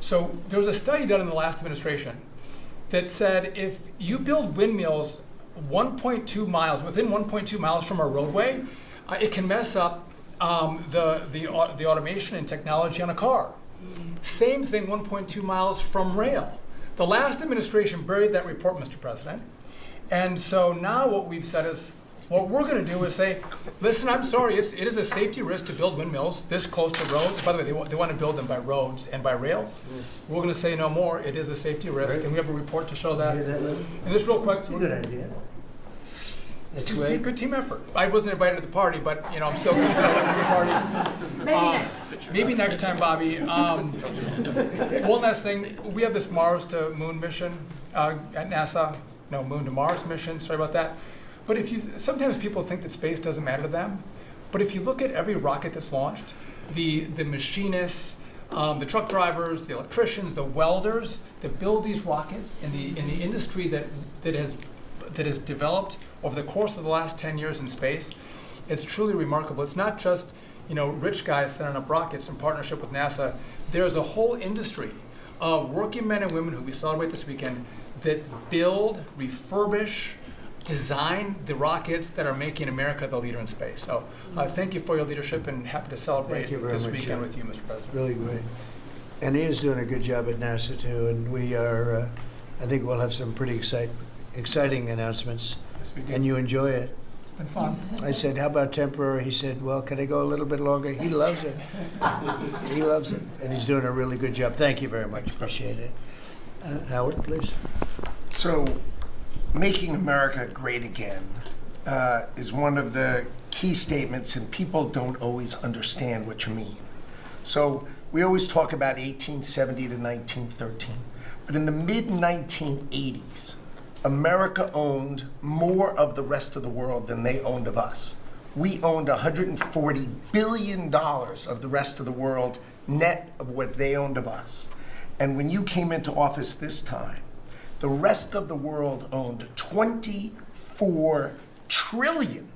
Speaker 2: so there was a study done in the last administration that said if you build windmills 1.2 miles, within 1.2 miles from a roadway, it can mess up the automation and technology on a car. Same thing 1.2 miles from rail. The last administration buried that report, Mr. President. And so now what we've said is, what we're going to do is say, listen, I'm sorry, it is a safety risk to build windmills this close to roads. By the way, they want to build them by roads and by rail. We're going to say no more. It is a safety risk, and we have a report to show that. And just real quick.
Speaker 1: It's a good idea.
Speaker 2: It's a good team effort. I wasn't invited to the party, but I'm still going to the party. Maybe next time, Bobby. One last thing, we have this Mars to Moon mission at NASA. No, Moon to Mars mission. Sorry about that. But sometimes people think that space doesn't matter to them. But if you look at every rocket that's launched, the machinists, the truck drivers, the electricians, the welders that build these rockets in the industry that has developed over the course of the last 10 years in space, it's truly remarkable. It's not just rich guys sending up rockets in partnership with NASA. There's a whole industry of working men and women who we celebrate this weekend that build, refurbish, design the rockets that are making America the leader in space. So thank you for your leadership, and happy to celebrate this weekend with you, Mr. President.
Speaker 1: Really great. And he is doing a good job at NASA too, and we are, I think we'll have some pretty exciting announcements.
Speaker 2: Yes, we do.
Speaker 1: And you enjoy it.
Speaker 2: It's been fun.
Speaker 1: I said, how about temporary? He said, well, can I go a little bit longer? He loves it. He loves it, and he's doing a really good job. Thank you very much. Appreciate it. Howard, please.
Speaker 3: So, making America great again is one of the key statements, and people don't always understand what you mean. So we always talk about 1870 to 1913, but in the mid-1980s, America owned more of the rest of the world than they owned of us. We owned $140 billion of the rest of the world net of what they owned of us. And when you came into office this time, the rest of the world owned $24 trillion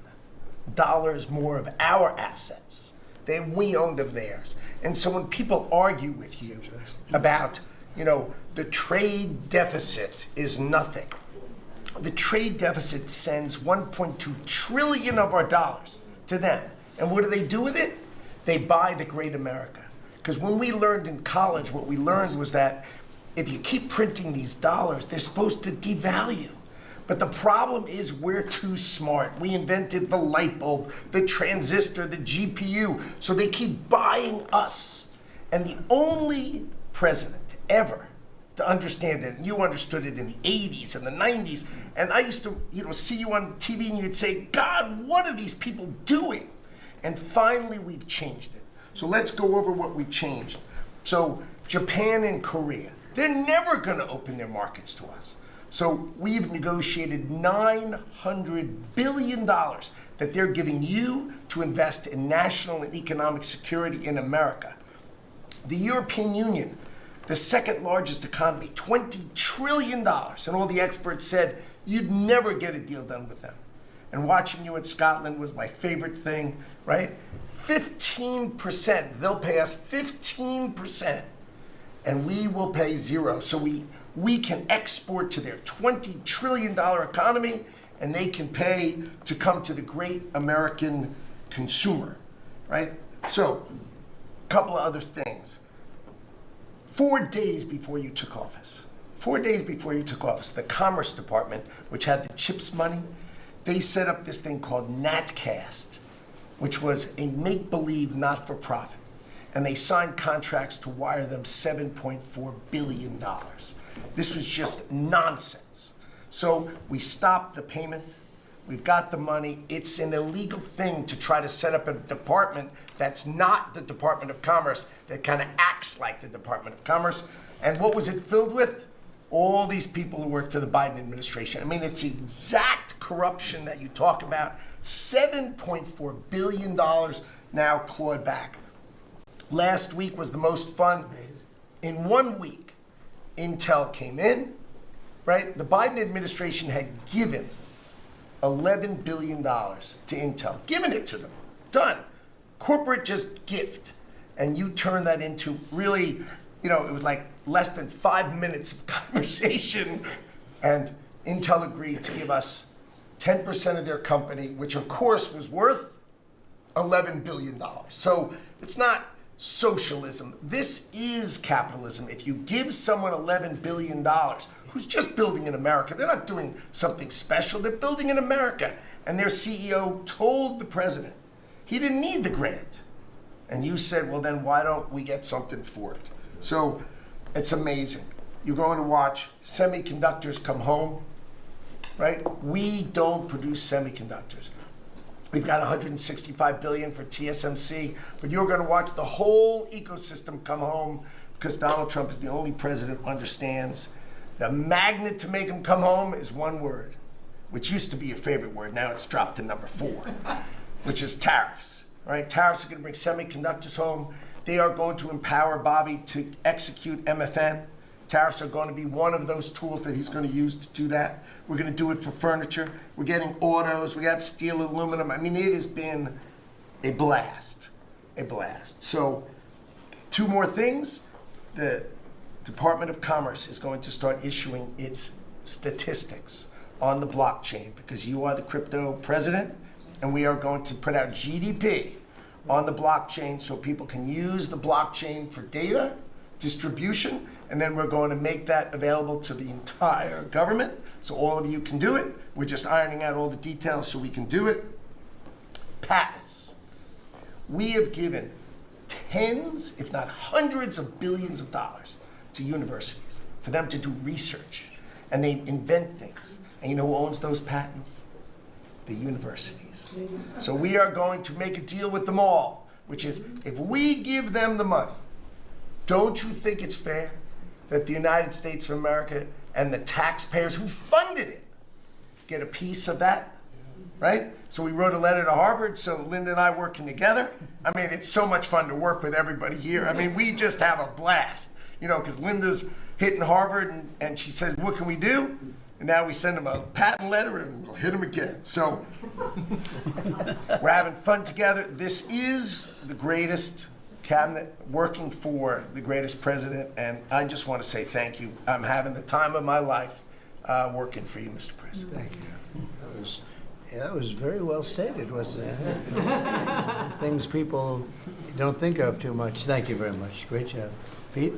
Speaker 3: more of our assets than we owned of theirs. And so when people argue with you about, the trade deficit is nothing, the trade deficit sends 1.2 trillion of our dollars to them. And what do they do with it? They buy the great America. Because when we learned in college, what we learned was that if you keep printing these dollars, they're supposed to devalue. But the problem is we're too smart. We invented the light bulb, the transistor, the GPU, so they keep buying us. And the only president ever to understand it, and you understood it in the 80s and the 90s, and I used to see you on TV and you'd say, God, what are these people doing? And finally we've changed it. So let's go over what we changed. So Japan and Korea, they're never going to open their markets to us. So we've negotiated $900 billion that they're giving you to invest in national and economic security in America. The European Union, the second largest economy, $20 trillion. And all the experts said you'd never get a deal done with them. And watching you in Scotland was my favorite thing, right? 15%, they'll pay us 15%, and we will pay zero. So we can export to their $20 trillion economy, and they can pay to come to the great American consumer, right? So, a couple of other things. 4 days before you took office, the Commerce Department, which had the CHIPS money, they set up this thing called NatCast, which was a make-believe not-for-profit. And they signed contracts to wire them $7.4 billion. This was just nonsense. So we stopped the payment. We've got the money. It's an illegal thing to try to set up a department that's not the Department of Commerce, that kind of acts like the Department of Commerce. And what was it filled with? All these people who work for the Biden administration. I mean, it's exact corruption that you talk about. $7.4 billion now clawed back. Last week was the most fun. In 1 week, Intel came in, right? The Biden administration had given $11 billion to Intel, given it to them, done. Corporate just gift. And you turn that into really, you know, it was like less than 5 minutes of conversation, and Intel agreed to give us 10% of their company, which of course was worth $11 billion. So it's not socialism. This is capitalism. If you give someone $11 billion, who's just building in America, they're not doing something special, they're building in America. And their CEO told the president he didn't need the grant. And you said, well, then why don't we get something for it? So it's amazing. You're going to watch semiconductors come home, right? We don't produce semiconductors. We've got $165 billion for TSMC, but you're going to watch the whole ecosystem come home because Donald Trump is the only president who understands the magnet to make them come home is one word, which used to be your favorite word. Now it's dropped to number 4, which is tariffs. All right, tariffs are going to bring semiconductors home. They are going to empower Bobby to execute MFN. Tariffs are going to be one of those tools that he's going to use to do that. We're going to do it for furniture. We're getting autos. We got steel, aluminum. I mean, it has been a blast, a blast. So 2 more things. The Department of Commerce is going to start issuing its statistics on the blockchain because you are the crypto president, and we are going to put out GDP on the blockchain so people can use the blockchain for data distribution, and then we're going to make that available to the entire government so all of you can do it. We're just ironing out all the details so we can do it. Patents. We have given tens, if not hundreds of billions of dollars to universities for them to do research, and they invent things. And you know who owns those patents? The universities. So we are going to make a deal with them all, which is if we give them the money, don't you think it's fair that the United States of America and the taxpayers who funded it get a piece of that, right? So we wrote a letter to Harvard, so Linda and I working together. I mean, it's so much fun to work with everybody here. I mean, we just have a blast, you know, because Linda's hitting Harvard and she says, what can we do? And now we send them a patent letter and we'll hit them again. So we're having fun together. This is the greatest cabinet working for the greatest president, and I just want to say thank you. I'm having the time of my life working for you, Mr. President.
Speaker 1: Thank you. That was very well stated, wasn't it? Some things people don't think of too much. Thank you very much. Great job. Pete?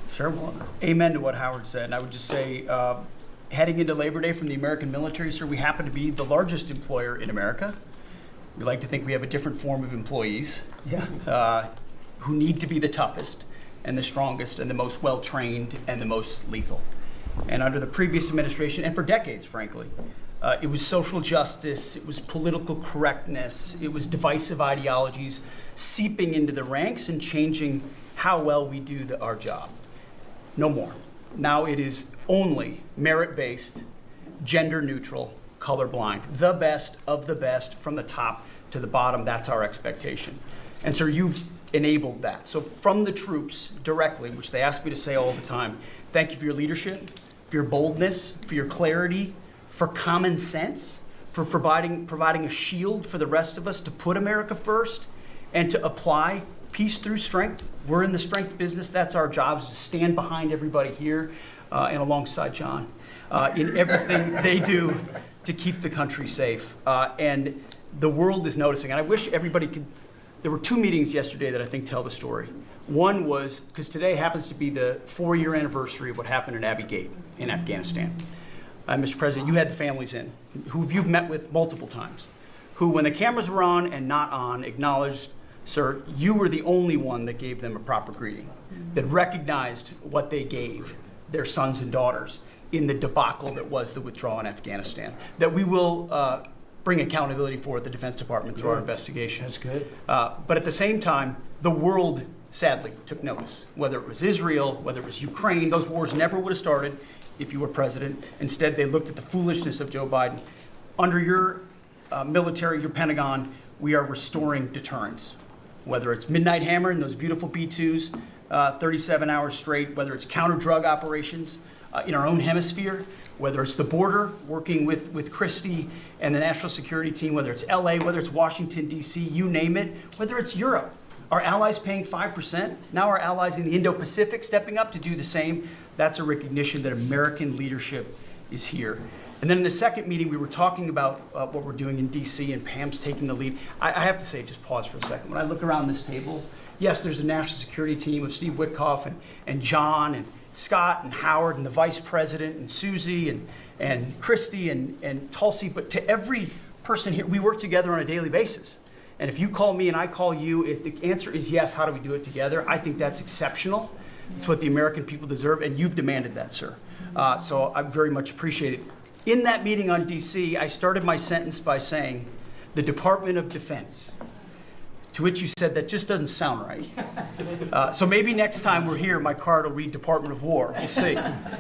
Speaker 4: Sir, well, amen to what Howard said. And I would just say, heading into Labor Day from the American military, sir, we happen to be the largest employer in America. We like to think we have a different form of employees.
Speaker 1: Yeah.
Speaker 4: Who need to be the toughest and the strongest and the most well-trained and the most lethal. And under the previous administration, and for decades, frankly, it was social justice, it was political correctness, it was divisive ideologies seeping into the ranks and changing how well we do our job. No more. Now it is only merit-based, gender-neutral, colorblind. The best of the best from the top to the bottom. That's our expectation. And sir, you've enabled that. So from the troops directly, which they ask me to say all the time, thank you for your leadership, for your boldness, for your clarity, for common sense, for providing a shield for the rest of us to put America first and to apply peace through strength. We're in the strength business. That's our job, is to stand behind everybody here and alongside John in everything they do to keep the country safe. And the world is noticing. And I wish everybody could. There were 2 meetings yesterday that I think tell the story. One was, because today happens to be the 4-year anniversary of what happened at Abbey Gate in Afghanistan. Mr. President, you had the families in, who you've met with multiple times, who, when the cameras were on and not on, acknowledged, sir, you were the only one that gave them a proper greeting, that recognized what they gave their sons and daughters in the debacle that was the withdrawal in Afghanistan, that we will bring accountability for at the Defense Department through our investigation.
Speaker 1: That's good.
Speaker 4: But at the same time, the world sadly took notice, whether it was Israel, whether it was Ukraine. Those wars never would have started if you were president. Instead, they looked at the foolishness of Joe Biden. Under your military, your Pentagon, we are restoring deterrence. Whether it's Midnight Hammer and those beautiful B-2s, 37 hours straight, whether it's counter-drug operations in our own hemisphere, whether it's the border, working with Christie and the national security team, whether it's LA, whether it's Washington, D.C., you name it, whether it's Europe. Our allies paying 5%, now our allies in the Indo-Pacific stepping up to do the same. That's a recognition that American leadership is here. And then in the second meeting, we were talking about what we're doing in D.C. and Pam's taking the lead. I have to say, just pause for a second. When I look around this table, yes, there's a national security team of Steve Witkoff and John and Scott and Howard and the vice president and Susie and Christy and Tulsi, but to every person here, we work together on a daily basis. And if you call me and I call you, the answer is yes, how do we do it together? I think that's exceptional. It's what the American people deserve, and you've demanded that, sir. So I very much appreciate it. In that meeting on DC, I started my sentence by saying, the Department of Defense, to which you said that just doesn't sound right. So maybe next time we're here, my card will read Department of War. We'll see.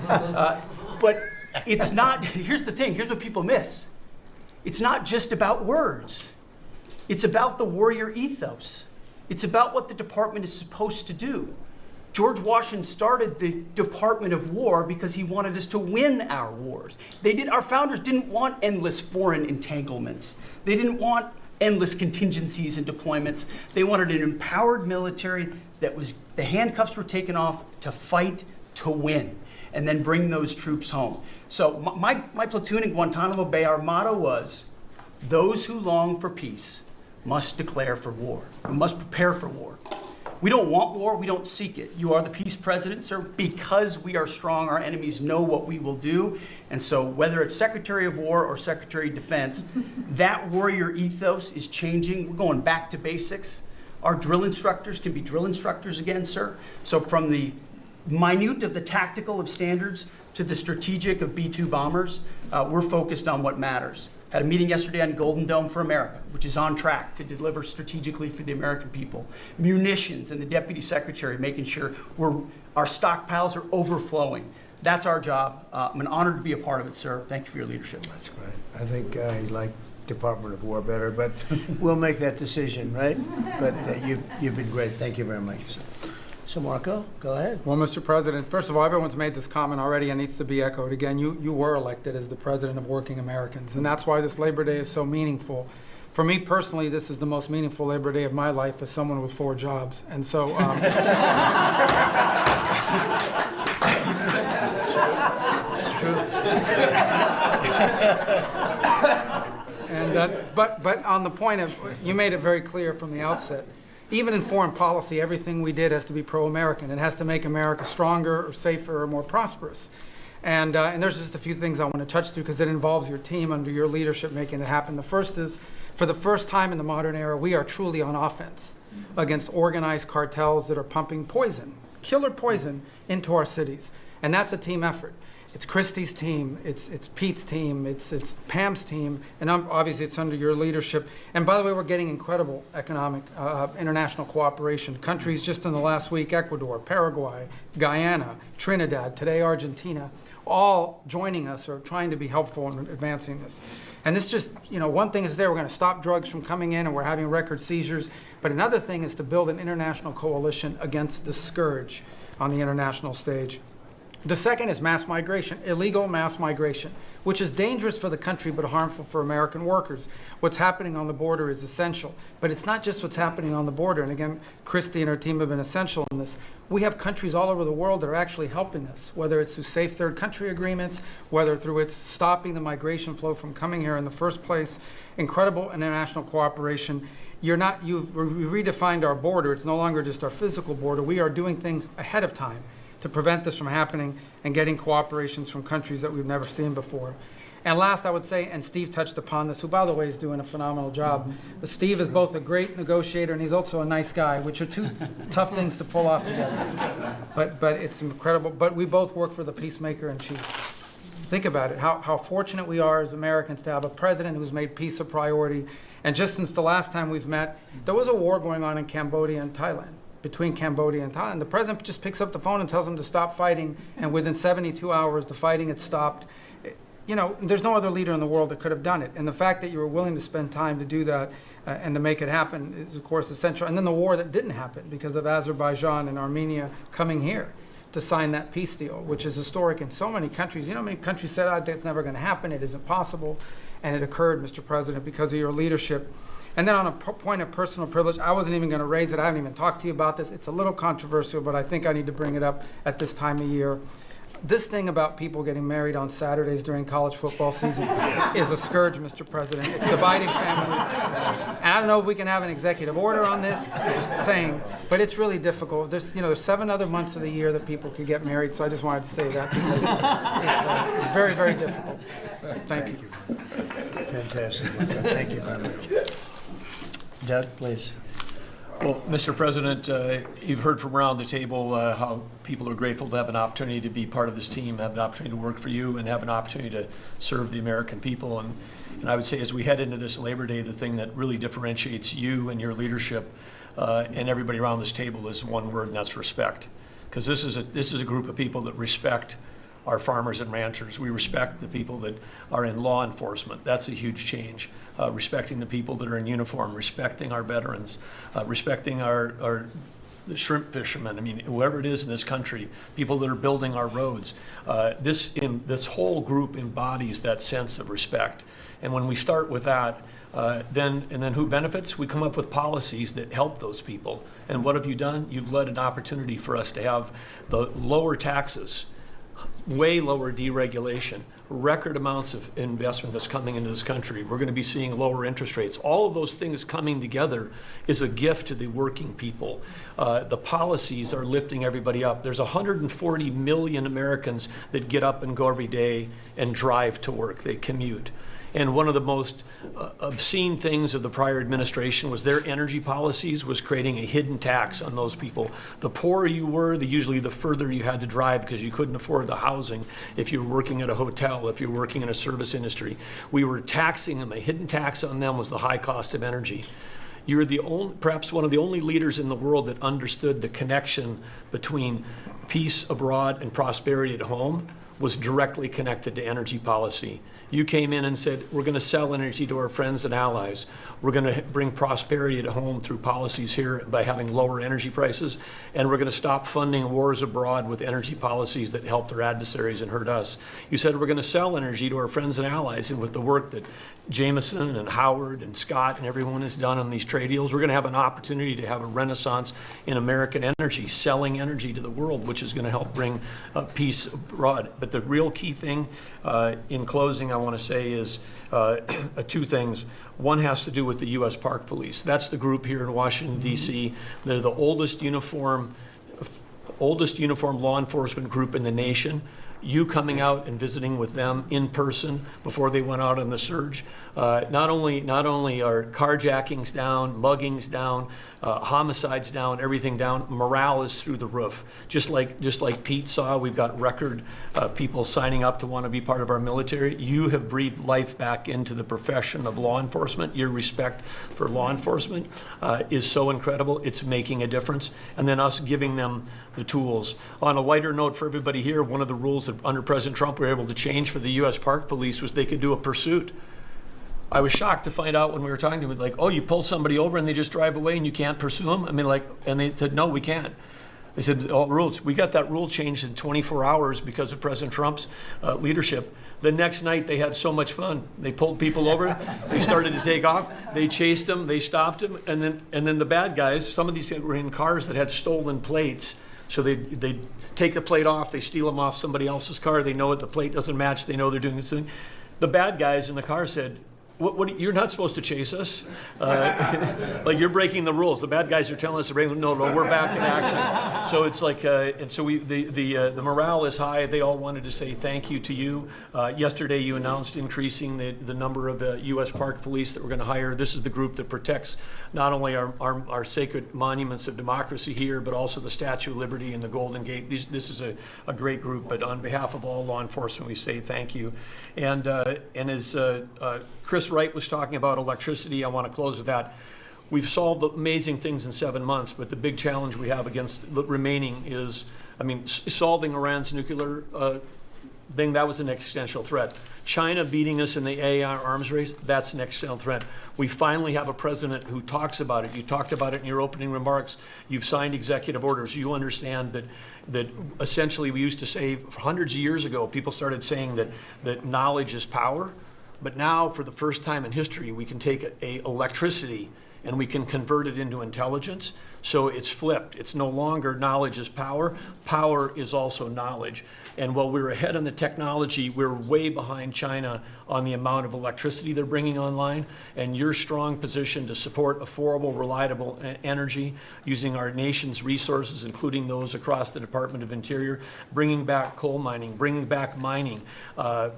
Speaker 4: But it's not, here's the thing, here's what people miss. It's not just about words. It's about the warrior ethos. It's about what the department is supposed to do. George Washington started the Department of War because he wanted us to win our wars. Our founders didn't want endless foreign entanglements. They didn't want endless contingencies and deployments. They wanted an empowered military that was, the handcuffs were taken off to fight to win and then bring those troops home. So my platoon in Guantanamo Bay, our motto was, those who long for peace must declare for war, must prepare for war. We don't want war, we don't seek it. You are the peace president, sir. Because we are strong, our enemies know what we will do. And so whether it's Secretary of War or Secretary of Defense, that warrior ethos is changing. We're going back to basics. Our drill instructors can be drill instructors again, sir. So from the minute of the tactical of standards to the strategic of B-2 bombers, we're focused on what matters. Had a meeting yesterday on Golden Dome for America, which is on track to deliver strategically for the American people. Munitions, and the Deputy Secretary making sure our stockpiles are overflowing. That's our job. I'm an honor to be a part of it, sir. Thank you for your leadership.
Speaker 1: That's great. I think I like Department of War better, but we'll make that decision, right? But you've been great. Thank you very much, sir. So Marco, go ahead.
Speaker 5: Well, Mr. President, first of all, everyone's made this comment already and needs to be echoed again. You were elected as the President of Working Americans, and that's why this Labor Day is so meaningful. For me personally, this is the most meaningful Labor Day of my life as someone with 4 jobs. And so, it's true. And but on the point of, you made it very clear from the outset, even in foreign policy, everything we did has to be pro-American. It has to make America stronger or safer or more prosperous. And there's just a few things I want to touch through because it involves your team under your leadership making it happen. The first is, for the first time in the modern era, we are truly on offense against organized cartels that are pumping poison, killer poison, into our cities. And that's a team effort. It's Christie's team, it's Pete's team, it's Pam's team, and obviously it's under your leadership. And by the way, we're getting incredible economic international cooperation. Countries just in the last week, Ecuador, Paraguay, Guyana, Trinidad, today Argentina, all joining us or trying to be helpful in advancing this. And this just, one thing is we're going to stop drugs from coming in and we're having record seizures, but another thing is to build an international coalition against the scourge on the international stage. The second is mass migration, illegal mass migration, which is dangerous for the country but harmful for American workers. What's happening on the border is essential, but it's not just what's happening on the border. And again, Christy and her team have been essential in this. We have countries all over the world that are actually helping us, whether it's through safe third country agreements, whether through it's stopping the migration flow from coming here in the first place, incredible international cooperation. You've redefined our border. It's no longer just our physical border. We are doing things ahead of time to prevent this from happening and getting cooperations from countries that we've never seen before. And last, I would say, and Steve touched upon this, who, by the way, is doing a phenomenal job. Steve is both a great negotiator and he's also a nice guy, which are two tough things to pull off together. But it's incredible. But we both work for the peacemaker in chief. Think about it, how fortunate we are as Americans to have a president who's made peace a priority. And just since the last time we've met, there was a war going on in Cambodia and Thailand, between Cambodia and Thailand. The president just picks up the phone and tells them to stop fighting, and within 72 hours, the fighting had stopped. There's no other leader in the world that could have done it. And the fact that you were willing to spend time to do that and to make it happen is, of course, essential. And then the war that didn't happen because of Azerbaijan and Armenia coming here to sign that peace deal, which is historic in so many countries. Many countries said, "Oh, that's never going to happen. It isn't possible." And it occurred, Mr. President, because of your leadership. And then on a point of personal privilege, I wasn't even going to raise it. I haven't even talked to you about this. It's a little controversial, but I think I need to bring it up at this time of year. This thing about people getting married on Saturdays during college football season is a scourge, Mr. President. It's dividing families. And I don't know if we can have an executive order on this, just saying, but it's really difficult. There's 7 other months of the year that people could get married, so I just wanted to say that because it's very, very difficult. Thank you.
Speaker 1: Fantastic. Thank you very much. Doug, please.
Speaker 6: Well, Mr. President, you've heard from around the table how people are grateful to have an opportunity to be part of this team, have an opportunity to work for you, and have an opportunity to serve the American people. And I would say as we head into this Labor Day, the thing that really differentiates you and your leadership and everybody around this table is one word, and that's respect. Because this is a group of people that respect our farmers and ranchers. We respect the people that are in law enforcement. That's a huge change. Respecting the people that are in uniform, respecting our veterans, respecting the shrimp fishermen. I mean, whoever it is in this country, people that are building our roads. This whole group embodies that sense of respect. And when we start with that, then who benefits? We come up with policies that help those people. And what have you done? You've led an opportunity for us to have the lower taxes, way lower deregulation, record amounts of investment that's coming into this country. We're going to be seeing lower interest rates. All of those things coming together is a gift to the working people. The policies are lifting everybody up. There's 140 million Americans that get up and go every day and drive to work. They commute. And one of the most obscene things of the prior administration was their energy policies was creating a hidden tax on those people. The poorer you were, usually the further you had to drive because you couldn't afford the housing if you were working at a hotel, if you're working in a service industry. We were taxing them. A hidden tax on them was the high cost of energy. You're perhaps one of the only leaders in the world that understood the connection between peace abroad and prosperity at home was directly connected to energy policy. You came in and said, we're going to sell energy to our friends and allies. We're going to bring prosperity at home through policies here by having lower energy prices. And we're going to stop funding wars abroad with energy policies that help their adversaries and hurt us. You said we're going to sell energy to our friends and allies. And with the work that Jameson and Howard and Scott and everyone has done on these trade deals, we're going to have an opportunity to have a renaissance in American energy, selling energy to the world, which is going to help bring peace abroad. But the real key thing in closing, I want to say is two things. One has to do with the U.S. Park Police. That's the group here in Washington, D.C. They're the oldest uniform law enforcement group in the nation. You coming out and visiting with them in person before they went out on the surge. Not only are carjackings down, muggings down, homicides down, everything down, morale is through the roof. Just like Pete saw, we've got record people signing up to want to be part of our military. You have breathed life back into the profession of law enforcement. Your respect for law enforcement is so incredible. It's making a difference. And then us giving them the tools. On a lighter note for everybody here, one of the rules that under President Trump we were able to change for the U.S. Park Police was they could do a pursuit. I was shocked to find out when we were talking to them, like, oh, you pull somebody over and they just drive away and you can't pursue them? I mean, like, and they said, no, we can't. They said, all rules. We got that rule changed in 24 hours because of President Trump's leadership. The next night, they had so much fun. They pulled people over. They started to take off. They chased them. They stopped them. And then the bad guys, some of these were in cars that had stolen plates. So they take the plate off. They steal them off somebody else's car. They know it. The plate doesn't match. They know they're doing this thing. The bad guys in the car said, What, you're not supposed to chase us. Like, you're breaking the rules. The bad guys are telling us, no, we're back in action. So it's like, and so the morale is high. They all wanted to say thank you to you. Yesterday, you announced increasing the number of U.S. Park Police that we're going to hire. This is the group that protects not only our sacred monuments of democracy here, but also the Statue of Liberty and the Golden Gate. This is a great group. But on behalf of all law enforcement, we say thank you. And as Chris Wright was talking about electricity, I want to close with that. We've solved amazing things in 7 months, but the big challenge we have against the remaining is, solving Iran's nuclear thing, that was an existential threat. China beating us in the AI arms race, that's an existential threat. We finally have a president who talks about it. You talked about it in your opening remarks. You've signed executive orders. You understand that essentially we used to say hundreds of years ago, people started saying that knowledge is power. But now, for the first time in history, we can take electricity and we can convert it into intelligence. So it's flipped. It's no longer knowledge is power. Power is also knowledge. And while we're ahead on the technology, we're way behind China on the amount of electricity they're bringing online. And your strong position to support affordable, reliable energy using our nation's resources, including those across the Department of Interior, bringing back coal mining, bringing back mining,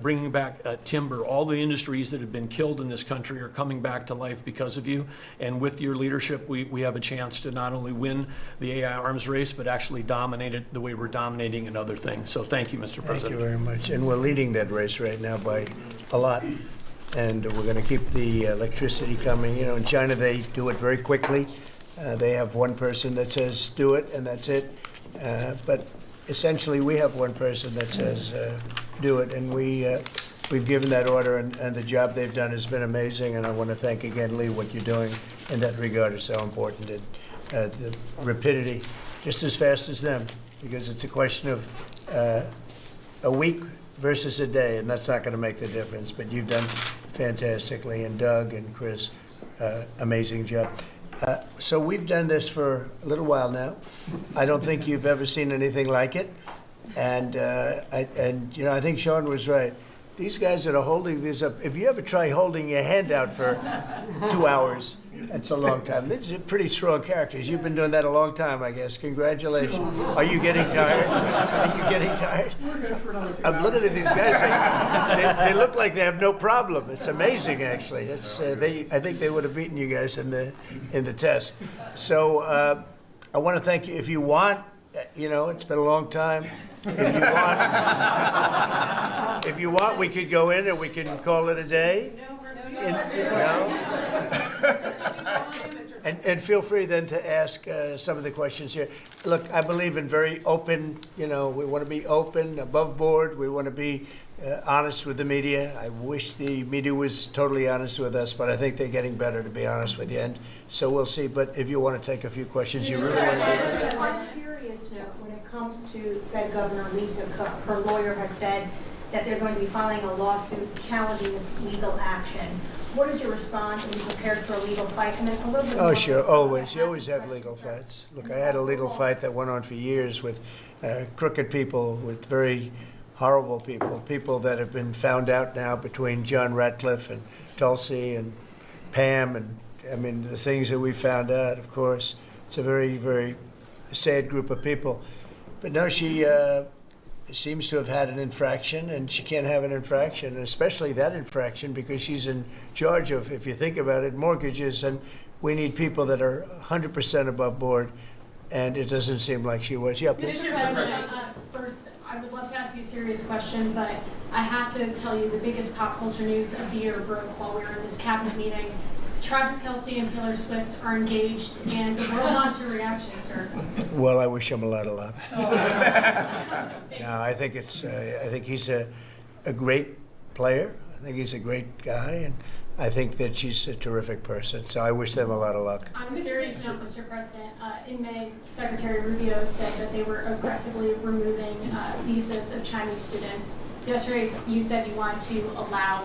Speaker 6: bringing back timber. All the industries that have been killed in this country are coming back to life because of you. And with your leadership, we have a chance to not only win the AI arms race, but actually dominate it the way we're dominating in other things. So thank you, Mr. President.
Speaker 1: Thank you very much. And we're leading that race right now by a lot. And we're going to keep the electricity coming. You know, in China, they do it very quickly. They have one person that says, do it, and that's it. But essentially, we have one person that says, do it. And we've given that order, and the job they've done has been amazing. And I want to thank again, Lee, what you're doing in that regard is so important. And the rapidity, just as fast as them, because it's a question of a week versus a day, and that's not going to make the difference. But you've done fantastically, and Doug and Chris, amazing job. So we've done this for a little while now. I don't think you've ever seen anything like it, and I think Sean was right. These guys that are holding this up, if you ever try holding your hand out for 2 hours, that's a long time. These are pretty strong characters. You've been doing that a long time, I guess. Congratulations. Are you getting tired? Are you getting tired? I'm looking at these guys. They look like they have no problem. It's amazing, actually. It's I think they would have beaten you guys in the test. So I want to thank you. If you want, it's been a long time. If you want, we could go in and we can call it a day. And feel free then to ask some of the questions here. Look, I believe in very open, we want to be open, above board. We want to be honest with the media. I wish the media was totally honest with us, but I think they're getting better, to be honest with you. And so we'll see. But if you want to take a few questions, you really want to do.
Speaker 7: On a serious note, when it comes to Fed Governor Lisa Cook, her lawyer has said that they're going to be filing a lawsuit challenging this legal action. What is your response? Are you prepared for a legal fight? And then a little bit more.
Speaker 1: Oh, sure, always. You always have legal fights. Look, I had a legal fight that went on for years with crooked people, with very horrible people that have been found out now between John Ratcliffe and Tulsi and Pam. And the things that we found out, of course, it's a very, very sad group of people. But no, she seems to have had an infraction, and she can't have an infraction, and especially that infraction because she's in charge of, if you think about it, mortgages, and we need people that are 100% above board, and it doesn't seem like she was. Yeah, please.
Speaker 9: Mr. President, first, I would love to ask you a serious question, but I have to tell you the biggest pop culture news of the year broke while we were in this cabinet meeting. Travis Kelce and Taylor Swift are engaged, and the world wants your reaction, sir.
Speaker 1: Well, I wish him a lot of luck. No, I think I think he's a great player. I think he's a great guy, and I think that she's a terrific person. So I wish them a lot of luck.
Speaker 9: On a serious note, Mr. President, in May, Secretary Rubio said that they were aggressively removing visas of Chinese students. Yesterday, you said you wanted to allow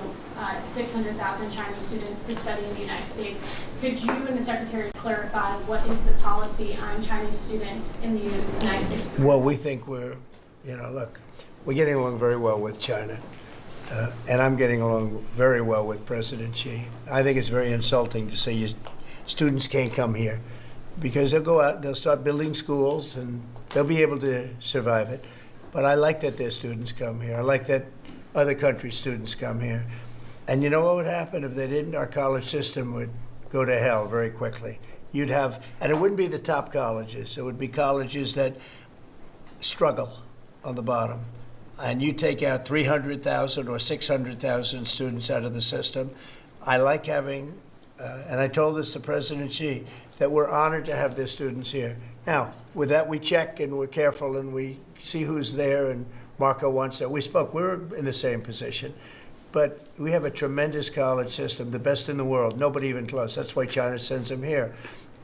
Speaker 9: 600,000 Chinese students to study in the United States. Could you and the Secretary clarify what is the policy on Chinese students in the United States?
Speaker 1: Well, we think we're getting along very well with China. And I'm getting along very well with President Xi. I think it's very insulting to say students can't come here, because they'll go out, they'll start building schools, and they'll be able to survive it. But I like that their students come here. I like that other countries' students come here. And you know what would happen if they didn't? Our college system would go to hell very quickly. You'd have, and it wouldn't be the top colleges. It would be colleges that struggle on the bottom. And you take out 300,000 or 600,000 students out of the system. I like having, and I told this to President Xi, that we're honored to have their students here. Now, with that, we check and we're careful and we see who's there, and Marco wants that. We spoke, we're in the same position. But we have a tremendous college system, the best in the world, nobody even close. That's why China sends them here.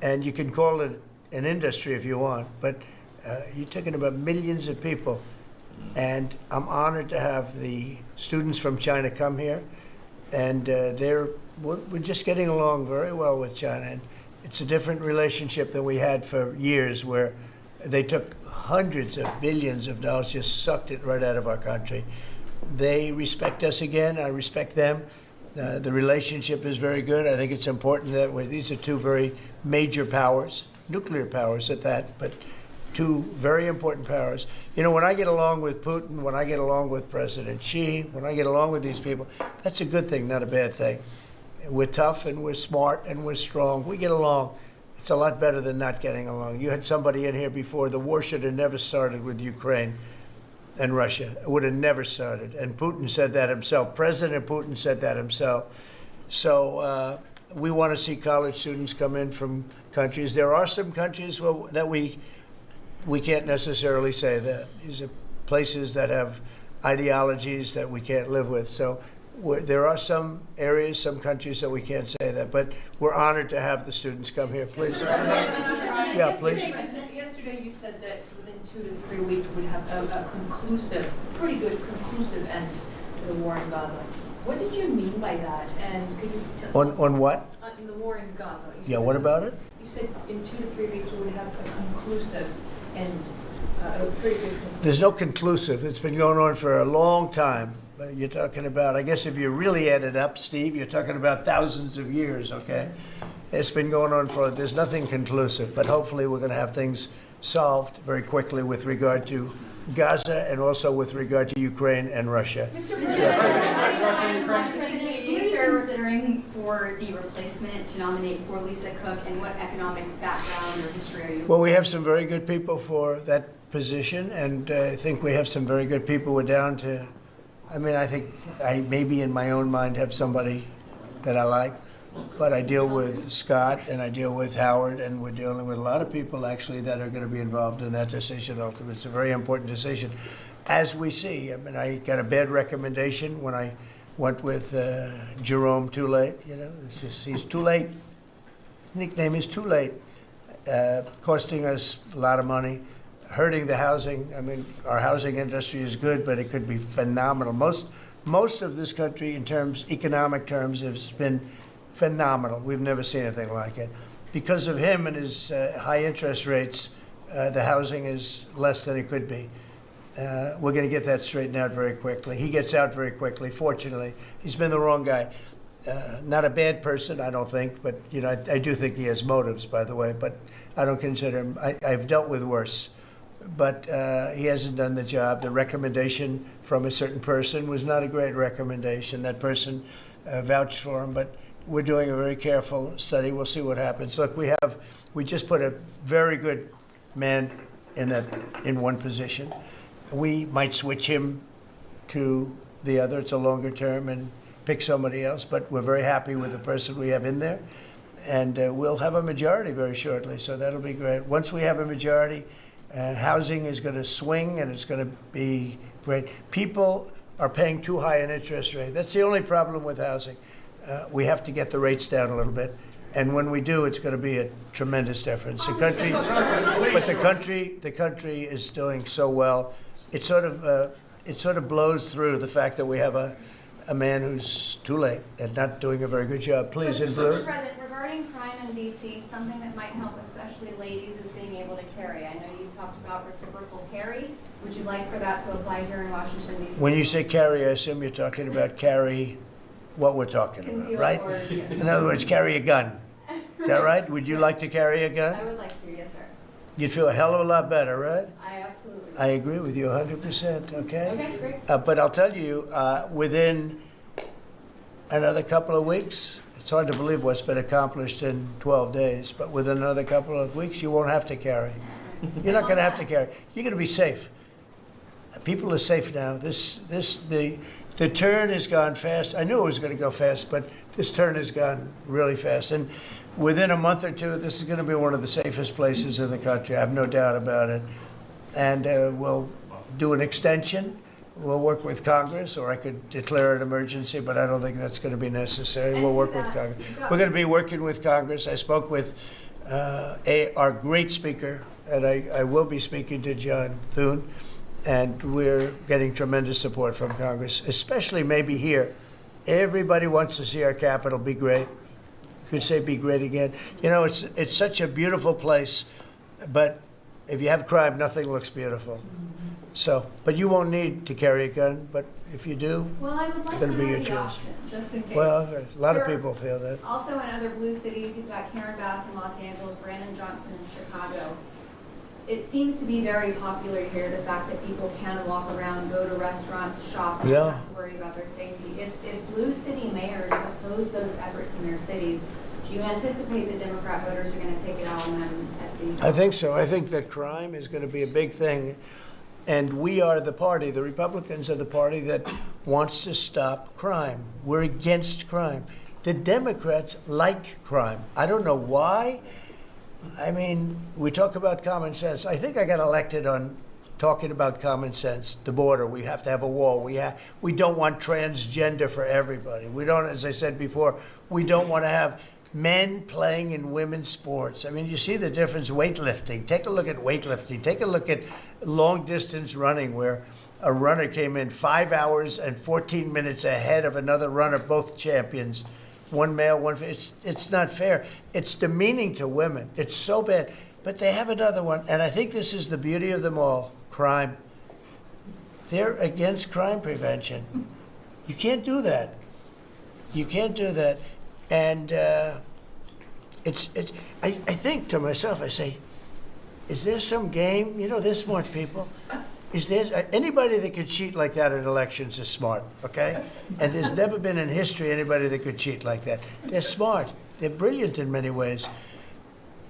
Speaker 1: And you can call it an industry if you want, but you're talking about millions of people. And I'm honored to have the students from China come here, and we're just getting along very well with China. And it's a different relationship than we had for years, where they took hundreds of billions of dollars, just sucked it right out of our country. They respect us again. I respect them. The relationship is very good. I think it's important that these are two very major powers, nuclear powers at that, but two very important powers. You know, when I get along with Putin, when I get along with President Xi, when I get along with these people, that's a good thing, not a bad thing. We're tough and we're smart and we're strong. We get along. It's a lot better than not getting along. You had somebody in here before. The war should have never started with Ukraine and Russia. It would have never started. And Putin said that himself. President Putin said that himself. So we want to see college students come in from countries. There are some countries that we can't necessarily say that. These are places that have ideologies that we can't live with. So there are some areas, some countries that we can't say that. But we're honored to have the students come here. Please. Yeah, please.
Speaker 10: Yesterday you said that within 2 to 3 weeks we would have a conclusive, pretty good conclusive end to the war in Gaza. What did you mean by that? And could you tell us?
Speaker 1: On what?
Speaker 10: In the war in Gaza.
Speaker 1: Yeah, what about it?
Speaker 10: You said in 2 to 3 weeks we would have a conclusive end, a pretty good conclusive.
Speaker 1: There's no conclusive. It's been going on for a long time. You're talking about, I guess if you really add it up, Steve, you're talking about thousands of years, okay? It's been going on there's nothing conclusive, but hopefully we're going to have things solved very quickly with regard to Gaza and also with regard to Ukraine and Russia.
Speaker 11: Mr. President, who are you considering for the replacement to nominate for Lisa Cook, and what economic background or history are you?
Speaker 1: Well, we have some very good people for that position, and I think we have some very good people. We're down to, I think I maybe in my own mind have somebody that I like, but I deal with Scott and I deal with Howard, and we're dealing with a lot of people actually that are going to be involved in that decision ultimately. It's a very important decision. As we see, I got a bad recommendation when I went with Jerome Too Late. You know, he's too late. His nickname is Too Late, costing us a lot of money, hurting the housing. Our housing industry is good, but it could be phenomenal. Most of this country, in economic terms, has been phenomenal. We've never seen anything like it. Because of him and his high interest rates, the housing is less than it could be. We're going to get that straightened out very quickly. He gets out very quickly, fortunately. He's been the wrong guy. Not a bad person, I don't think, but I do think he has motives, by the way, but I don't consider him. I've dealt with worse. But he hasn't done the job. The recommendation from a certain person was not a great recommendation. That person vouched for him, but we're doing a very careful study. We'll see what happens. Look, we just put a very good man in one position. We might switch him to the other. It's a longer term, and pick somebody else, but we're very happy with the person we have in there. And we'll have a majority very shortly, so that'll be great. Once we have a majority, housing is going to swing, and it's going to be great. People are paying too high an interest rate. That's the only problem with housing. We have to get the rates down a little bit, and when we do, it's going to be a tremendous difference. The country is doing so well. It sort of blows through the fact that we have a man who's too late and not doing a very good job. Please, in blue.
Speaker 11: Mr. President, regarding crime in D.C., something that might help especially ladies is being able to carry. I know you talked about reciprocal carry. Would you like for that to apply here in Washington, D.C.?
Speaker 1: When you say carry, I assume you're talking about carry what we're talking about, right? In other words, carry a gun. Is that right? Would you like to carry a gun?
Speaker 11: I would like to, yes, sir.
Speaker 1: You'd feel a hell of a lot better, right?
Speaker 11: I absolutely.
Speaker 1: I agree with you 100%, okay?
Speaker 11: Okay, great.
Speaker 1: But I'll tell you, within another couple of weeks, it's hard to believe what's been accomplished in 12 days, but within another couple of weeks, you won't have to carry. You're not going to have to carry. You're going to be safe. People are safe now. The turn has gone fast. I knew it was going to go fast, but this turn has gone really fast. And within a month or two, this is going to be one of the safest places in the country. I have no doubt about it. And we'll do an extension. We'll work with Congress, or I could declare an emergency, but I don't think that's going to be necessary. We'll work with Congress. We're going to be working with Congress. I spoke with our great speaker, and I will be speaking to John Thune, and we're getting tremendous support from Congress, especially maybe here. Everybody wants to see our capital be great. You could say be great again. You know, it's such a beautiful place, but if you have crime, nothing looks beautiful. So, but you won't need to carry a gun, but if you do,
Speaker 11: Well, I would like
Speaker 1: it's
Speaker 11: to
Speaker 1: going to be
Speaker 11: know
Speaker 1: your
Speaker 11: the
Speaker 1: choice.
Speaker 11: option, just in case.
Speaker 1: Well, a lot of
Speaker 11: Sure.
Speaker 1: people feel that.
Speaker 11: Also in other blue cities, you've got Karen Bass in Los Angeles, Brandon Johnson in Chicago. It seems to be very popular here, the fact that people can walk around, go to restaurants, shop, and
Speaker 1: Yeah.
Speaker 11: not have to worry about their safety. If blue city mayors oppose those efforts in their cities, do you anticipate that Democrat voters are going to take it out on them at the...
Speaker 1: I think so. I think that crime is going to be a big thing. And we are the party, the Republicans are the party that wants to stop crime. We're against crime. The Democrats like crime. I don't know why. I mean, we talk about common sense. I think I got elected on talking about common sense. The border, we have to have a wall. We don't want transgender for everybody. We don't, as I said before, we don't want to have men playing in women's sports. I mean, you see the difference. Weightlifting. Take a look at weightlifting. Take a look at long distance running, where a runner came in 5 hours and 14 minutes ahead of another runner, both champions. One male, one female. It's not fair. It's demeaning to women. It's so bad. But they have another one, and I think this is the beauty of them all. Crime. They're against crime prevention. You can't do that. You can't do that. And I think to myself, I say, is there some game? You know, they're smart people. Is there anybody that could cheat like that in elections is smart, okay? And there's never been in history anybody that could cheat like that. They're smart. They're brilliant in many ways.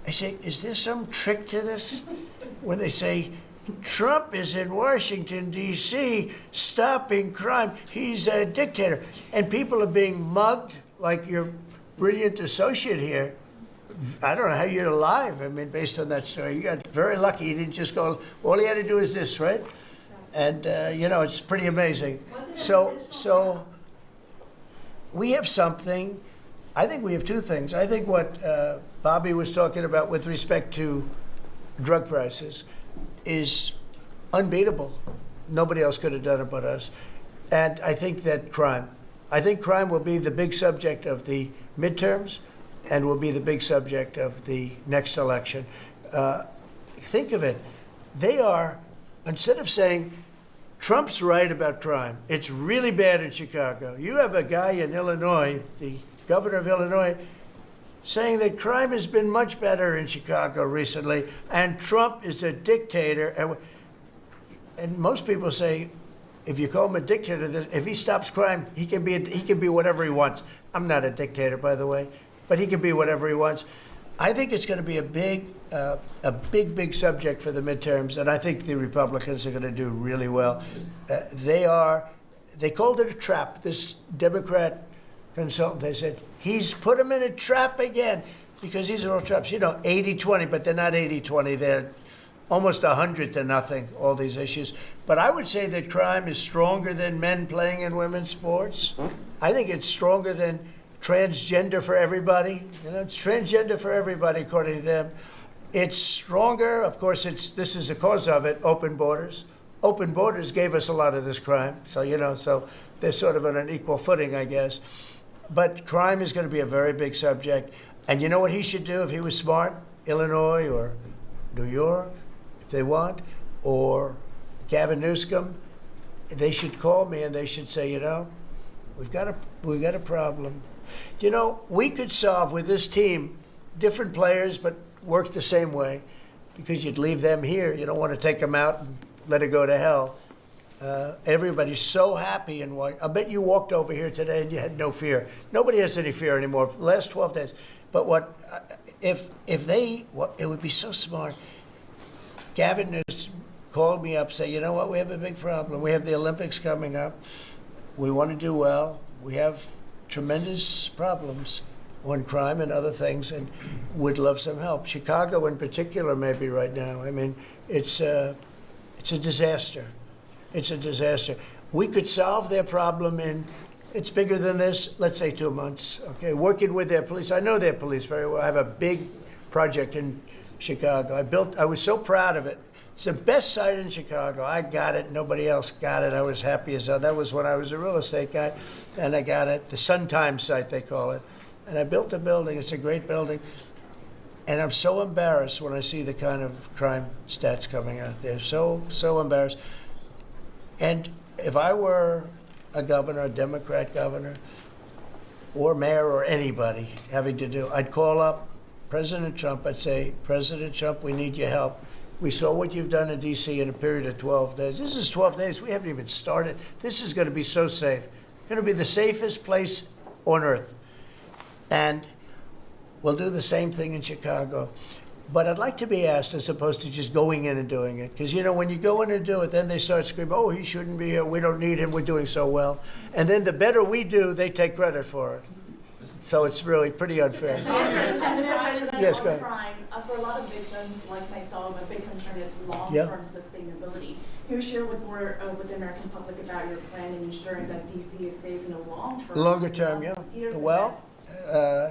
Speaker 1: I say, is there some trick to this? When they say, Trump is in Washington, D.C., stopping crime. He's a dictator. And people are being mugged like your brilliant associate here. I don't know how you're alive. I mean, based on that story, you got very lucky. He didn't just go, all he had to do is this, right? And, you know, it's pretty amazing. So we have something. I think we have two things. I think what Bobby was talking about with respect to drug prices is unbeatable. Nobody else could have done it but us. And I think that crime will be the big subject of the midterms and will be the big subject of the next election. Think of it. They are, instead of saying, Trump's right about crime, it's really bad in Chicago. You have a guy in Illinois, the governor of Illinois, saying that crime has been much better in Chicago recently, and Trump is a dictator. And most people say, if you call him a dictator, if he stops crime, he can be whatever he wants. I'm not a dictator, by the way, but he can be whatever he wants. I think it's going to be a big subject for the midterms, and I think the Republicans are going to do really well. They called it a trap. This Democrat consultant. They said, he's put him in a trap again, because these are all traps. 80-20, but they're not 80-20. They're almost 100-0, all these issues. But I would say that crime is stronger than men playing in women's sports. I think it's stronger than transgender for everybody. It's transgender for everybody, according to them. It's stronger. Of course, this is the cause of it, open borders. Open borders gave us a lot of this crime. So, so they're sort of on an equal footing, I guess. But crime is going to be a very big subject. And you know what he should do if he was smart? Illinois or New York, if they want, or Gavin Newsom, they should call me and they should say, we've got a problem. We could solve with this team, different players, but work the same way, because you'd leave them here. You don't want to take them out and let it go to hell. Everybody's so happy and I bet you walked over here today and you had no fear. Nobody has any fear anymore for the last 12 days. But it would be so smart. Gavin Newsom called me up, say, we have a big problem. We have the Olympics coming up. We want to do well. We have tremendous problems on crime and other things, and would love some help. Chicago in particular, maybe right now. I mean, it's a disaster. It's a disaster. We could solve their problem it's bigger than this, let's say 2 months, okay? Working with their police. I know their police very well. I have a big project in Chicago. I was so proud of it. It's the best site in Chicago. I got it. Nobody else got it. I was happy as hell. That was when I was a real estate guy, and I got it. The Sun Times site, they call it. And I built the building. It's a great building. And I'm so embarrassed when I see the kind of crime stats coming out there. So embarrassed. And if I were a governor, a Democrat governor, or mayor, or anybody having to do, I'd call up President Trump. I'd say, President Trump, we need your help. We saw what you've done in D.C. in a period of 12 days. This is 12 days. We haven't even started. This is going to be so safe. It's going to be the safest place on earth. And we'll do the same thing in Chicago. But I'd like to be asked, as opposed to just going in and doing it. Because, when you go in and do it, then they start screaming, oh, he shouldn't be here. We don't need him. We're doing so well. And then the better we do, they take credit for it. So it's really pretty unfair. Yes, go ahead.
Speaker 8: Crime, for a lot of victims like myself, a big concern is long-term sustainability. Can you share with the American public about your plan in ensuring that DC is safe in the long term?
Speaker 1: Longer term, yeah. Well,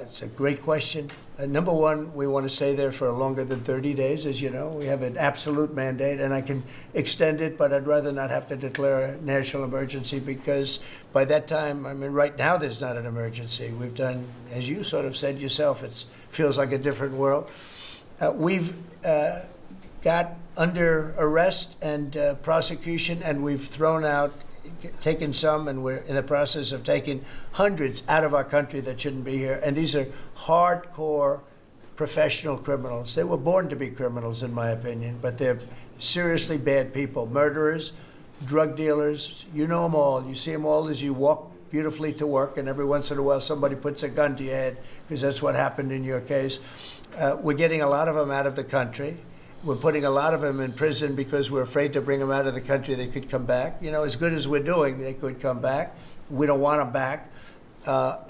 Speaker 1: it's a great question. Number one, we want to stay there for longer than 30 days, as you know. We have an absolute mandate, and I can extend it, but I'd rather not have to declare a national emergency, because by that time, right now there's not an emergency. We've done, as you sort of said yourself, it feels like a different world. We've got under arrest and prosecution, and we've thrown out, taken some, and we're in the process of taking hundreds out of our country that shouldn't be here. And these are hardcore professional criminals. They were born to be criminals, in my opinion, but they're seriously bad people. Murderers, drug dealers, you know them all. You see them all as you walk beautifully to work, and every once in a while somebody puts a gun to your head, because that's what happened in your case. We're getting a lot of them out of the country. We're putting a lot of them in prison because we're afraid to bring them out of the country. They could come back. As good as we're doing, they could come back. We don't want them back.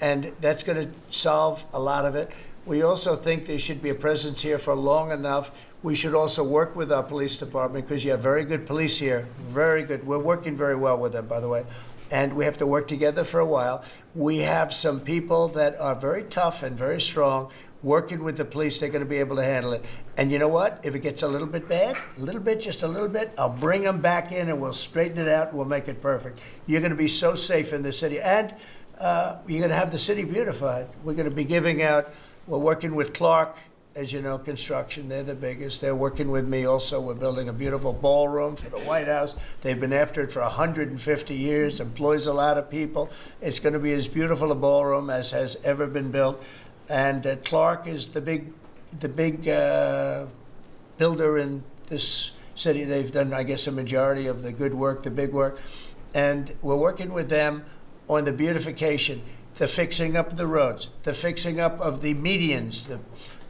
Speaker 1: And that's going to solve a lot of it. We also think there should be a presence here for long enough. We should also work with our police department, because you have very good police here. Very good. We're working very well with them, by the way. And we have to work together for a while. We have some people that are very tough and very strong. Working with the police, they're going to be able to handle it. And you know what? If it gets a little bit bad, just a little bit, I'll bring them back in and we'll straighten it out and we'll make it perfect. You're going to be so safe in the city. And you're going to have the city beautified. We're going to be giving out, we're working with Clark, as you know, construction. They're the biggest. They're working with me also. We're building a beautiful ballroom for the White House. They've been after it for 150 years, employs a lot of people. It's going to be as beautiful a ballroom as has ever been built. And Clark is the big builder in this city. They've done, I guess, a majority of the good work, the big work. And we're working with them on the beautification, the fixing up of the roads, the fixing up of the medians,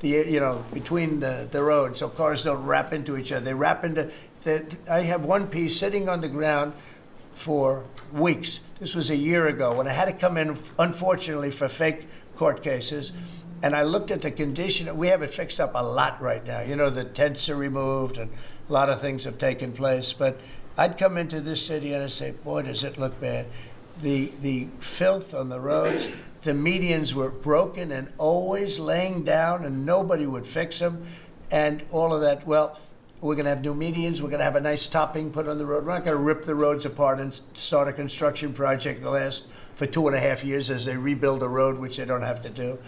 Speaker 1: between the roads, so cars don't wrap into each other. They wrap into, I have one piece sitting on the ground for weeks. This was a year ago when I had to come in, unfortunately, for fake court cases. And I looked at the condition. We have it fixed up a lot right now. You know, the tents are removed and a lot of things have taken place. But I'd come into this city and I'd say, boy, does it look bad. The filth on the roads, the medians were broken and always laying down and nobody would fix them and all of that. Well, we're going to have new medians. We're going to have a nice topping put on the road. We're not going to rip the roads apart and start a construction project that lasts for 2.5 years as they rebuild the road, which they don't have to do.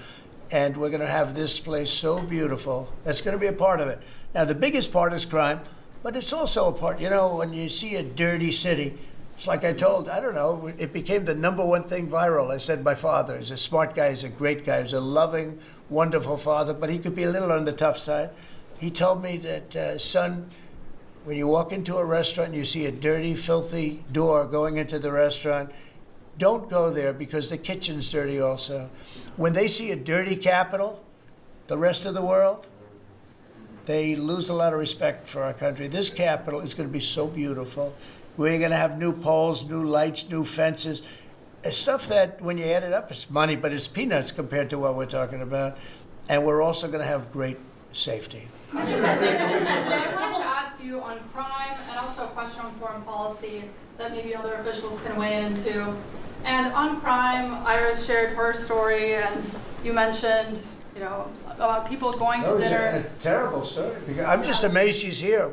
Speaker 1: And we're going to have this place so beautiful. That's going to be a part of it. Now, the biggest part is crime, but it's also a part, you know, when you see a dirty city, it's like I told, I don't know, it became the #1 thing viral. I said my father is a smart guy, he's a great guy, he's a loving, wonderful father, but he could be a little on the tough side. He told me that, son, when you walk into a restaurant and you see a dirty, filthy door going into the restaurant, don't go there because the kitchen's dirty also. When they see a dirty Capitol, the rest of the world, they lose a lot of respect for our country. This Capitol is going to be so beautiful. We're going to have new poles, new lights, new fences. It's stuff that, when you add it up, it's money, but it's peanuts compared to what we're talking about. And we're also going to have great safety.
Speaker 12: Mr. President, I wanted to ask you on crime and also a question on foreign policy that maybe other officials can weigh into. And on crime, Iris shared her story, and you mentioned, you know, about people going to dinner.
Speaker 1: That was a terrible story. I'm just amazed she's here.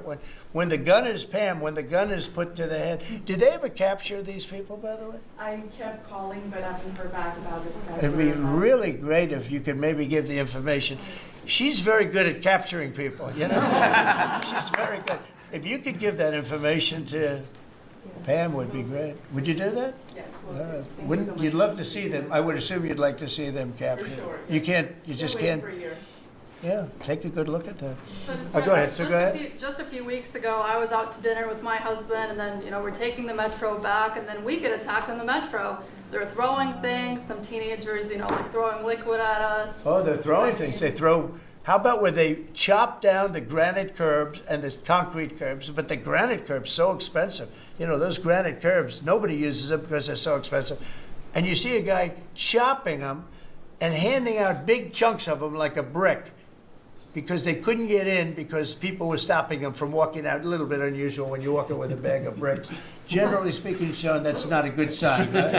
Speaker 1: When the gun is, Pam, when the gun is put to the head, did they ever capture these people, by the way?
Speaker 8: I kept calling, but I haven't heard back about this guy.
Speaker 1: It'd be really great if you could maybe give the information. She's very good at capturing people, you know? She's very good. If you could give that information to Pam, would be great. Would you do that?
Speaker 8: Yes.
Speaker 1: Wouldn't you'd love to see them? I would assume you'd like to see them captured.
Speaker 8: For sure.
Speaker 1: You can't. You just can't.
Speaker 8: For years.
Speaker 1: Yeah, take a good look at that.
Speaker 12: So,
Speaker 1: Go ahead. So go ahead.
Speaker 12: Just a few weeks ago, I was out to dinner with my husband, and then, you know, we're taking the metro back, and then we get attacked on the metro. They're throwing things. Some teenagers, you know, like throwing liquid at us.
Speaker 1: Oh, they're throwing things. They throw. How about where they chop down the granite curbs and the concrete curbs? But the granite curbs so expensive. You know, those granite curbs, nobody uses them because they're so expensive. And you see a guy chopping them and handing out big chunks of them like a brick, because they couldn't get in because people were stopping them from walking out. A little bit unusual when you're walking with a bag of bricks. Generally speaking, Sean, that's not a good sign. Right?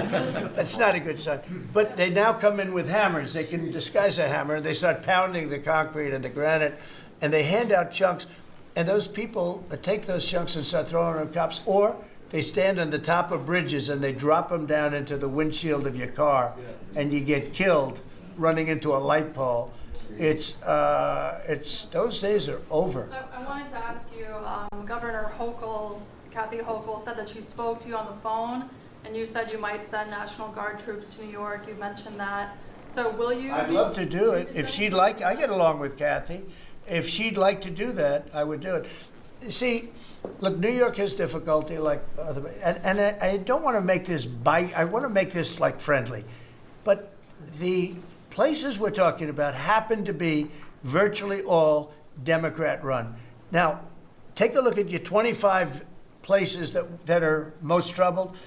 Speaker 1: That's not a good sign. But they now come in with hammers. They can disguise a hammer, and they start pounding the concrete and the granite, and they hand out chunks. And those people take those chunks and start throwing them at cops, or they stand on the top of bridges and they drop them down into the windshield of your car, and you get killed running into a light pole. It's those days are over.
Speaker 12: I wanted to ask you, Governor Hochul, Kathy Hochul, said that she spoke to you on the phone, and you said you might send National Guard troops to New York. You mentioned that. So will you?
Speaker 1: I'd love to do it. If she'd like, I get along with Kathy. If she'd like to do that, I would do it. See, look, New York has difficulty like other, and I don't want to make this I want to make this like friendly, but the places we're talking about happen to be virtually all Democrat run. Now, take a look at your 25 places that are most troubled.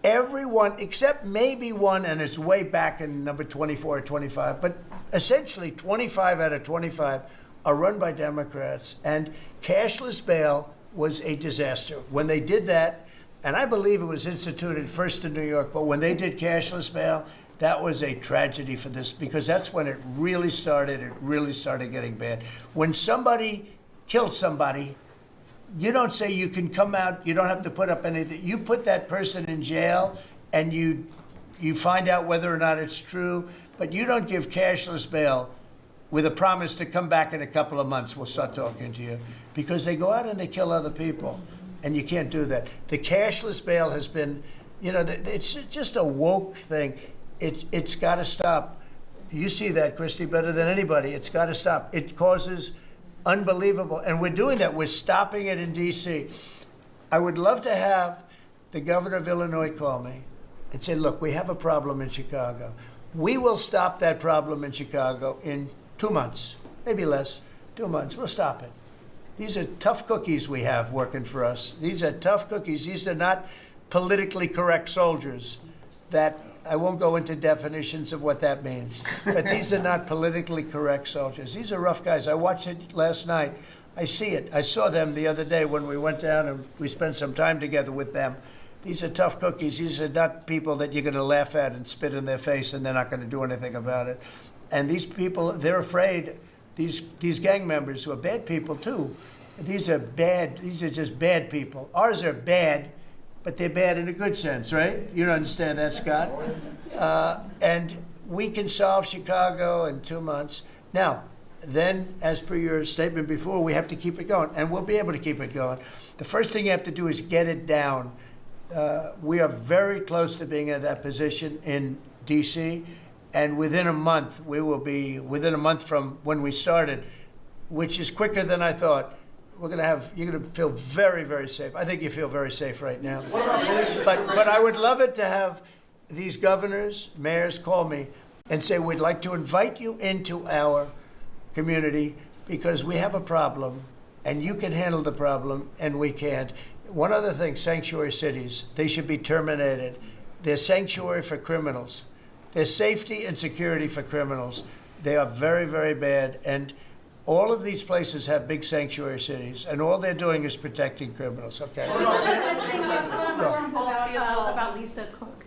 Speaker 1: Everyone, except maybe one, and it's way back in number 24 or 25, but essentially 25 out of 25 are run by Democrats, and cashless bail was a disaster. When they did that, and I believe it was instituted first in New York, but when they did cashless bail, that was a tragedy for this, because that's when it really started getting bad. When somebody kills somebody, you don't say you can come out, you don't have to put up anything. You put that person in jail and you find out whether or not it's true, but you don't give cashless bail with a promise to come back in a couple of months, we'll start talking to you. Because they go out and they kill other people, and you can't do that. The cashless bail has been, you know, it's just a woke thing. It's got to stop. You see that, Christy, better than anybody. It's got to stop. It causes unbelievable, and we're doing that. We're stopping it in D.C. I would love to have the governor of Illinois call me and say, look, we have a problem in Chicago. We will stop that problem in Chicago in 2 months, maybe less, 2 months. We'll stop it. These are tough cookies we have working for us. These are tough cookies. These are not politically correct soldiers. That I won't go into definitions of what that means, but these are not politically correct soldiers. These are rough guys. I watched it last night. I see it. I saw them the other day when we went down and we spent some time together with them. These are tough cookies. These are not people that you're going to laugh at and spit in their face and they're not going to do anything about it. And these people, they're afraid. These gang members who are bad people too. These are bad. These are just bad people. Ours are bad, but they're bad in a good sense, right? You don't understand that, Scott. And we can solve Chicago in 2 months. Now, then, as per your statement before, we have to keep it going, and we'll be able to keep it going. The first thing you have to do is get it down. We are very close to being in that position in D.C., and within a month, we will be, within a month from when we started, which is quicker than I thought, you're going to feel very, very safe. I think you feel very safe right now. But I would love it to have these governors, mayors call me and say, we'd like to invite you into our community because we have a problem and you can handle the problem and we can't. One other thing, sanctuary cities, they should be terminated. They're sanctuary for criminals. They're safety and security for criminals. They are very, very bad. And all of these places have big sanctuary cities, and all they're doing is protecting criminals. Okay.
Speaker 13: About Lisa Cook.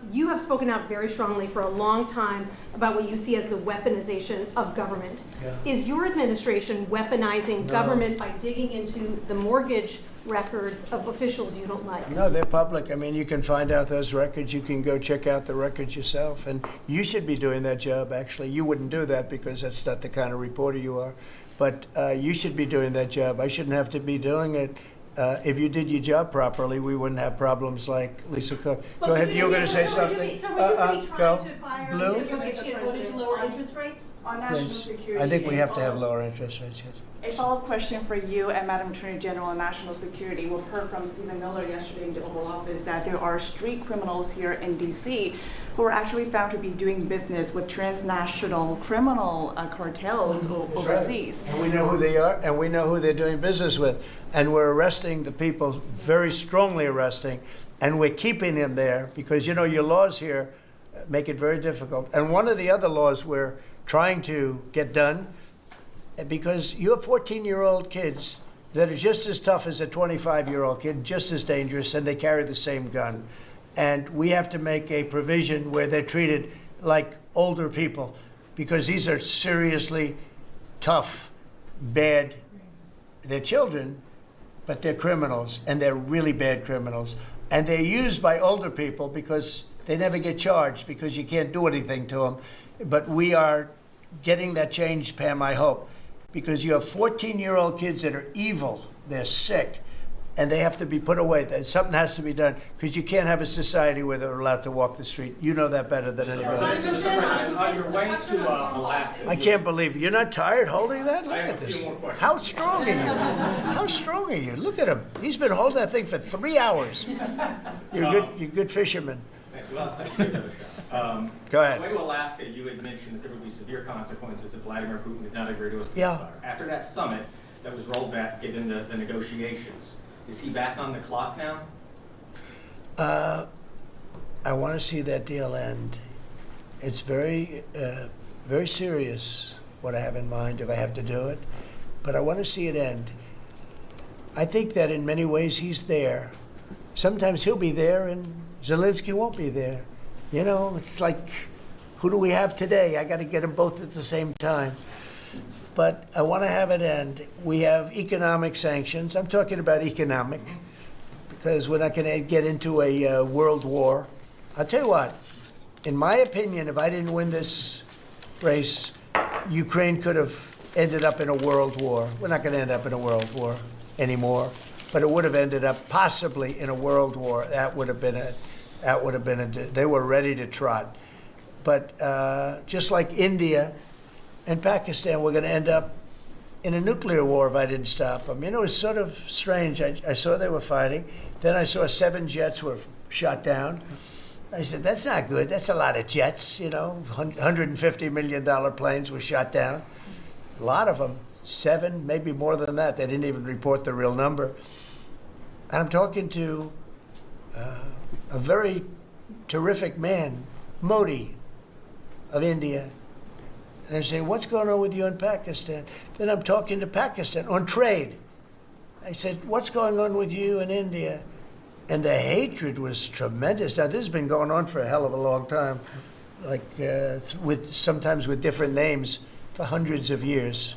Speaker 13: You have spoken out very strongly for a long time about what you see as the weaponization of government.
Speaker 1: Yeah.
Speaker 13: Is your administration weaponizing
Speaker 1: No.
Speaker 13: government by digging into the mortgage records of officials you don't like?
Speaker 1: No, they're public. I mean, you can find out those records. You can go check out the records yourself. And you should be doing that job, actually. You wouldn't do that because that's not the kind of reporter you are. But you should be doing that job. I shouldn't have to be doing it. If you did your job properly, we wouldn't have problems like Lisa Cook. Go ahead. You were going to say something?
Speaker 13: So would you be
Speaker 1: Go.
Speaker 13: trying to fire
Speaker 1: Blue?
Speaker 13: Lisa Cook if she had voted to lower interest rates?
Speaker 8: On national
Speaker 1: Please.
Speaker 8: security.
Speaker 1: I think we
Speaker 8: a
Speaker 1: have to have
Speaker 8: follow-
Speaker 1: lower interest rates, yes.
Speaker 8: A follow-up question for you and Madam Attorney General on national security. We've heard from Stephen Miller yesterday in the Oval Office that there are street criminals here in D.C. who are actually found to be doing business with transnational criminal cartels overseas.
Speaker 1: And we know who they are, and we know who they're doing business with. And we're arresting the people, very strongly arresting, and we're keeping them there because, you know, your laws here make it very difficult. And one of the other laws we're trying to get done, because you have 14-year-old kids that are just as tough as a 25-year-old kid, just as dangerous, and they carry the same gun. And we have to make a provision where they're treated like older people, because these are seriously tough, bad. They're children, but they're criminals, and they're really bad criminals. And they're used by older people because they never get charged because you can't do anything to them. But we are getting that changed, Pam, I hope, because you have 14-year-old kids that are evil, they're sick, and they have to be put away. Something has to be done because you can't have a society where they're allowed to walk the street. You know that better than anybody.
Speaker 14: Mr. President, on your way to Alaska.
Speaker 1: I can't believe it. You're not tired holding that? Look
Speaker 14: I have
Speaker 1: at
Speaker 14: a
Speaker 1: this.
Speaker 14: few more questions.
Speaker 1: How strong are you? How strong are you? Look at him. He's been holding that thing for 3 hours. You're a good fisherman.
Speaker 14: Well, let's give it a shot.
Speaker 1: Go ahead.
Speaker 14: On the way to Alaska, you had mentioned that there would be severe consequences if Vladimir Putin did not agree to a ceasefire.
Speaker 1: Yeah.
Speaker 14: After that summit that was rolled back, given the negotiations, is he back on the clock now?
Speaker 1: I want to see that deal end. It's very, very serious what I have in mind if I have to do it, but I want to see it end. I think that in many ways he's there. Sometimes he'll be there and Zelensky won't be there. You know, it's like, who do we have today? I got to get them both at the same time. But I want to have it end. We have economic sanctions. I'm talking about economic, because we're not going to get into a world war. I'll tell you what, in my opinion, if I didn't win this race, Ukraine could have ended up in a world war. We're not going to end up in a world war anymore, but it would have ended up possibly in a world war. That would have been they were ready to trot. But just like India and Pakistan, we're going to end up in a nuclear war if I didn't stop them. You know, it's sort of strange. I saw they were fighting. Then I saw 7 jets were shot down. I said, that's not good. That's a lot of jets, you know. $150 million planes were shot down. A lot of them. 7, maybe more than that. They didn't even report the real number. And I'm talking to a very terrific man, Modi of India. And I say, what's going on with you in Pakistan? Then I'm talking to Pakistan on trade. I said, what's going on with you in India? And the hatred was tremendous. Now, this has been going on for a hell of a long time, like sometimes with different names for hundreds of years.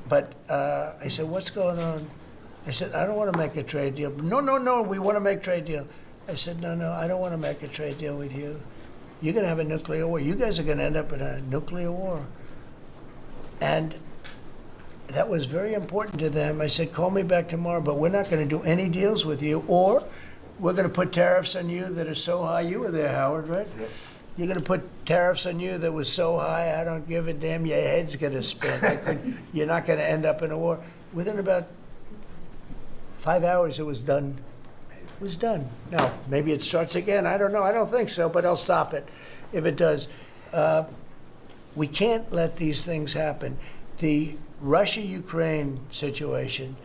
Speaker 1: But I said, what's going on? I said, I don't want to make a trade deal. No, we want to make trade deal. I said, no, I don't want to make a trade deal with you. You're going to have a nuclear war. You guys are going to end up in a nuclear war. And that was very important to them. I said, call me back tomorrow, but we're not going to do any deals with you, or we're going to put tariffs on you that are so high. You were there, Howard, right? Yep. You're going to put tariffs on you that was so high, I don't give a damn, your head's going to spin. You're not going to end up in a war. Within about 5 hours, it was done. It was done. Now, maybe it starts again. I don't know. I don't think so, but I'll stop it if it does. We can't let these things happen. The Russia-Ukraine situation,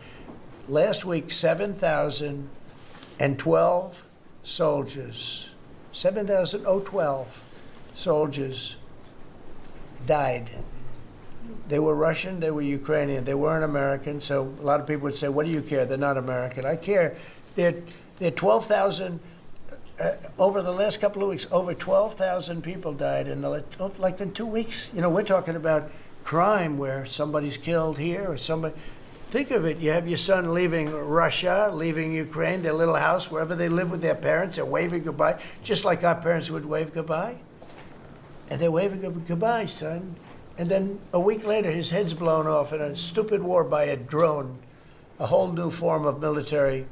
Speaker 1: last week, 7,012 soldiers, 7,012 soldiers died. They were Russian, they were Ukrainian, they weren't American, so a lot of people would say, what do you care? They're not American. I care. They're 12,000, over the last couple of weeks, over 12,000 people died in like in 2 weeks. You know, we're talking about crime where somebody's killed here or somebody. Think of it, you have your son leaving Russia, leaving Ukraine, their little house, wherever they live with their parents, they're waving goodbye, just like our parents would wave goodbye. And they're waving goodbye, son. And then a week later, his head's blown off in a stupid war by a drone, a whole new form of military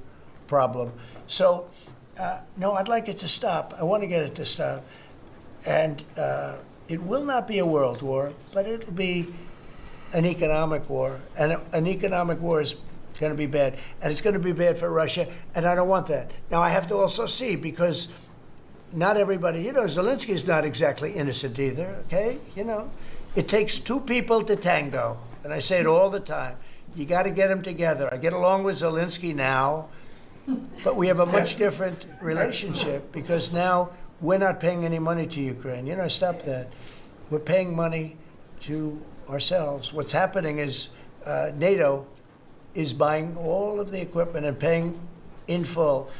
Speaker 1: problem. So, no, I'd like it to stop. I want to get it to stop. And it will not be a world war, but it'll be an economic war. And an economic war is going to be bad. And it's going to be bad for Russia, and I don't want that. Now, I have to also see, because not everybody, you know, Zelensky's not exactly innocent either, okay? You know, it takes two people to tango. And I say it all the time. You got to get them together. I get along with Zelensky now, but we have a much different relationship because now we're not paying any money to Ukraine. You know, stop that. We're paying money to ourselves. What's happening is NATO is buying all of the equipment and paying in full.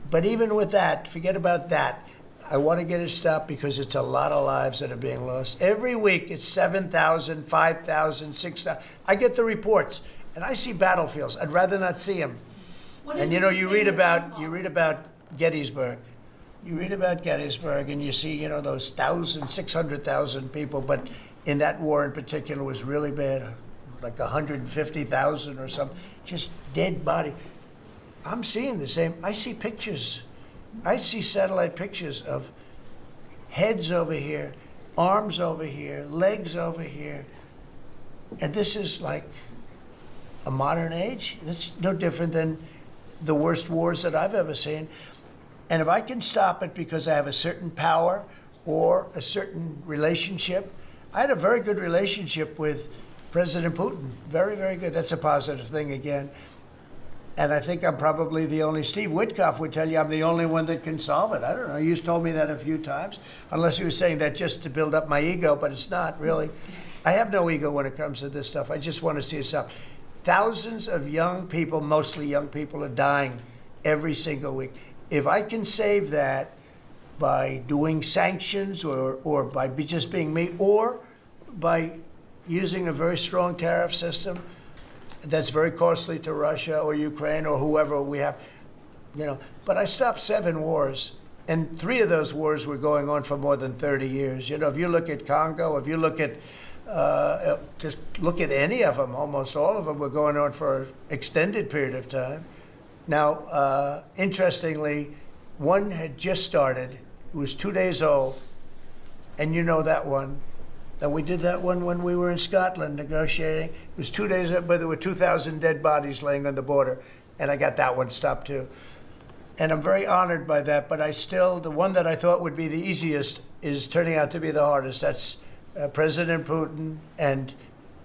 Speaker 1: But even with that, forget about that. I want to get it stopped because it's a lot of lives that are being lost. Every week it's 7,000, 5,000, 6,000. I get the reports and I see battlefields. I'd rather not see them. And you know, you read about Gettysburg. You read about Gettysburg and you see, you know, those 600,000 people, but in that war in particular was really bad, like 150,000 or something, just dead body. I'm seeing the same. I see pictures. I see satellite pictures of heads over here, arms over here, legs over here. And this is like a modern age. It's no different than the worst wars that I've ever seen. And if I can stop it because I have a certain power or a certain relationship, I had a very good relationship with President Putin. Very, very good. That's a positive thing again. And I think I'm probably the only, Steve Witkoff would tell you I'm the only one that can solve it. I don't know, you told me that a few times, unless you were saying that just to build up my ego, but it's not really. I have no ego when it comes to this stuff. I just want to see it stop. Thousands of young people, mostly young people, are dying every single week. If I can save that by doing sanctions or by just being me, or by using a very strong tariff system, that's very costly to Russia or Ukraine or whoever we have, you know. But I stopped 7 wars, and 3 of those wars were going on for more than 30 years. You know, if you look at Congo, if you look at, just look at any of them, almost all of them were going on for an extended period of time. Now, interestingly, one had just started. It was 2 days old, and you know that one. And we did that one when we were in Scotland negotiating. It was 2 days, but there were 2,000 dead bodies laying on the border, and I got that one stopped too. And I'm very honored by that, but I still, the one that I thought would be the easiest is turning out to be the hardest. That's President Putin and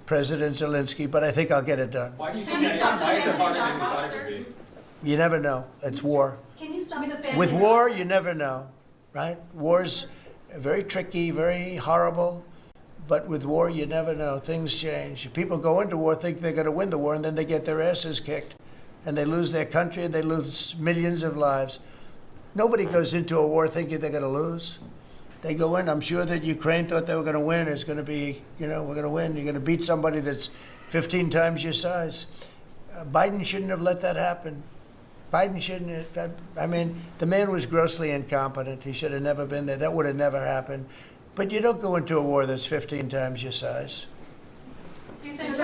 Speaker 1: President Zelensky, but I think I'll get it done.
Speaker 14: Why do you think that? Why is it harder than you thought it would be?
Speaker 1: You never know. It's war.
Speaker 7: Can you stop the family?
Speaker 1: With war, you never know, right? War's very tricky, very horrible. But with war, you never know. Things change. People go into war, think they're going to win the war, and then they get their asses kicked. And they lose their country, and they lose millions of lives. Nobody goes into a war thinking they're going to lose. They go in. I'm sure that Ukraine thought they were going to win. It's going to be, we're going to win. You're going to beat somebody that's 15 times your size. Biden shouldn't have let that happen. Biden shouldn't have. I mean, the man was grossly incompetent. He should have never been there. That would have never happened. But you don't go into a war that's 15 times your size.
Speaker 9: Do you think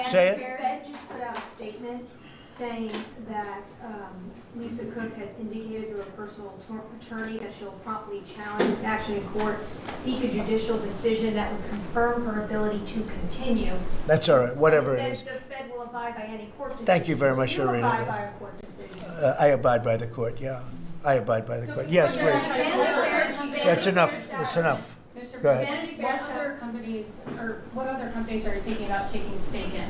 Speaker 1: Say it.
Speaker 7: The Fed just put out a statement saying that Lisa Cook has indicated through a personal attorney that she'll promptly challenge this action in court, seek a judicial decision that would confirm her ability to continue.
Speaker 1: That's all right, whatever it is.
Speaker 7: The Fed will abide by any court decision.
Speaker 1: Thank you very much for reading
Speaker 7: You abide
Speaker 1: that.
Speaker 7: by a court decision.
Speaker 1: I abide by the court, yeah. I abide by the court. Yes, please. That's enough. That's enough.
Speaker 9: Mr.
Speaker 1: Go ahead.
Speaker 9: What other companies are you thinking about taking stake in?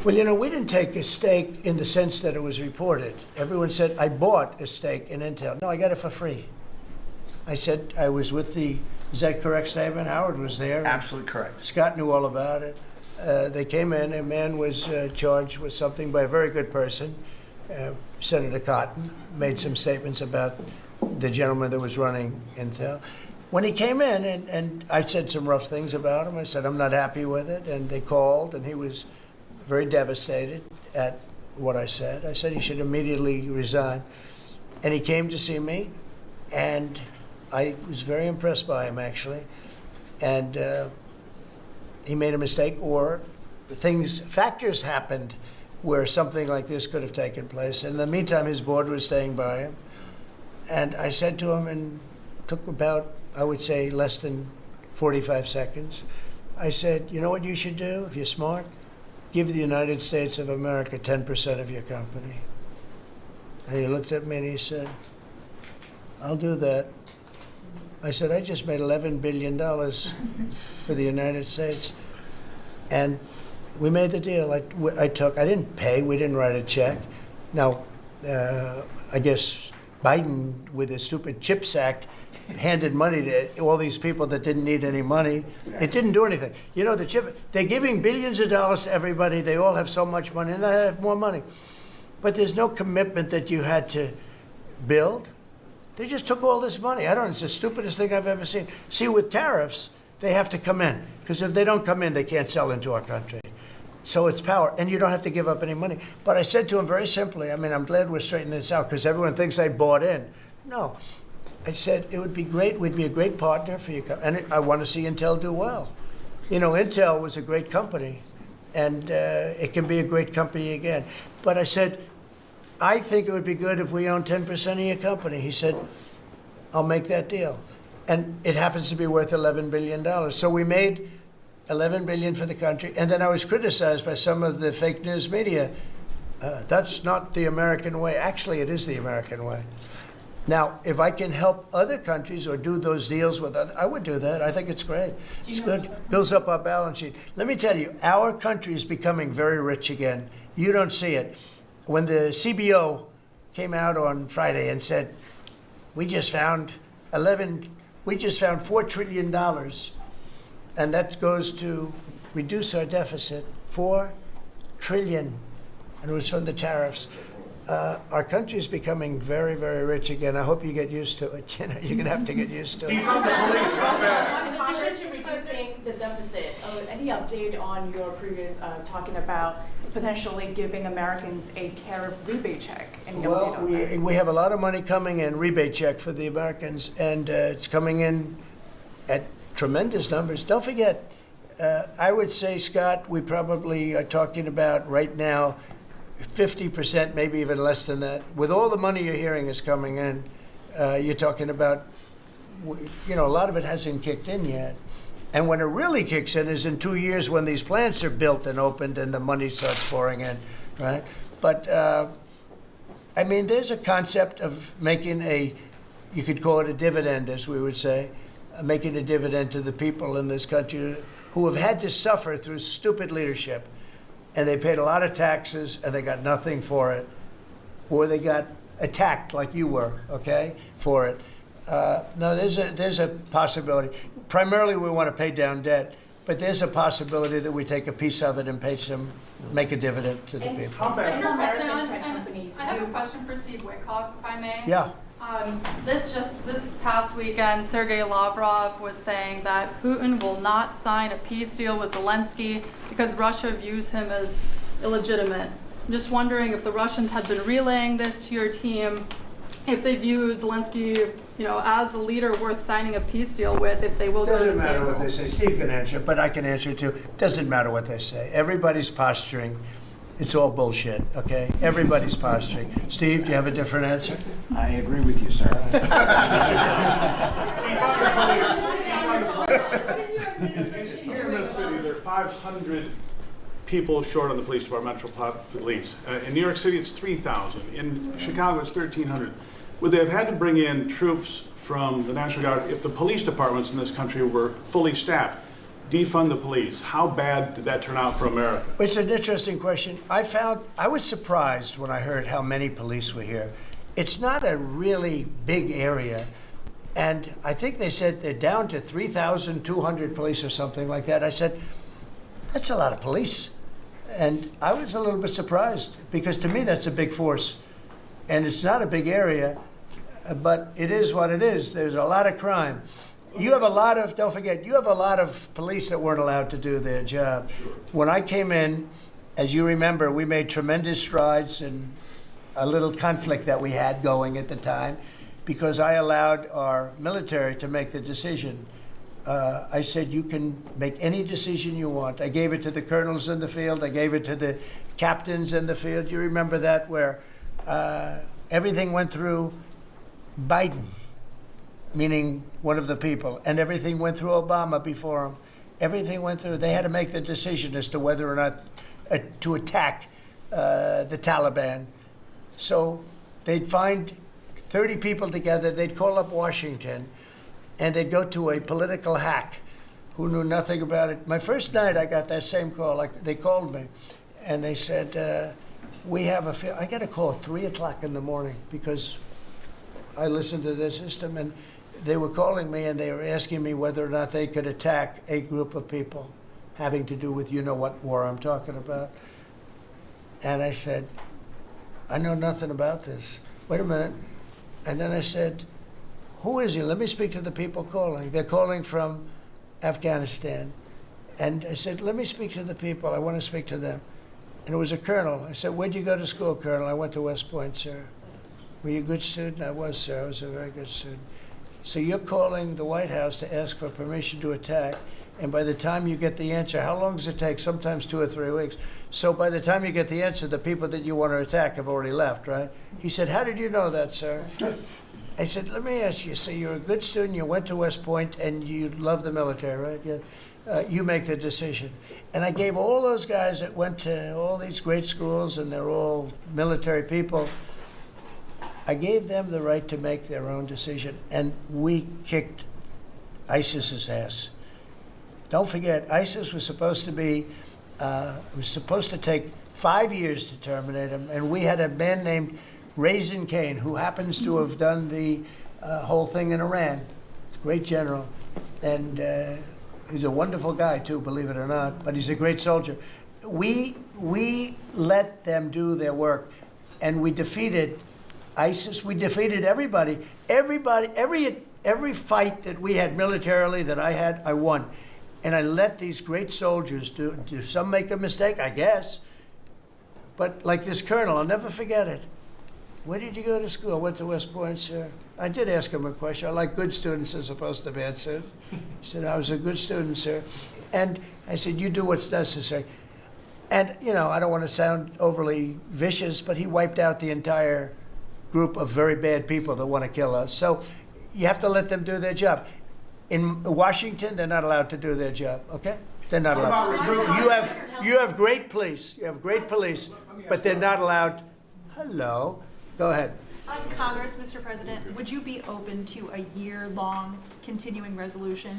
Speaker 1: Well, we didn't take a stake in the sense that it was reported. Everyone said, I bought a stake in Intel. No, I got it for free. I said I was with is that correct statement? Howard was there.
Speaker 3: Absolutely correct.
Speaker 1: Scott knew all about it. They came in, a man was charged with something by a very good person. Senator Cotton made some statements about the gentleman that was running Intel. When he came in, and I said some rough things about him, I said, I'm not happy with it, and they called, and he was very devastated at what I said. I said he should immediately resign. And he came to see me, and I was very impressed by him, actually. And he made a mistake, or factors happened where something like this could have taken place. And in the meantime, his board was staying by him. And I said to him, and it took about, I would say, less than 45 seconds. I said, you know what you should do if you're smart? Give the United States of America 10% of your company. And he looked at me and he said, I'll do that. I said, I just made $11 billion for the United States. And we made the deal. I didn't pay, we didn't write a check. Now, I guess Biden, with his stupid CHIPS Act, handed money to all these people that didn't need any money. It didn't do anything. They're giving billions of dollars to everybody. They all have so much money, and they have more money. But there's no commitment that you had to build. They just took all this money. It's the stupidest thing I've ever seen. See, with tariffs, they have to come in, because if they don't come in, they can't sell into our country. So it's power, and you don't have to give up any money. But I said to him very simply, I'm glad we're straightening this out, because everyone thinks I bought in. No. I said, it would be great, we'd be a great partner for you, and I want to see Intel do well. Intel was a great company, and it can be a great company again. But I said, I think it would be good if we own 10% of your company. He said, I'll make that deal. And it happens to be worth $11 billion. So we made $11 billion for the country, and then I was criticized by some of the fake news media. That's not the American way. Actually, it is the American way. Now, if I can help other countries or do those deals with others, I would do that. I think it's great. It's good. Builds up our balance sheet. Let me tell you, our country is becoming very rich again. You don't see it. When the CBO came out on Friday and said, we just found $4 trillion, and that goes to reduce our deficit, $4 trillion, and it was from the tariffs. Our country is becoming very, very rich again. I hope you get used to it. You're going to have to get used to it.
Speaker 8: In addition to reducing the deficit, any update on your previous talking about potentially giving Americans a tariff rebate check?
Speaker 1: Well, we have a lot of money coming in, rebate check for the Americans, and it's coming in at tremendous numbers. Don't forget, I would say, Scott, we probably are talking about right now 50%, maybe even less than that. With all the money you're hearing is coming in, you're talking about, a lot of it hasn't kicked in yet. And when it really kicks in is in 2 years when these plants are built and opened and the money starts pouring in, right? But, there's a concept of making you could call it a dividend, as we would say, making a dividend to the people in this country who have had to suffer through stupid leadership. and they paid a lot of taxes and they got nothing for it, or they got attacked like you were, okay, for it. No, there's a possibility. Primarily, we want to pay down debt, but there's a possibility that we take a piece of it and pay some, make a dividend to the people.
Speaker 12: Mr. President, and I have a question for Steve Witkoff, if I may.
Speaker 1: Yeah.
Speaker 12: This past weekend, Sergei Lavrov was saying that Putin will not sign a peace deal with Zelensky because Russia views him as illegitimate. I'm just wondering if the Russians had been relaying this to your team, if they view Zelensky, as a leader worth signing a peace deal with, if they will go to the table.
Speaker 1: Doesn't matter what they say. Steve can answer, but I can answer too. Doesn't matter what they say. Everybody's posturing. It's all bullshit, okay? Everybody's posturing. Steve, do you have a different answer?
Speaker 20: I agree with you, sir.
Speaker 16: In this city, there are 500 people short on the police department, Metro Police. In New York City, it's 3,000. In Chicago, it's 1,300. Would they have had to bring in troops from the National Guard if the police departments in this country were fully staffed? Defund the police. How bad did that turn out for America?
Speaker 1: It's an interesting question. I was surprised when I heard how many police were here. It's not a really big area. And I think they said they're down to 3,200 police or something like that. I said, that's a lot of police. And I was a little bit surprised because to me that's a big force. And it's not a big area, but it is what it is. There's a lot of crime. You have a lot of, don't forget, you have a lot of police that weren't allowed to do their job. When I came in, as you remember, we made tremendous strides in a little conflict that we had going at the time because I allowed our military to make the decision. I said, you can make any decision you want. I gave it to the colonels in the field. I gave it to the captains in the field. You remember that where everything went through Biden, meaning one of the people, and everything went through Obama before him. Everything went through. They had to make the decision as to whether or not to attack the Taliban. So they'd find 30 people together. They'd call up Washington, and they'd go to a political hack who knew nothing about it. My first night, I got that same call. They called me, and they said, we have I got a call at 3 o'clock in the morning because I listened to their system, and they were calling me, and they were asking me whether or not they could attack a group of people having to do with what war I'm talking about. And I said, I know nothing about this. Wait a minute. And then I said, who is he? Let me speak to the people calling. They're calling from Afghanistan. And I said, let me speak to the people. I want to speak to them. And it was a colonel. I said, where'd you go to school, Colonel? I went to West Point, sir. Were you a good student? I was, sir. I was a very good student. So you're calling the White House to ask for permission to attack, and by the time you get the answer, how long does it take? Sometimes 2 or 3 weeks. So by the time you get the answer, the people that you want to attack have already left, right? He said, how did you know that, sir? I said, let me ask you, so you're a good student, you went to West Point, and you love the military, right? Yeah. You make the decision. And I gave all those guys that went to all these great schools, and they're all military people, I gave them the right to make their own decision, and we kicked ISIS's ass. Don't forget, ISIS was supposed to be, was supposed to take 5 years to terminate him, and we had a man named Raisin Kane, who happens to have done the whole thing in Iran. He's a great general, and he's a wonderful guy too, believe it or not, but he's a great soldier. We let them do their work, and we defeated ISIS. We defeated everybody. Every fight that we had militarily that I had, I won. And I let these great soldiers do some make a mistake, I guess. But like this colonel, I'll never forget it. Where did you go to school? I went to West Point, sir. I did ask him a question. I like good students as opposed to bad students. He said, I was a good student, sir. And I said, you do what's necessary. And, I don't want to sound overly vicious, but he wiped out the entire group of very bad people that want to kill us. So you have to let them do their job. In Washington, they're not allowed to do their job, okay? They're not allowed. You have great police. You have great police, but they're not allowed. Hello. Go ahead.
Speaker 17: On Congress, Mr. President, would you be open to a year-long continuing resolution?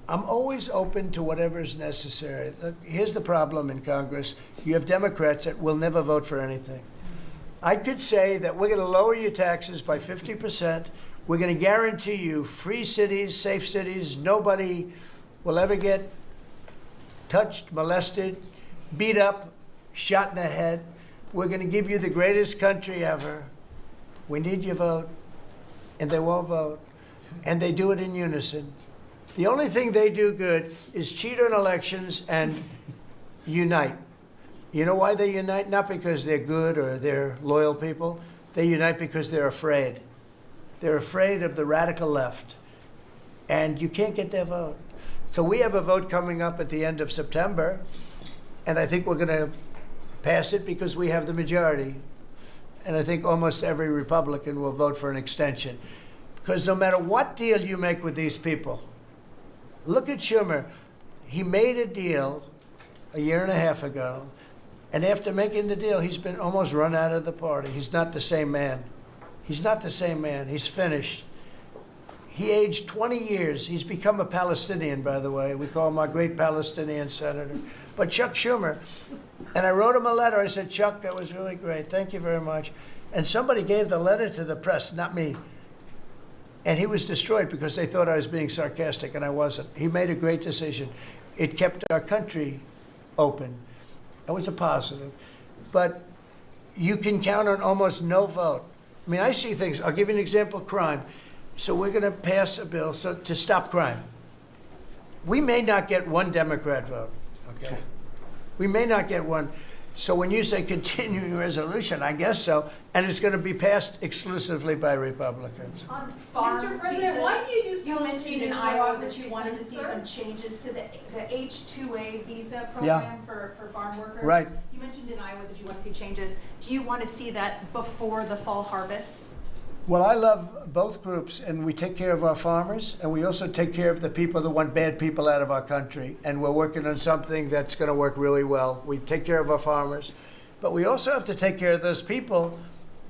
Speaker 1: I'm always open to whatever is necessary. Look, here's the problem in Congress. You have Democrats that will never vote for anything. I could say that we're going to lower your taxes by 50%. We're going to guarantee you free cities, safe cities. Nobody will ever get touched, molested, beat up, shot in the head. We're going to give you the greatest country ever. We need your vote. And they won't vote. And they do it in unison. The only thing they do good is cheat on elections and unite. You know why they unite? Not because they're good or they're loyal people. They unite because they're afraid. They're afraid of the radical left. And you can't get their vote. So we have a vote coming up at the end of September. And I think we're going to pass it because we have the majority. And I think almost every Republican will vote for an extension. Because no matter what deal you make with these people, look at Schumer. He made a deal a year and a half ago. And after making the deal, he's been almost run out of the party. He's not the same man. He's not the same man. He's finished. He aged 20 years. He's become a Palestinian, by the way. We call him our great Palestinian senator. But Chuck Schumer, and I wrote him a letter. I said, Chuck, that was really great. Thank you very much. And somebody gave the letter to the press, not me. And he was destroyed because they thought I was being sarcastic, and I wasn't. He made a great decision. It kept our country open. It was a positive. But you can count on almost no vote. I mean, I see things. I'll give you an example, crime. So we're going to pass a bill to stop crime. We may not get one Democrat vote, okay? We may not get one. So when you say continuing resolution, I guess so, and it's going to be passed exclusively by Republicans.
Speaker 11: On farm
Speaker 10: Mr. President,
Speaker 11: visas,
Speaker 10: why do you use
Speaker 11: you mentioned in
Speaker 10: Palestinian
Speaker 11: Iowa that you
Speaker 10: derogatory
Speaker 11: wanted to see
Speaker 10: sir?
Speaker 11: some changes to the H-2A visa program for farm workers.
Speaker 1: Right.
Speaker 17: You mentioned in Iowa that you want to see changes. Do you want to see that before the fall harvest?
Speaker 1: Well, I love both groups, and we take care of our farmers, and we also take care of the people that want bad people out of our country. And we're working on something that's going to work really well. We take care of our farmers, but we also have to take care of those people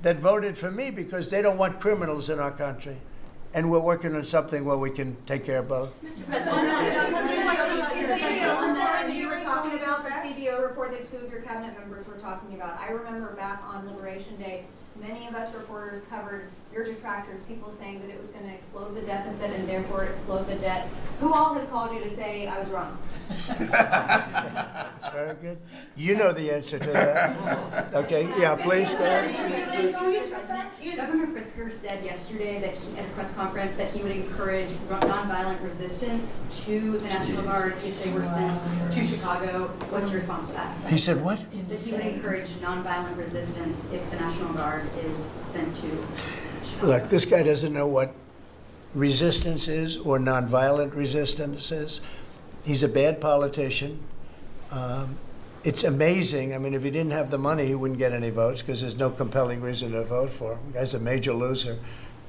Speaker 1: that voted for me because they don't want criminals in our country. And we're working on something where we can take care of both.
Speaker 11: Mr. President, you were talking about the CBO report that two of your cabinet members were talking about. I remember back on Liberation Day, many of us reporters covered your detractors, people saying that it was going to explode the deficit and therefore explode the debt. Who all has called you to say I was wrong?
Speaker 1: That's very good. You know the answer to that. Okay, yeah, please go ahead.
Speaker 11: Governor Pritzker said yesterday that at a press conference that he would encourage nonviolent resistance to the National Guard if they were sent to Chicago. What's your response to that?
Speaker 1: He said what?
Speaker 11: That he would encourage nonviolent resistance if the National Guard is sent to Chicago.
Speaker 1: Look, this guy doesn't know what resistance is or nonviolent resistance is. He's a bad politician. It's amazing. I mean, if he didn't have the money, he wouldn't get any votes because there's no compelling reason to vote for him. The guy's a major loser.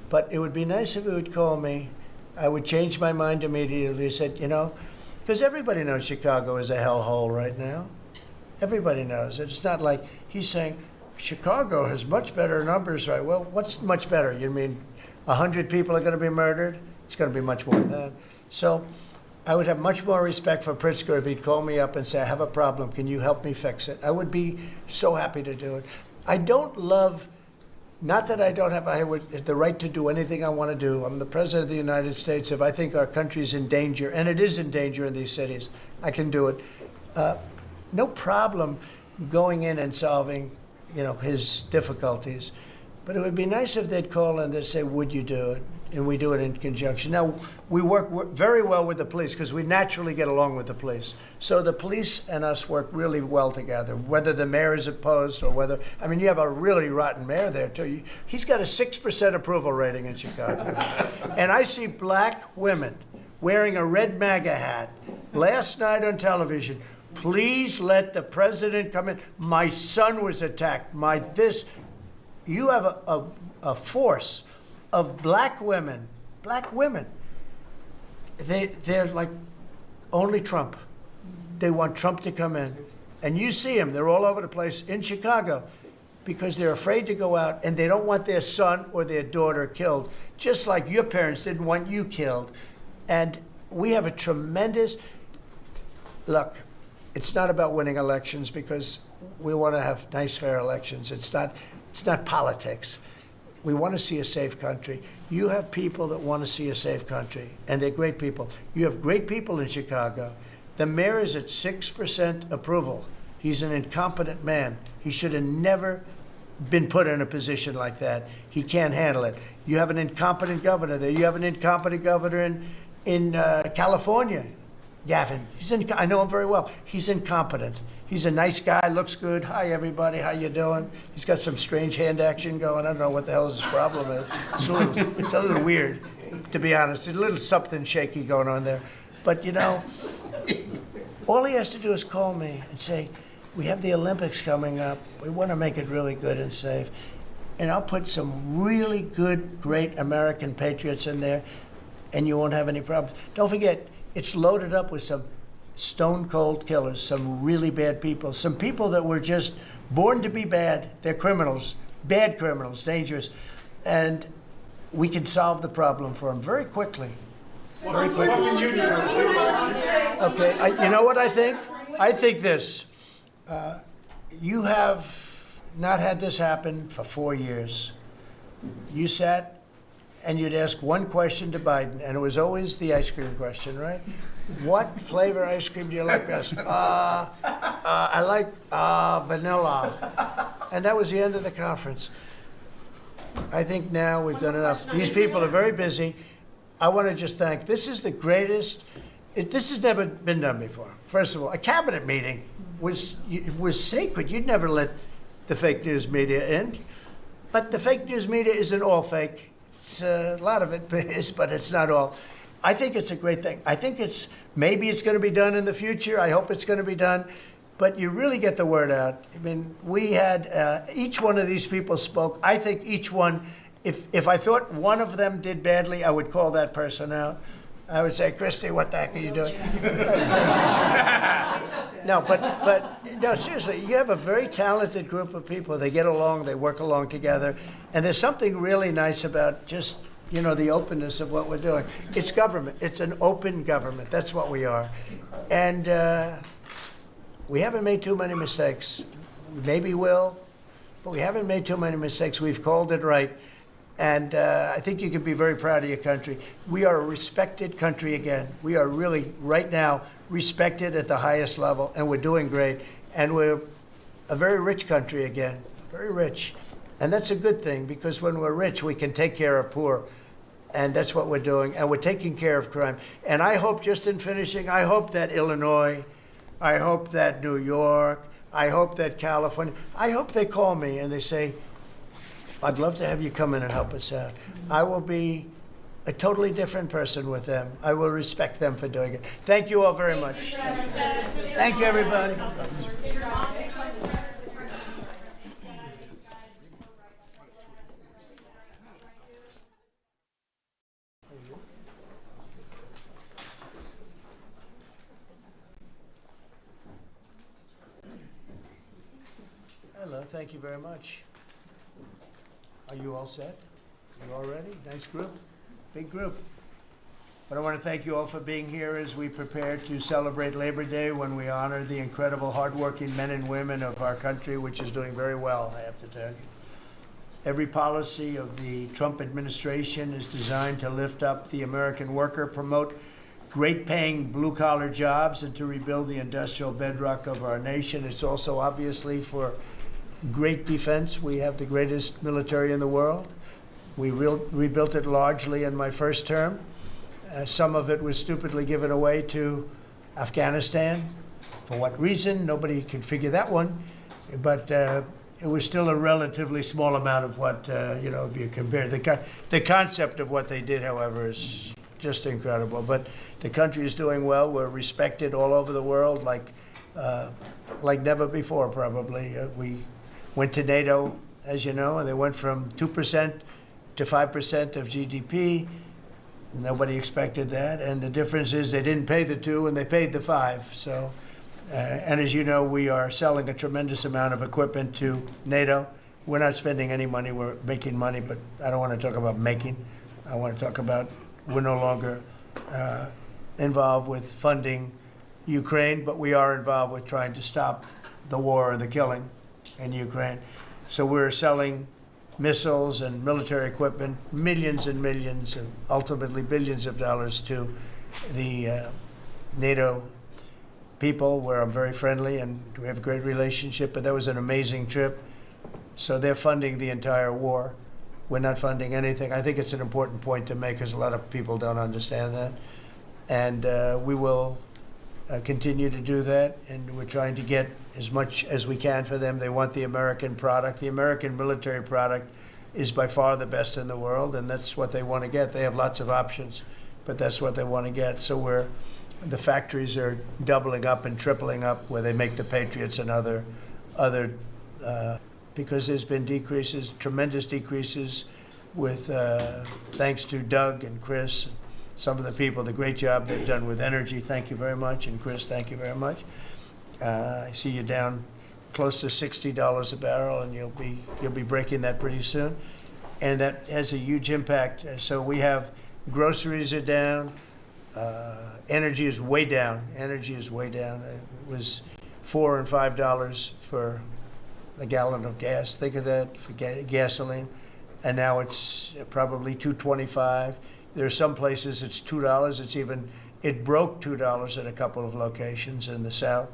Speaker 1: But it would be nice if he would call me. I would change my mind immediately. He said, you know, because everybody knows Chicago is a hellhole right now. Everybody knows. It's not like he's saying, Chicago has much better numbers, right? Well, what's much better? You mean 100 people are going to be murdered? It's going to be much more than that. So I would have much more respect for Pritzker if he'd call me up and say, I have a problem. Can you help me fix it? I would be so happy to do it. I don't love, not that I don't have the right to do anything I want to do. I'm the President of the United States. If I think our country's in danger, and it is in danger in these cities, I can do it. No problem going in and solving, you know, his difficulties. But it would be nice if they'd call and they'd say, would you do it? And we do it in conjunction. Now, we work very well with the police because we naturally get along with the police. So the police and us work really well together, whether the mayor is opposed or whether, I mean, you have a really rotten mayor there too. He's got a 6% approval rating in Chicago. And I see black women wearing a red MAGA hat last night on television. Please let the president come in. My son was attacked. You have a force of black women. They're like only Trump. They want Trump to come in. And you see them, they're all over the place in Chicago because they're afraid to go out and they don't want their son or their daughter killed, just like your parents didn't want you killed. And we have a tremendous, look, it's not about winning elections because we want to have nice, fair elections. It's not politics. We want to see a safe country. You have people that want to see a safe country, and they're great people. You have great people in Chicago. The mayor is at 6% approval. He's an incompetent man. He should have never been put in a position like that. He can't handle it. You have an incompetent governor there. You have an incompetent governor in California, Gavin. I know him very well. He's incompetent. He's a nice guy, looks good. Hi, everybody. How you doing? He's got some strange hand action going. I don't know what the hell his problem is. It's a little weird, to be honest. There's a little something shaky going on there. But, you know, all he has to do is call me and say, we have the Olympics coming up. We want to make it really good and safe. And I'll put some really good, great American patriots in there, and you won't have any problems. Don't forget, it's loaded up with some stone-cold killers, some really bad people, some people that were just born to be bad. They're criminals, bad criminals, dangerous. And we can solve the problem for them very quickly. Very quickly. Okay, you know what I think? I think this. You have not had this happen for 4 years. You sat and you'd ask one question to Biden, and it was always the ice cream question, right? What flavor ice cream do you like best? I like vanilla. And that was the end of the conference. I think now we've done enough. These people are very busy. I want to just thank, this is the greatest, this has never been done before. First of all, a cabinet meeting was sacred. You'd never let the fake news media in. But the fake news media isn't all fake. It's, a lot of it is, but it's not all. I think it's a great thing. I think maybe it's going to be done in the future. I hope it's going to be done. But you really get the word out. I mean, we had, each one of these people spoke. I think each one, if I thought one of them did badly, I would call that person out. I would say, Christy, what the heck are you doing? No, but no, seriously, you have a very talented group of people. They get along, they work along together, and there's something really nice about just, you know, the openness of what we're doing. It's government. It's an open government. That's what we are. And we haven't made too many mistakes. We maybe will, but we haven't made too many mistakes. We've called it right. And I think you can be very proud of your country. We are a respected country again. We are really, right now, respected at the highest level, and we're doing great. And we're a very rich country again, very rich. And that's a good thing, because when we're rich, we can take care of poor. And that's what we're doing. And we're taking care of crime. And I hope, just in finishing, I hope that Illinois, I hope that New York, I hope that California, I hope they call me and they say, I'd love to have you come in and help us out. I will be a totally different person with them. I will respect them for doing it. Thank you all very much. Thank you, everybody. Hello, thank you very much. Are you all set? You all ready? Nice group, big group. But I want to thank you all for being here as we prepare to celebrate Labor Day, when we honor the incredible hardworking men and women of our country, which is doing very well, I have to tell you. Every policy of the Trump administration is designed to lift up the American worker, promote great paying blue collar jobs, and to rebuild the industrial bedrock of our nation. It's also obviously for great defense. We have the greatest military in the world. We rebuilt it largely in my first term. Some of it was stupidly given away to Afghanistan. For what reason? Nobody can figure that one. But it was still a relatively small amount of what, you know, if you compare. The concept of what they did, however, is just incredible. But the country is doing well. We're respected all over the world like never before, probably. We went to NATO, as you know, and they went from 2% to 5% of GDP. Nobody expected that, and the difference is they didn't pay the 2 and they paid the 5. So, and as you know, we are selling a tremendous amount of equipment to NATO. We're not spending any money, we're making money, but I don't want to talk about making. I want to talk about we're no longer involved with funding Ukraine, but we are involved with trying to stop the war or the killing in Ukraine. So we're selling missiles and military equipment, millions and millions, and ultimately billions of dollars to the NATO people, where I'm very friendly and we have a great relationship. But that was an amazing trip. So they're funding the entire war. We're not funding anything. I think it's an important point to make because a lot of people don't understand that. And we will continue to do that. And we're trying to get as much as we can for them. They want the American product. The American military product is by far the best in the world, and that's what they want to get. They have lots of options, but that's what they want to get. So the factories are doubling up and tripling up where they make the Patriots and other because there's been decreases, tremendous decreases with, thanks to Doug and Chris, some of the people, the great job they've done with energy. Thank you very much. And Chris, thank you very much. I see you down close to $60 a barrel, and you'll be breaking that pretty soon. And that has a huge impact. So we have groceries are down. Energy is way down. Energy is way down. It was $4 and $5 for a gallon of gas. Think of that for gasoline. And now it's probably $2.25. There are some places it's $2. It broke $2 at a couple of locations in the South.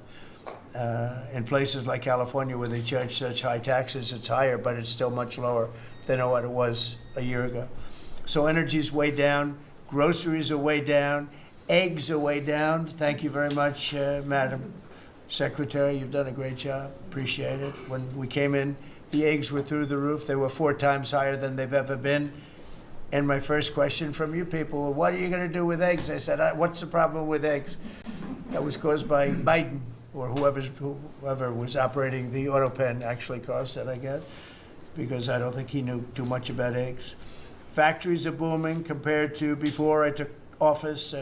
Speaker 1: In places like California where they charge such high taxes, it's higher, but it's still much lower than what it was a year ago. So energy's way down. Groceries are way down. Eggs are way down. Thank you very much, Madam Secretary. You've done a great job. Appreciate it. When we came in, the eggs were through the roof. They were 4 times higher than they've ever been. And my first question from you people were, what are you going to do with eggs? I said, what's the problem with eggs? That was caused by Biden, or whoever was operating the auto pen actually caused it, I guess, because I don't think he knew too much about eggs. Factories are booming compared to before I took office.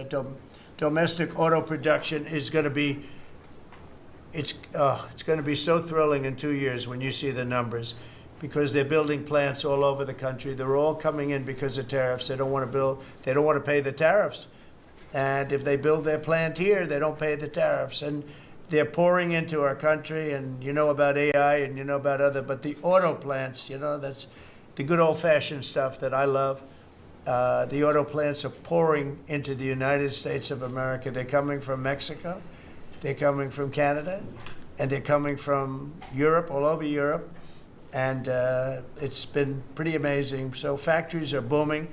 Speaker 1: Domestic auto production is going to be, it's going to be so thrilling in 2 years when you see the numbers, because they're building plants all over the country. They're all coming in because of tariffs. They don't want to pay the tariffs. And if they build their plant here, they don't pay the tariffs. And they're pouring into our country, and you know about AI and you know about but the auto plants, that's the good old-fashioned stuff that I love. The auto plants are pouring into the United States of America. They're coming from Mexico, they're coming from Canada, and they're coming from Europe, all over Europe. And it's been pretty amazing. So factories are booming.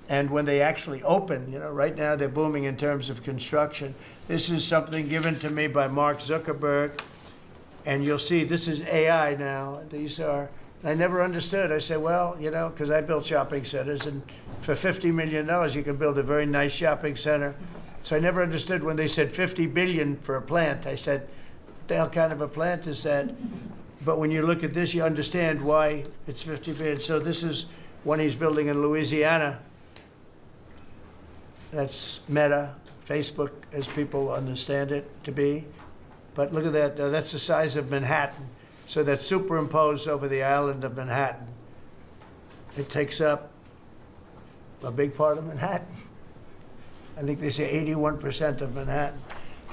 Speaker 1: And when they actually open, right now they're booming in terms of construction. This is something given to me by Mark Zuckerberg. And you'll see this is AI now. These are, I never understood. I said, well, because I built shopping centers, and for $50 million, you can build a very nice shopping center. So I never understood when they said $50 billion for a plant. I said, what the hell kind of a plant is that? But when you look at this, you understand why it's $50 billion. So this is one he's building in Louisiana. That's Meta, Facebook, as people understand it to be. But look at that. That's the size of Manhattan. So that's superimposed over the island of Manhattan. It takes up a big part of Manhattan. I think they say 81% of Manhattan.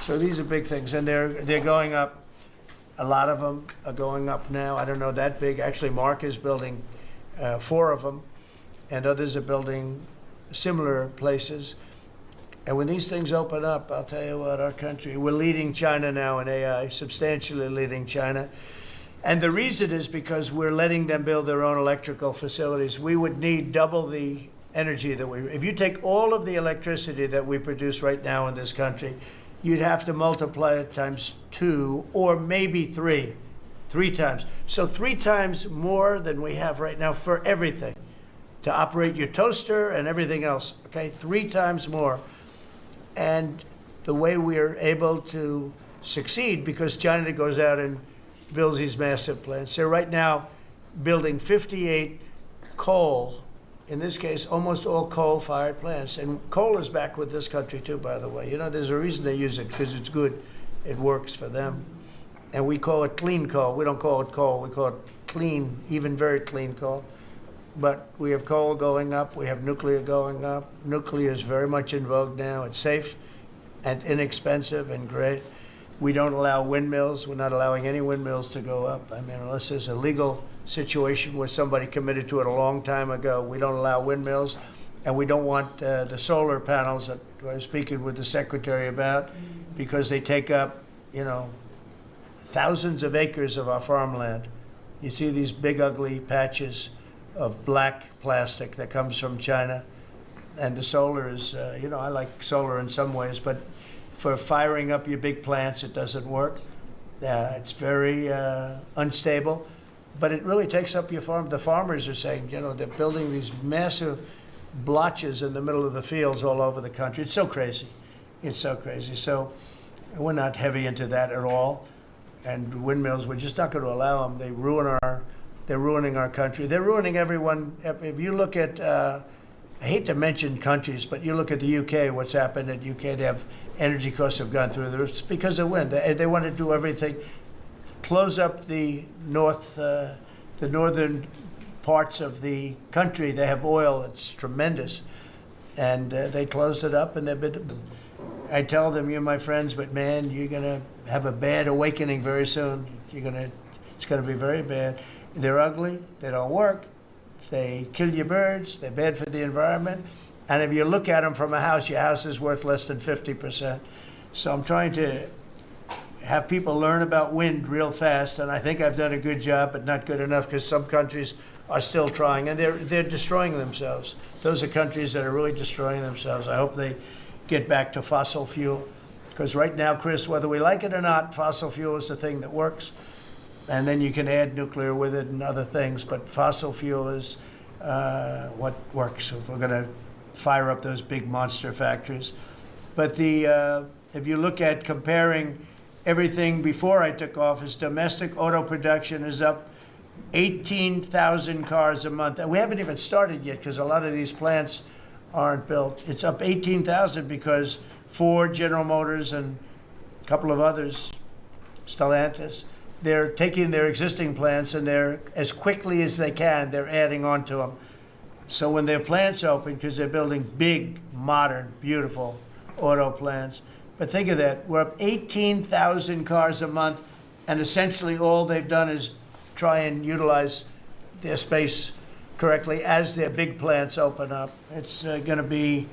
Speaker 1: So these are big things, and they're going up. A lot of them are going up now. I don't know that big. Actually, Mark is building 4 of them, and others are building similar places. And when these things open up, I'll tell you what, our country, we're leading China now in AI, substantially leading China. And the reason is because we're letting them build their own electrical facilities. We would need double the energy that if you take all of the electricity that we produce right now in this country, you'd have to multiply it times 2 or maybe 3 times. So 3 times more than we have right now for everything, to operate your toaster and everything else, okay? 3 times more. And the way we are able to succeed, because China goes out and builds these massive plants. They're right now building 58 coal, in this case, almost all coal-fired plants. And coal is back with this country too, by the way. There's a reason they use it, because it's good. It works for them. And we call it clean coal. We don't call it coal. We call it clean, even very clean coal. But we have coal going up. We have nuclear going up. Nuclear is very much in vogue now. It's safe. and inexpensive and great. We don't allow windmills. We're not allowing any windmills to go up. I mean, unless there's a legal situation where somebody committed to it a long time ago, we don't allow windmills. And we don't want the solar panels that I was speaking with the secretary about, because they take up, you know, thousands of acres of our farmland. You see these big ugly patches of black plastic that comes from China. And the solar is, you know, I like solar in some ways, but for firing up your big plants, it doesn't work. It's very unstable, but it really takes up your farm. The farmers are saying, you know, they're building these massive blotches in the middle of the fields all over the country. It's so crazy. It's so crazy. So we're not heavy into that at all. And windmills, we're just not going to allow them. They're ruining our country. They're ruining everyone. If you look at, I hate to mention countries, but you look at the UK, what's happened at UK, they have energy costs have gone through the roof. It's because of wind. They want to do everything, close up the northern parts of the country. They have oil. It's tremendous. And they closed it up, and they've been, I tell them, you're my friends, but man, you're going to have a bad awakening very soon. It's going to be very bad. They're ugly. They don't work. They kill your birds. They're bad for the environment. And if you look at them from a house, your house is worth less than 50%. So I'm trying to have people learn about wind real fast, and I think I've done a good job, but not good enough, because some countries are still trying, and they're destroying themselves. Those are countries that are really destroying themselves. I hope they get back to fossil fuel, because right now, Chris, whether we like it or not, fossil fuel is the thing that works, and then you can add nuclear with it and other things, but fossil fuel is what works if we're going to fire up those big monster factories. But if you look at comparing everything before I took office, domestic auto production is up 18,000 cars a month. And we haven't even started yet, because a lot of these plants aren't built. It's up 18,000 because Ford, General Motors, and a couple of others, Stellantis, they're taking their existing plants, and they're, as quickly as they can, they're adding on to them. So when their plants open, because they're building big, modern, beautiful auto plants, but think of that, we're up 18,000 cars a month, and essentially all they've done is try and utilize their space correctly as their big plants open up. It's going to be,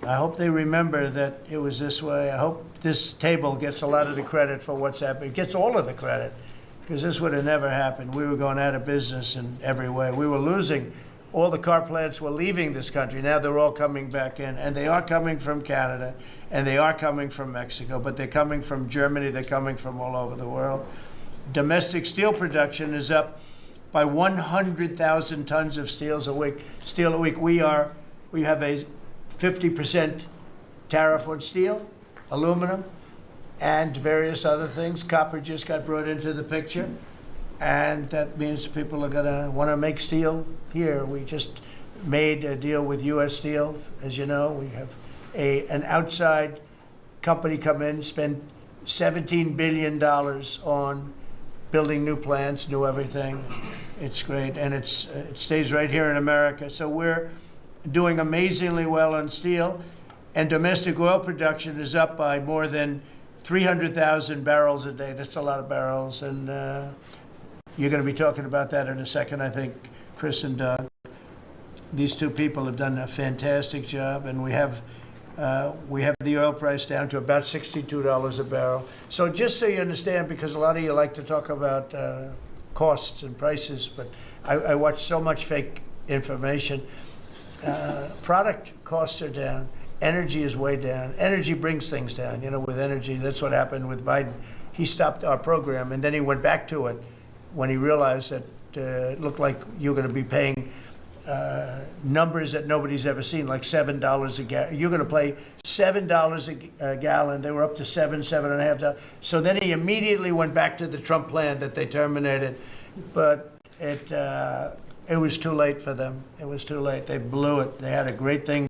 Speaker 1: I hope they remember that it was this way. I hope this table gets a lot of the credit for what's happening. It gets all of the credit, because this would have never happened. We were going out of business in every way. We were losing. All the car plants were leaving this country. Now they're all coming back in, and they are coming from Canada, and they are coming from Mexico, but they're coming from Germany. They're coming from all over the world. Domestic steel production is up by 100,000 tons of steel a week. We have a 50% tariff on steel, aluminum, and various other things. Copper just got brought into the picture, and that means people are going to want to make steel here. We just made a deal with U.S. Steel. As you know, we have an outside company come in, spend $17 billion on building new plants, new everything. It's great, and it stays right here in America. So we're doing amazingly well on steel, and domestic oil production is up by more than 300,000 barrels a day. That's a lot of barrels, and you're going to be talking about that in a second, I think, Chris and Doug. These two people have done a fantastic job, and we have the oil price down to about $62 a barrel. So just so you understand, because a lot of you like to talk about costs and prices, but I watch so much fake information. Product costs are down. Energy is way down. Energy brings things down. You know, with energy, that's what happened with Biden. He stopped our program, and then he went back to it when he realized that it looked like you're going to be paying numbers that nobody's ever seen, like $7 a gallon. You're going to pay $7 a gallon. They were up to $7.5. So then he immediately went back to the Trump plan that they terminated, but it was too late for them. It was too late. They blew it. They had a great thing